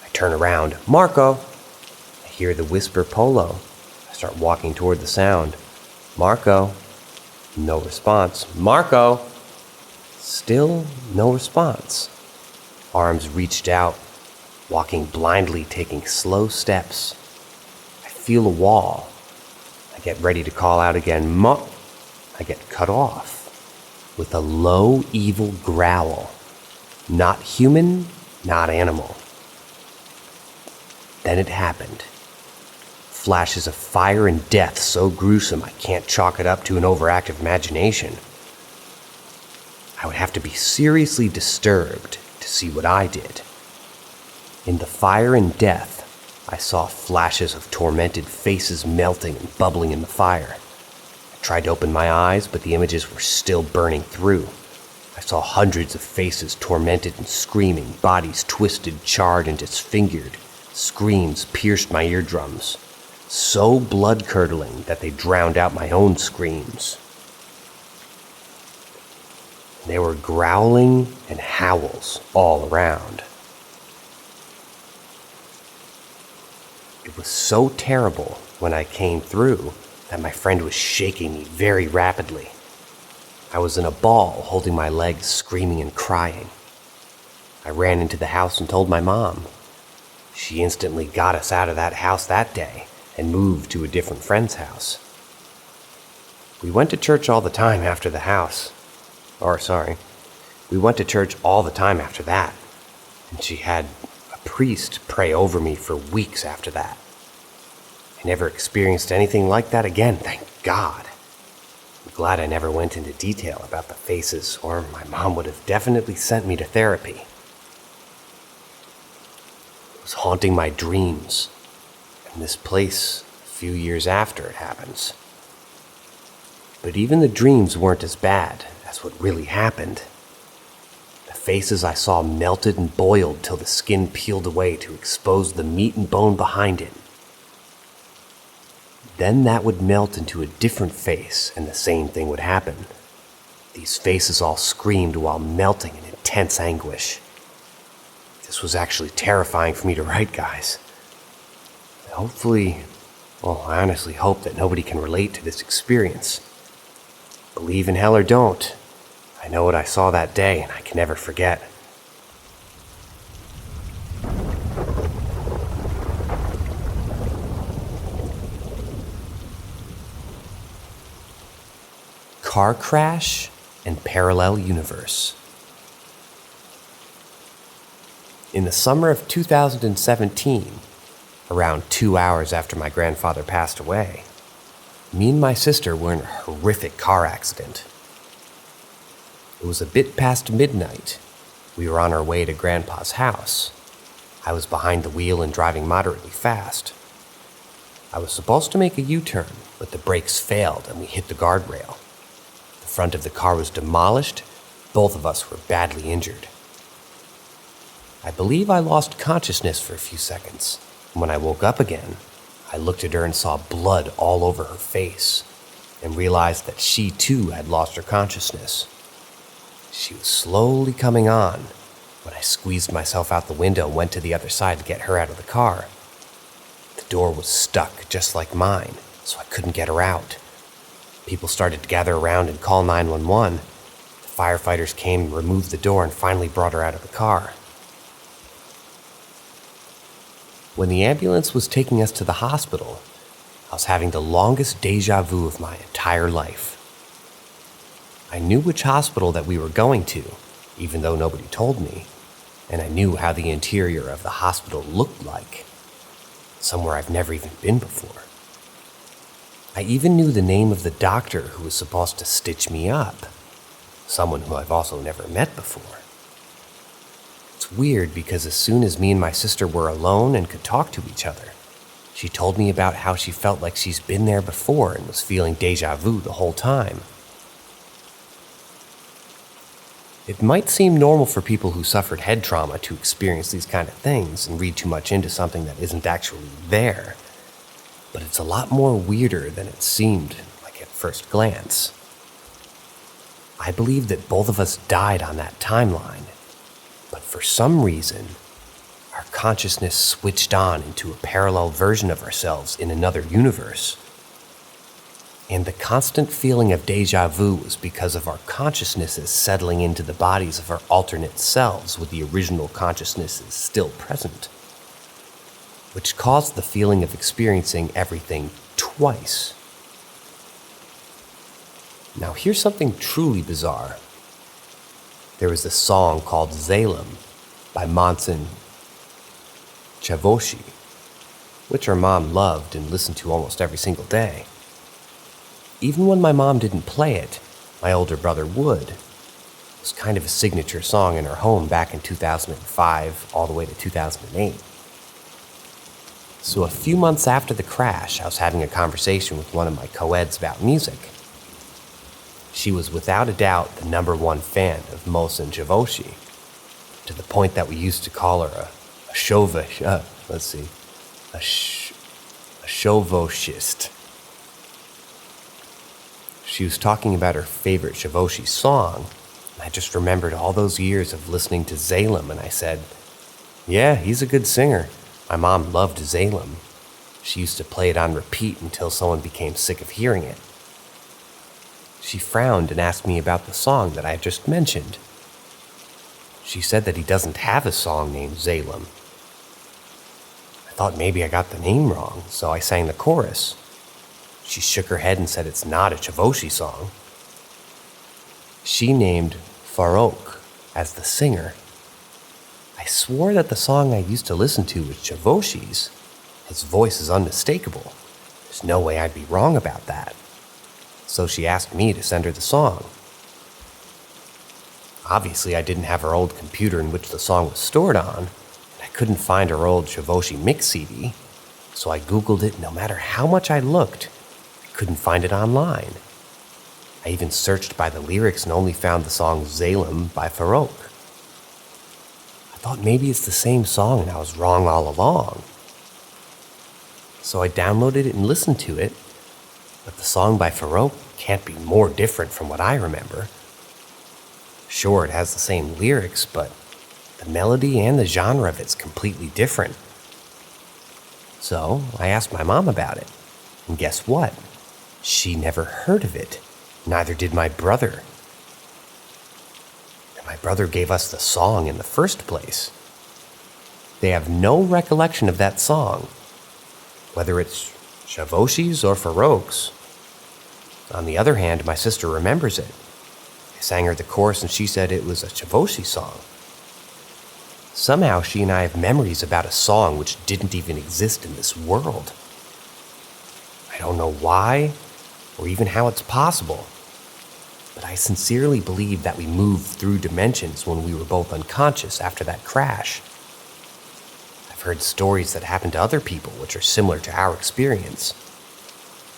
I turn around. Marco! I hear the whisper polo. I start walking toward the sound. Marco! No response. Marco! Still no response. Arms reached out, walking blindly, taking slow steps. I feel a wall. I get ready to call out again. I get cut off with a low, evil growl. Not human, not animal. Then it happened. Flashes of fire and death so gruesome I can't chalk it up to an overactive imagination. I would have to be seriously disturbed to see what I did. In the fire and death, I saw flashes of tormented faces melting and bubbling in the fire. I tried to open my eyes, but the images were still burning through. I saw hundreds of faces tormented and screaming, bodies twisted, charred, and disfigured. Screams pierced my eardrums, so blood-curdling that they drowned out my own screams. There were growling and howls all around. It was so terrible when I came through that my friend was shaking me very rapidly. I was in a ball, holding my legs, screaming and crying. I ran into the house and told my mom. She instantly got us out of that house that day and moved to a different friend's house. We went to church all the time after the house. We went to church all the time after that, and she had a priest pray over me for weeks after that. I never experienced anything like that again, thank God. I'm glad I never went into detail about the faces, or my mom would have definitely sent me to therapy. It was haunting my dreams, and this place a few years after it happens. But even the dreams weren't as bad as what really happened. The faces I saw melted and boiled till the skin peeled away to expose the meat and bone behind it. Then that would melt into a different face and the same thing would happen. These faces all screamed while melting in intense anguish. This was actually terrifying for me to write, guys. I honestly hope that nobody can relate to this experience. Believe in hell or don't, I know what I saw that day and I can never forget. Car crash and parallel universe. In the summer of 2017, around 2 hours after my grandfather passed away, me and my sister were in a horrific car accident. It was a bit past midnight. We were on our way to Grandpa's house. I was behind the wheel and driving moderately fast. I was supposed to make a U-turn, but the brakes failed and we hit the guardrail. The front of the car was demolished. Both of us were badly injured. I believe I lost consciousness for a few seconds. When I woke up again, I looked at her and saw blood all over her face and realized that she too had lost her consciousness. She was slowly coming on when I squeezed myself out the window and went to the other side to get her out of the car. The door was stuck just like mine, so I couldn't get her out. People started to gather around and call 911. The firefighters came and removed the door and finally brought her out of the car. When the ambulance was taking us to the hospital, I was having the longest deja vu of my entire life. I knew which hospital that we were going to, even though nobody told me, and I knew how the interior of the hospital looked like, somewhere I've never even been before. I even knew the name of the doctor who was supposed to stitch me up, someone who I've also never met before. It's weird because as soon as me and my sister were alone and could talk to each other, she told me about how she felt like she's been there before and was feeling deja vu the whole time. It might seem normal for people who suffered head trauma to experience these kind of things and read too much into something that isn't actually there, but it's a lot more weirder than it seemed like at first glance. I believe that both of us died on that timeline, but for some reason, our consciousness switched on into a parallel version of ourselves in another universe. And the constant feeling of deja vu was because of our consciousnesses settling into the bodies of our alternate selves with the original consciousnesses still present, which caused the feeling of experiencing everything twice. Now here's something truly bizarre. There was a song called Zalem by Monson Chavoshi, which our mom loved and listened to almost every single day. Even when my mom didn't play it, my older brother would. It was kind of a signature song in our home back in 2005 all the way to 2008. So a few months after the crash, I was having a conversation with one of my co-eds about music. She was without a doubt the #1 fan of Monson Chavoshi, to the point that we used to call her a chauvoshist. She was talking about her favorite Chavoshi song, and I just remembered all those years of listening to Zalem, and I said, "Yeah, he's a good singer. My mom loved Zalem. She used to play it on repeat until someone became sick of hearing it." She frowned and asked me about the song that I had just mentioned. She said that he doesn't have a song named Zalem. I thought maybe I got the name wrong, so I sang the chorus. She shook her head and said it's not a Chavoshi song. She named Farouk as the singer. I swore that the song I used to listen to was Chavoshi's. His voice is unmistakable. There's no way I'd be wrong about that. So she asked me to send her the song. Obviously, I didn't have her old computer in which the song was stored on, and I couldn't find her old Chavoshi mix CD, so I Googled it. No matter how much I looked, I couldn't find it online. I even searched by the lyrics and only found the song Zalem by Farouk. I thought maybe it's the same song and I was wrong all along. So I downloaded it and listened to it, but the song by Farouk can't be more different from what I remember. Sure, it has the same lyrics, but the melody and the genre of it's completely different. So I asked my mom about it, and guess what? She never heard of it. Neither did my brother. And my brother gave us the song in the first place. They have no recollection of that song, whether it's Chavoshi's or Farouk's. On the other hand, my sister remembers it. I sang her the chorus and she said it was a Chavoshi song. Somehow she and I have memories about a song which didn't even exist in this world. I don't know why or even how it's possible, but I sincerely believe that we moved through dimensions when we were both unconscious after that crash. I've heard stories that happened to other people which are similar to our experience.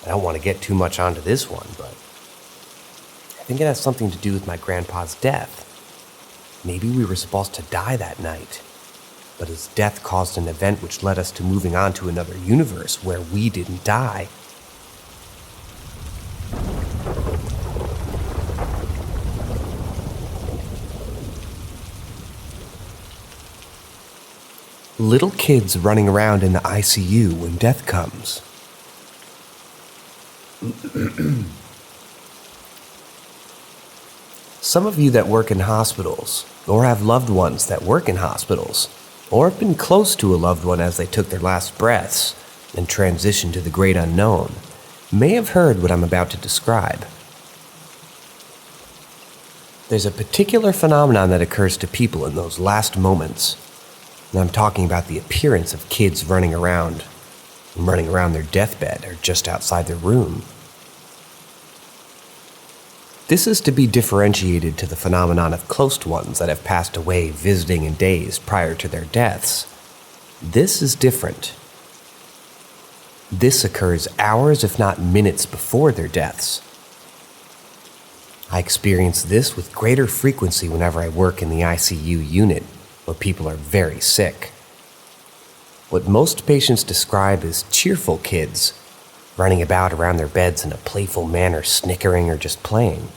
I don't want to get too much onto this one, but I think it has something to do with my grandpa's death. Maybe we were supposed to die that night, but his death caused an event which led us to moving on to another universe where we didn't die. Little kids running around in the ICU when death comes. Some of you that work in hospitals, or have loved ones that work in hospitals, or have been close to a loved one as they took their last breaths and transitioned to the great unknown, may have heard what I'm about to describe. There's a particular phenomenon that occurs to people in those last moments, and I'm talking about the appearance of kids running around their deathbed or just outside their room. This is to be differentiated to the phenomenon of close ones that have passed away visiting in days prior to their deaths. This is different. This occurs hours, if not minutes, before their deaths. I experience this with greater frequency whenever I work in the ICU unit, where people are very sick. What most patients describe as cheerful kids, running about around their beds in a playful manner, snickering or just playing.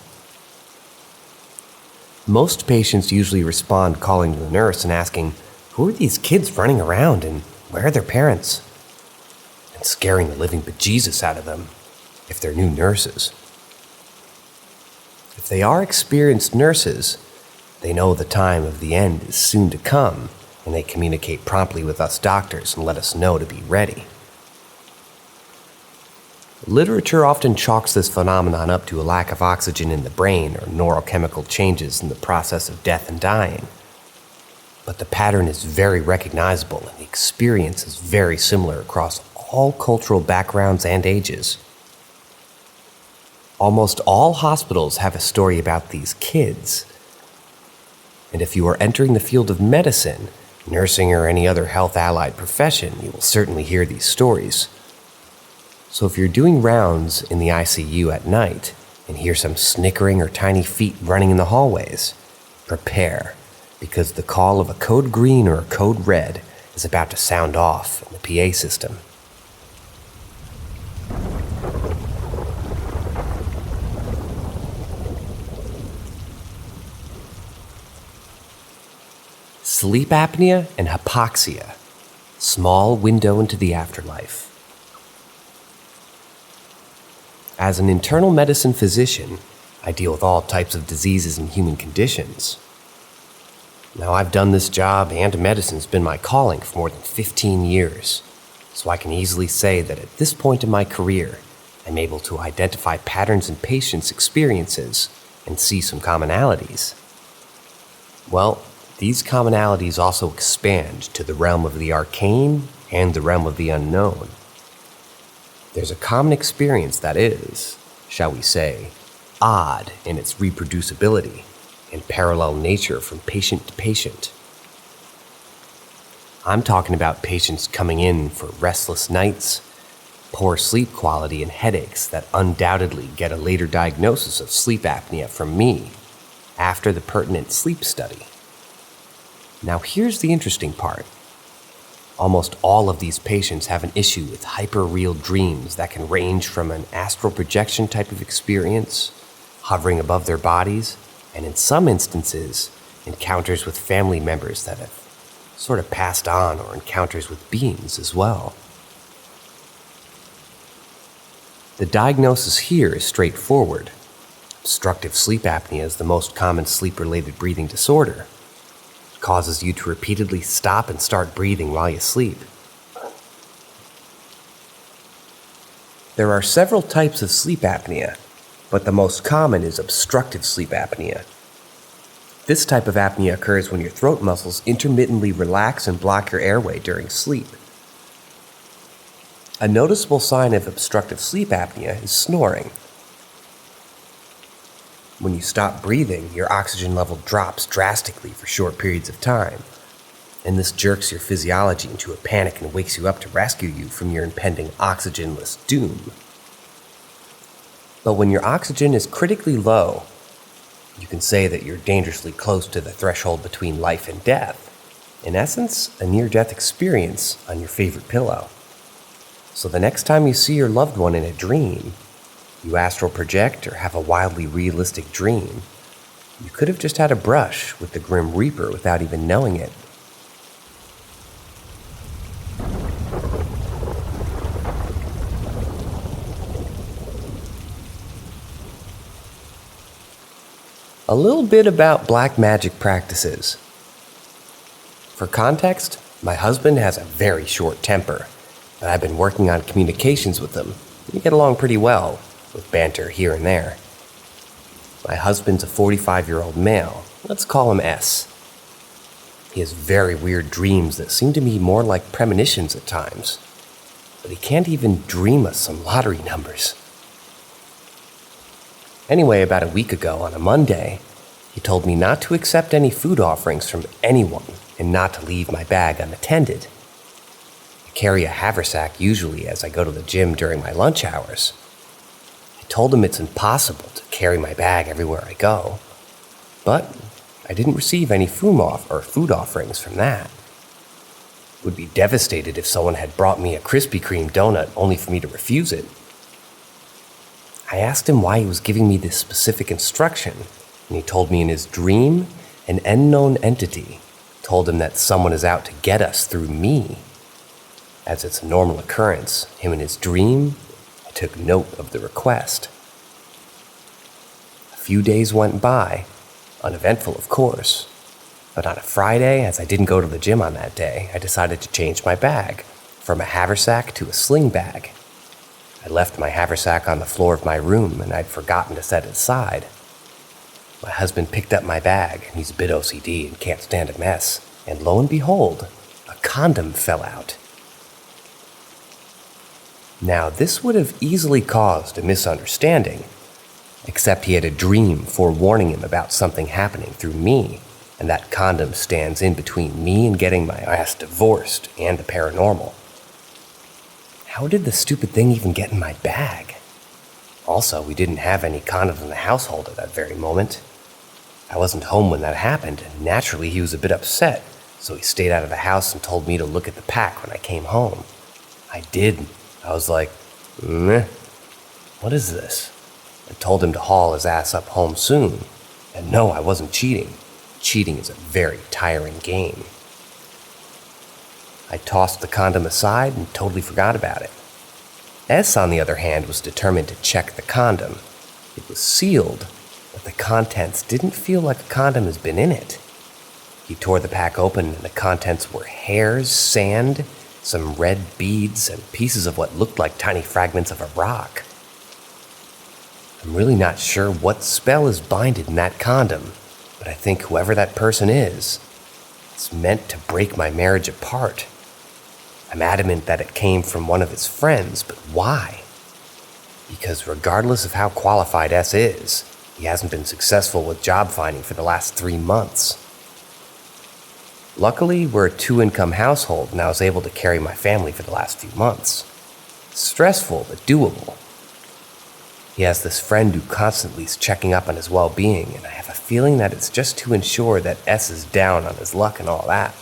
Most patients usually respond calling the nurse and asking, "Who are these kids running around and where are their parents?" and scaring the living bejesus out of them. if they're new nurses. If they are experienced nurses, they know the time of the end is soon to come, and they communicate promptly with us doctors and let us know to be ready. Literature often chalks this phenomenon up to a lack of oxygen in the brain or neurochemical changes in the process of death and dying. But the pattern is very recognizable, and the experience is very similar across all cultural backgrounds and ages. Almost all hospitals have a story about these kids. And if you are entering the field of medicine, nursing, or any other health-allied profession, you will certainly hear these stories. So if you're doing rounds in the ICU at night and hear some snickering or tiny feet running in the hallways, prepare, because the call of a code green or a code red is about to sound off in the PA system. Sleep apnea and hypoxia, small window into the afterlife. As an internal medicine physician, I deal with all types of diseases and human conditions. Now, I've done this job, and medicine's been my calling for more than 15 years, so I can easily say that at this point in my career, I'm able to identify patterns in patients' experiences and see some commonalities. Well, these commonalities also expand to the realm of the arcane and the realm of the unknown. There's a common experience that is, shall we say, odd in its reproducibility and parallel nature from patient to patient. I'm talking about patients coming in for restless nights, poor sleep quality, and headaches that undoubtedly get a later diagnosis of sleep apnea from me after the pertinent sleep study. Now here's the interesting part. Almost all of these patients have an issue with hyper-real dreams that can range from an astral projection type of experience, hovering above their bodies, and in some instances, encounters with family members that have sort of passed on, or encounters with beings as well. The diagnosis here is straightforward. Obstructive sleep apnea is the most common sleep-related breathing disorder. Causes you to repeatedly stop and start breathing while you sleep. There are several types of sleep apnea, but the most common is obstructive sleep apnea. This type of apnea occurs when your throat muscles intermittently relax and block your airway during sleep. A noticeable sign of obstructive sleep apnea is snoring. When you stop breathing, your oxygen level drops drastically for short periods of time, and this jerks your physiology into a panic and wakes you up to rescue you from your impending oxygenless doom. But when your oxygen is critically low, you can say that you're dangerously close to the threshold between life and death. In essence, a near-death experience on your favorite pillow. So the next time you see your loved one in a dream, you astral project or have a wildly realistic dream, you could have just had a brush with the Grim Reaper without even knowing it. A little bit about black magic practices. For context, my husband has a very short temper, but I've been working on communications with him. We get along pretty well, with banter here and there. My husband's a 45-year-old male. Let's call him S. He has very weird dreams that seem to me more like premonitions at times, but he can't even dream us some lottery numbers. Anyway, about a week ago on a Monday, he told me not to accept any food offerings from anyone and not to leave my bag unattended. I carry a haversack usually as I go to the gym during my lunch hours. I told him it's impossible to carry my bag everywhere I go, but I didn't receive any food offerings from that. Would be devastated if someone had brought me a Krispy Kreme donut only for me to refuse it. I asked him why he was giving me this specific instruction, and he told me in his dream, an unknown entity told him that someone is out to get us through me. As it's a normal occurrence, him in his dream took note of the request. A few days went by, uneventful of course, but on a Friday, as I didn't go to the gym on that day, I decided to change my bag from a haversack to a sling bag. I left my haversack on the floor of my room and I'd forgotten to set it aside. My husband picked up my bag, and he's a bit OCD and can't stand a mess, and lo and behold, a condom fell out. Now, this would have easily caused a misunderstanding, except he had a dream forewarning him about something happening through me, and that condom stands in between me and getting my ass divorced and the paranormal. How did the stupid thing even get in my bag? Also, we didn't have any condoms in the household at that very moment. I wasn't home when that happened, and naturally he was a bit upset, so he stayed out of the house and told me to look at the pack when I came home. I did. I was like, meh, what is this? I told him to haul his ass up home soon. And no, I wasn't cheating. Cheating is a very tiring game. I tossed the condom aside and totally forgot about it. S, on the other hand, was determined to check the condom. It was sealed, but the contents didn't feel like a condom has been in it. He tore the pack open and the contents were hairs, sand, some red beads, and pieces of what looked like tiny fragments of a rock. I'm really not sure what spell is binded in that condom, but I think whoever that person is, it's meant to break my marriage apart. I'm adamant that it came from one of his friends, but why? Because regardless of how qualified S is, he hasn't been successful with job finding for the last 3 months. Luckily, we're a 2-income household, and I was able to carry my family for the last few months. Stressful, but doable. He has this friend who constantly is checking up on his well-being, and I have a feeling that it's just to ensure that S is down on his luck and all that.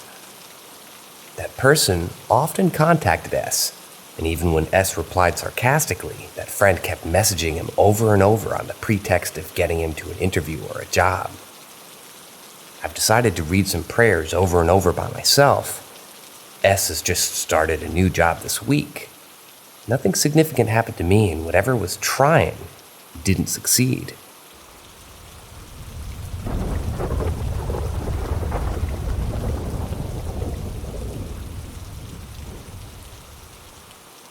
That person often contacted S, and even when S replied sarcastically, that friend kept messaging him over and over on the pretext of getting him to an interview or a job. I've decided to read some prayers over and over by myself. S has just started a new job this week. Nothing significant happened to me, and whatever was trying didn't succeed.